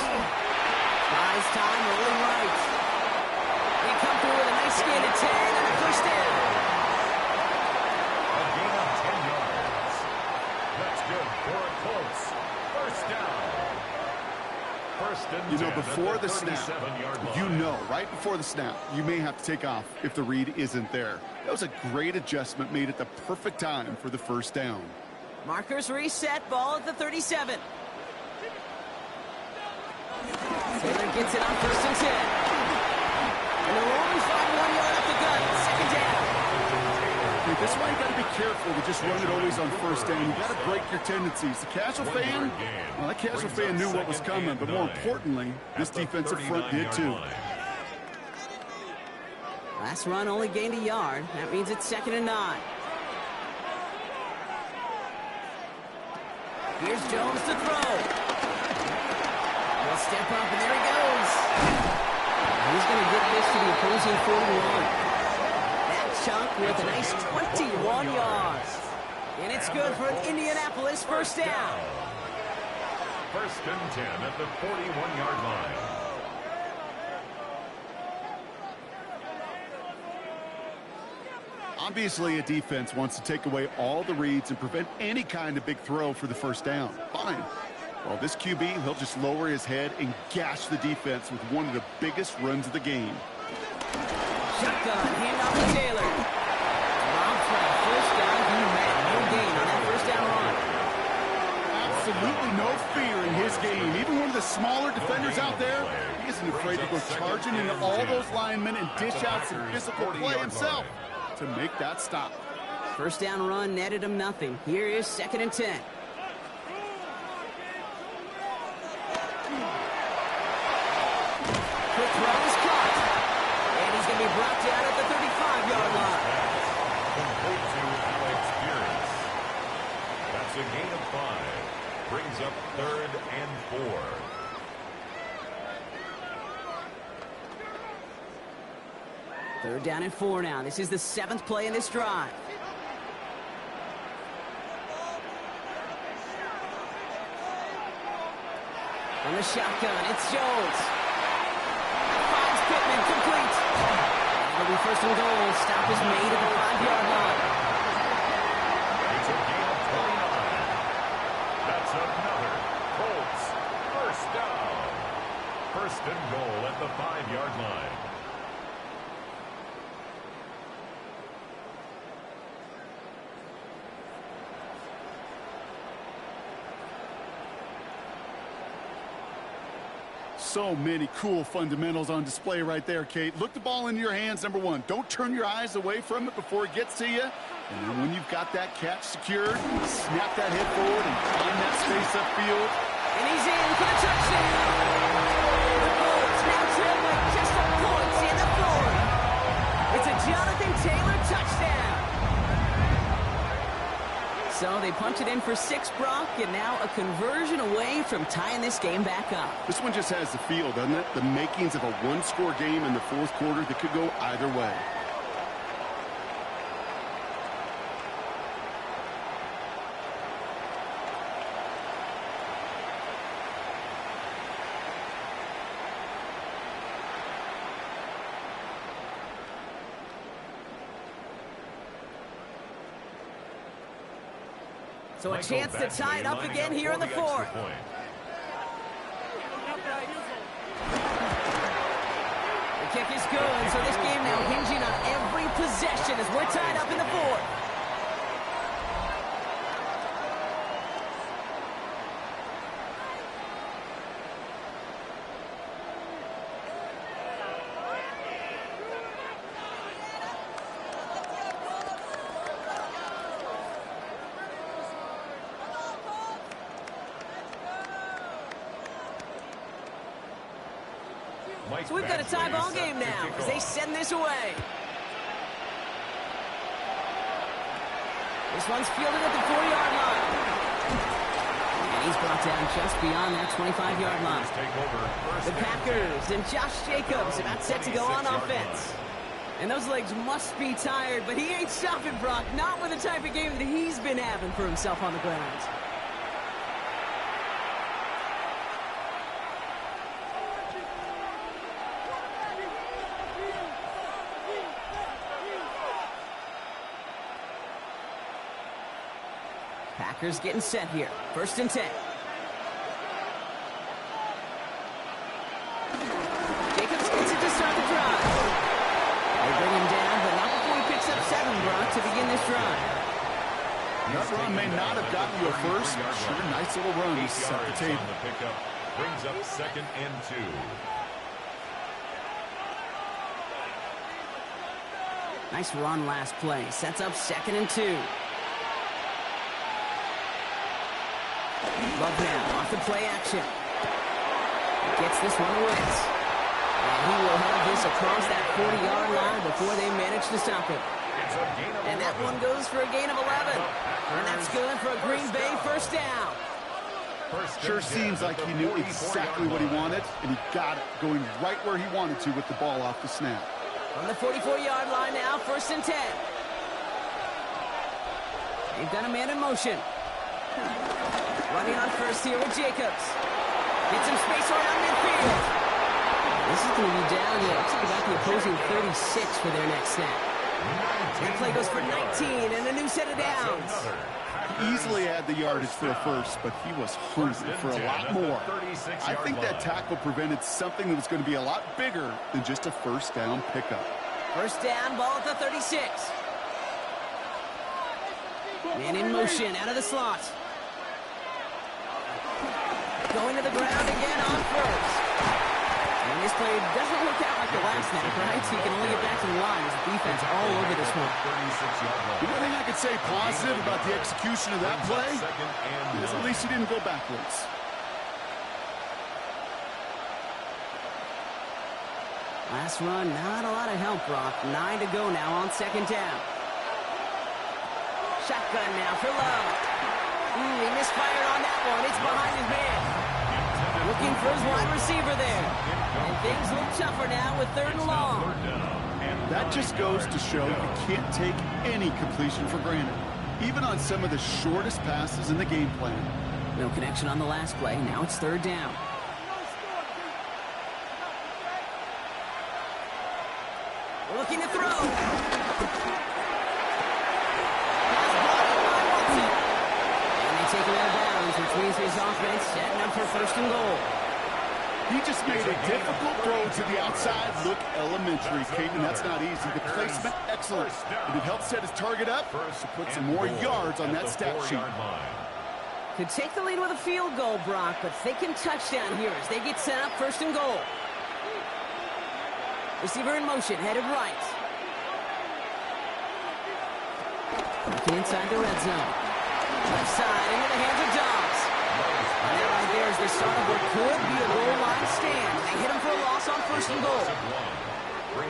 Buys time, rolling right. They come through with a nice gain of 10 and a 1st down. A gain of 10 yards. That's good for a Colts. 1st down. 1st and 10 before the snap, right before the snap, you may have to take off if the read isn't there. That was a great adjustment made at the perfect time for the 1st down. Markers reset, ball at the 37. Taylor gets it on 1st and 10. And the rolling 5-1 yard up the gut. 2nd down. This is why you got to be careful to just run it always on 1st down. You got to break your tendencies. The casual fan, well, that casual fan knew what was coming, but more importantly, this defensive front did too. Last run only gained a yard. That means it's 2nd and 9. Here's Jones to throw. He'll step up, and there he goes. He's going to get this to the opposing 41. That chunk with a nice 21 yards. And it's good for an Indianapolis 1st down. 1st and 10 at the 41-yard line. Obviously, a defense wants to take away all the reads and prevent any kind of big throw for the 1st down. Fine. Well, this QB, he'll just lower his head and gash the defense with one of the biggest runs of the game. Shotgun, hand off to Taylor. Long play, 1st down. He had no gain on that 1st down run. Absolutely no fear in his game. Even one of the smaller defenders out there, he isn't afraid to go charging into all those linemen and dish out some physical play himself to make that stop. 1st down run netted him nothing. Here is 2nd and 10. Quick throw is caught. And he's going to be brought down at the 35-yard line. Complete to Alex Pierce. That's a gain of 5. Brings up 3rd and 4. Third down and 4 now. This is the 7th play in this drive. On the shotgun, it's Jones. Finds Pittman, complete. It'll be 1st and goal. Stop is made at the 5-yard line. It's a gain of 29. That's another Colts 1st down. 1st and goal at the 5-yard line. So many cool fundamentals on display right there, Kate. Look the ball into your hands, number 1. Don't turn your eyes away from it before it gets to you. And then when you've got that catch secured, snap that head forward and find that space upfield. And he's in for the touchdown. The Colts now trail by just a point in the 4th. It's a Jonathan Taylor touchdown. So they punch it in for 6, Brock, and now a conversion away from tying this game back up. This one just has the feel, doesn't it? The makings of a one-score game in the 4th quarter that could go either way. So a chance to tie it up again here in the 4th. The kick is good, so this game now hinging on every possession as we're tied up in the fourth. So we've got a tie ball game now as they send this away. This one's fielded at the 40-yard line. And he's brought down just beyond that 25-yard line. The Packers and Josh Jacobs about set to go on offense. And those legs must be tired, but he ain't stopping, Brock. Not with the type of game that he's been having for himself on the ground. Packers getting set here. 1st and 10. Jacobs gets it to start the drive. They bring him down, but not before he picks up 7, Brock, to begin this drive. That run may not have gotten you a first. Sure, nice little run to set the table. The pickup brings up 2nd and 2. Nice run last play. Sets up 2nd and 2. Love now off the play action. Gets this one away. And he will have this across that 40-yard line before they manage to stop it. And that one goes for a gain of 11. And that's good for a Green Bay 1st down. Sure seems like he knew exactly what he wanted, and he got it, going right where he wanted to with the ball off the snap. From the 44-yard line now, 1st and 10. They've got a man in motion. Running on first here with Jacobs. Gets some space around midfield. This is going to be down here. Looks like about the opposing 36 for their next snap. That play goes for 19 and a new set of downs. He easily had the yardage for a first, but he was hungry for a lot more. I think that tackle prevented something that was going to be a lot bigger than just a 1st down pickup. 1st down, ball at the 36. Man in motion, out of the slot. Going to the ground again on 1st. And this play doesn't work out like the last snap, right? So you can only get back to the line as the defense all over this one. The only thing I could say positive about the execution of that play is at least he didn't go backwards. Last run, not a lot of help, Brock. 9 to go now on 2nd down. Shotgun now for Love. He misfired on that one. It's behind his man. Looking for his wide receiver there. And things look tougher now with 3rd and long. That just goes to show you can't take any completion for granted, even on some of the shortest passes in the game plan. No connection on the last play. Now it's 3rd down. Looking to throw. Take him out of bounds, which means his offense setting up for 1st and goal. He just made a difficult throw to the outside look elementary, Caden. That's not easy. The placement, excellent. And it helped set his target up to put some more yards on that stat sheet. Could take the lead with a field goal, Brock, but thinking touchdown here as they get set up 1st and goal. Receiver in motion, headed right. Looking inside the red zone. Left side into the hands of Dobbs. And that right there is the start of what could be a goal line stand. They hit him for a loss on 1st and goal.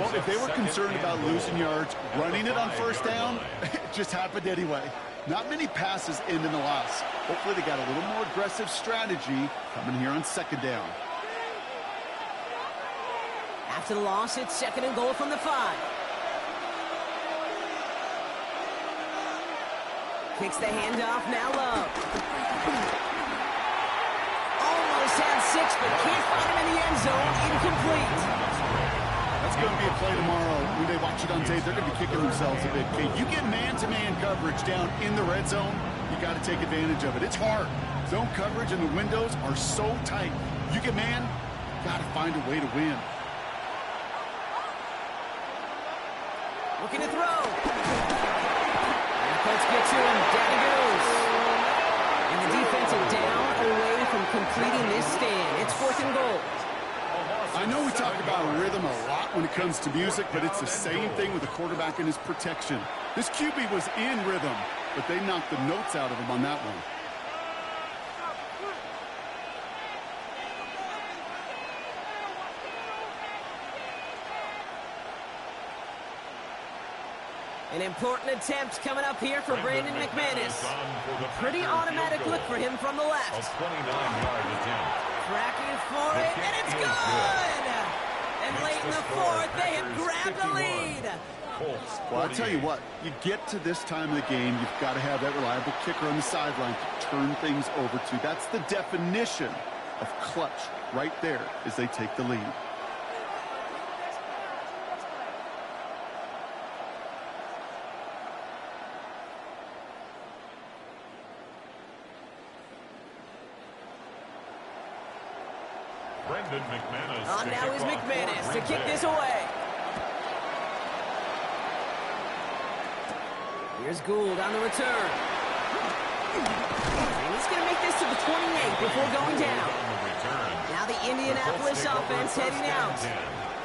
Well, if they were concerned about losing yards, running it on 1st down, it just happened anyway. Not many passes end in a loss. Hopefully they got a little more aggressive strategy coming here on 2nd down. After the loss, it's 2nd and goal from the 5. Kicks the handoff, now Love. Almost had 6, but can't find him in the end zone. Incomplete. That's going to be a play tomorrow. When they watch it on tape, they're going to be kicking themselves a bit. Okay, you get man-to-man coverage down in the red zone, you got to take advantage of it. It's hard. Zone coverage and the windows are so tight. You get man, got to find a way to win. Looking to throw. And the Colts get to him. Down he goes. And the defense is down away from completing this stand. It's 4th and goal. I know we talk about rhythm a lot when it comes to music, but it's the same thing with the quarterback and his protection. This QB was in rhythm, but they knocked the notes out of him on that one. An important attempt coming up here for Brandon McManus. Pretty automatic look for him from the left. A 29-yard attempt. Tracking for it, and it's good! And late in the 4th, they have grabbed the lead. Well, I'll tell you what, you get to this time of the game, you've got to have that reliable kicker on the sideline to turn things over to. That's the definition of clutch right there as they take the lead. Brendan McManus. Now is McManus to kick this away. Here's Gould on the return. And he's going to make this to the 28 before going down. Now the Indianapolis offense heading out.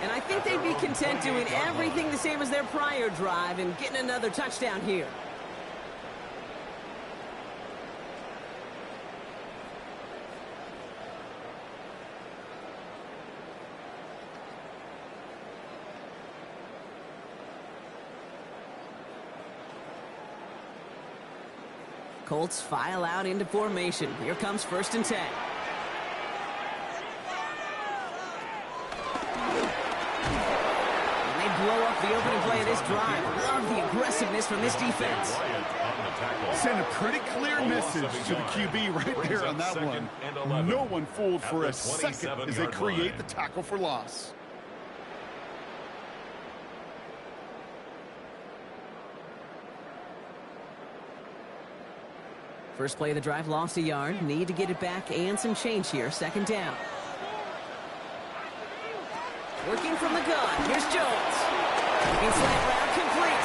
And I think they'd be content doing everything the same as their prior drive and getting another touchdown here. Colts file out into formation. Here comes 1st and 10. And they blow up the opening play of this drive. Love the aggressiveness from this defense. Send a pretty clear message to the QB right there on that one. No one fooled for a second as they create the tackle for loss. First play of the drive, lost a yard. Need to get it back and some change here. 2nd down. Working from the gun. Here's Jones. Looking slant route, complete.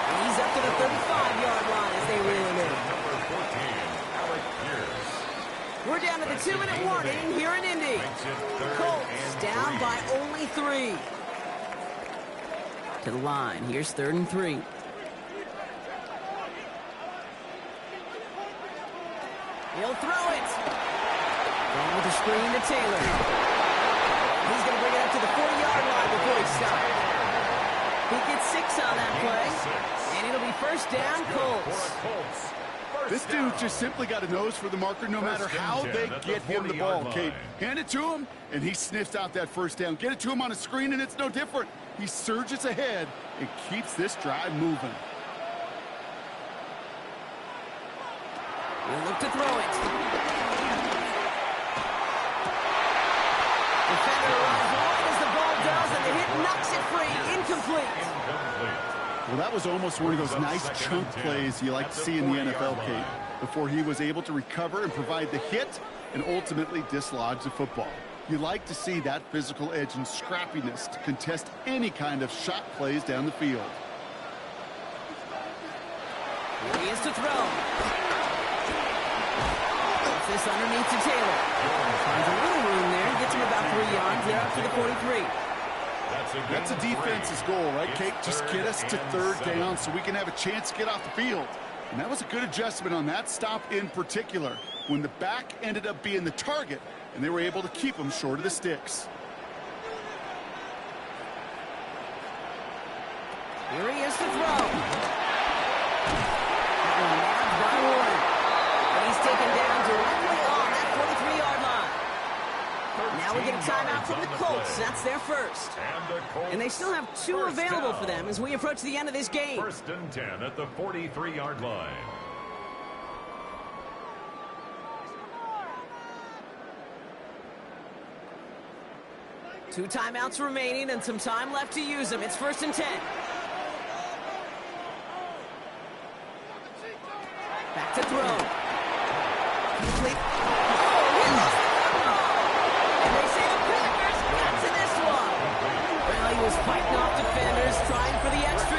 And he's up to the 35-yard line as they reel him in. We're down to the 2-minute warning here in Indy. Colts down by only 3. To the line. Here's 3rd and 3. He'll throw it. Going with the screen to Taylor. He's going to bring it up to the 40-yard line before he stops. He gets 6 on that play. And it'll be 1st down, Colts. This dude just simply got a nose for the marker no matter how they get him the ball, Kate. Hand it to him, and he sniffs out that 1st down. Get it to him on a screen, and it's no different. He surges ahead and keeps this drive moving. He'll look to throw it. Defender runs wide as the ball does, and the hit knocks it free. Incomplete. Well, that was almost one of those nice chunk plays you like to see in the NFL, Kate, before he was able to recover and provide the hit and ultimately dislodge the football. You like to see that physical edge and scrappiness to contest any kind of shot plays down the field. Here he is to throw. This underneath to Taylor. Finds a little room there. Gets him about 3 yards. They're up to the 43. That's a defense's goal, right, Kate? Just get us to 3rd down so we can have a chance to get off the field. And that was a good adjustment on that stop in particular, when the back ended up being the target, and they were able to keep him short of the sticks. Here he is to throw. That one nabbed by Warren. And he's taken down directly on that 43-yard line. Now we get a timeout from the Colts. That's their 1st. And they still have 2 available for them as we approach the end of this game. 1st and 10 at the 43-yard line. Two timeouts remaining and some time left to use them. It's 1st and 10. Back to throw. Complete. And they say the Packers got to this one. Well, he was fighting off defenders, trying for the extra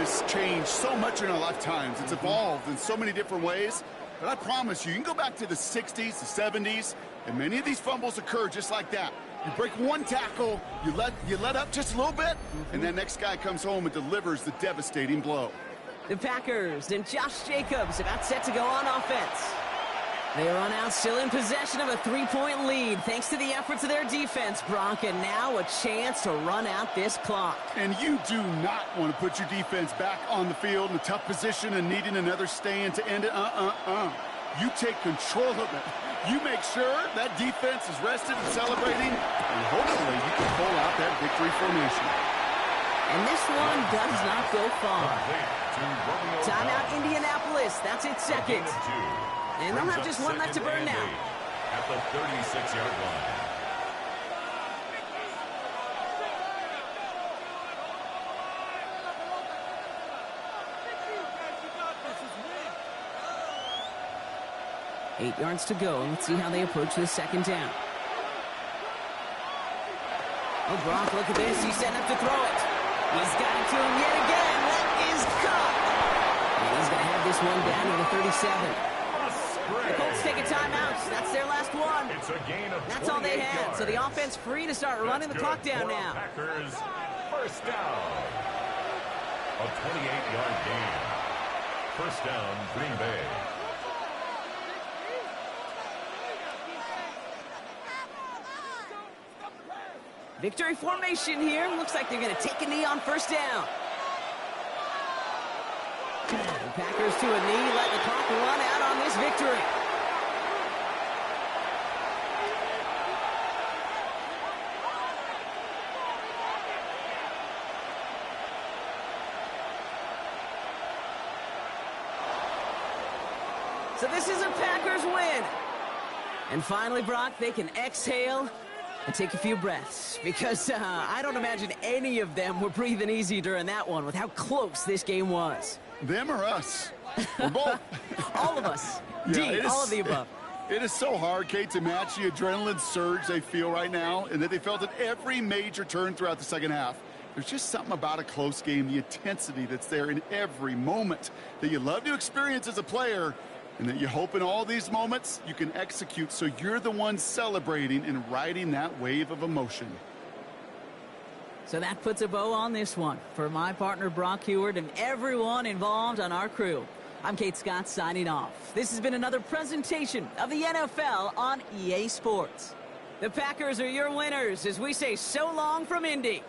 has changed so much in our lifetimes. It's evolved in so many different ways. But I promise you, you can go back to the 60s, the 70s, and many of these fumbles occur just like that. You break one tackle, you let up just a little bit, and that next guy comes home and delivers the devastating blow. The Packers and Josh Jacobs about set to go on offense. They run out still in possession of a 3-point lead thanks to the efforts of their defense, Brock, and now a chance to run out this clock. And you do not want to put your defense back on the field in a tough position and needing another stand to end it. You take control of it. You make sure that defense is rested and celebrating, and hopefully you can pull out that victory formation. And this one does not go far. Timeout Indianapolis. That's its second. And they'll have just one left to burn now. At the 36-yard line. Eight yards to go. Let's see how they approach this second down. Oh, Brock, look at this. He's setting up to throw it. He's got it to him yet again. That is caught. And he's going to have this one down to the 37. The Colts take a timeout. That's their last one. It's a gain of That's all they had. yards. So the offense free to start running the clock down now. Packers, first down. A 28-yard gain. First down, Green Bay. Victory formation here. Looks like they're going to take a knee on first down. The Packers to a knee, let the clock run out on this victory. So this is a Packers win. And finally, Brock, they can exhale and take a few breaths, because I don't imagine any of them were breathing easy during that one with how close this game was. Them or us? Or both? All of us. Yeah, all of the above. It is so hard, Kate, to match the adrenaline surge they feel right now, and that they felt at every major turn throughout the second half. There's just something about a close game, the intensity that's there in every moment that you love to experience as a player, and that you hope in all these moments you can execute so you're the one celebrating and riding that wave of emotion. So that puts a bow on this one. For my partner Brock Heward and everyone involved on our crew, I'm Kate Scott signing off. This has been another presentation of the NFL on EA Sports. The Packers are your winners as we say so long from Indy.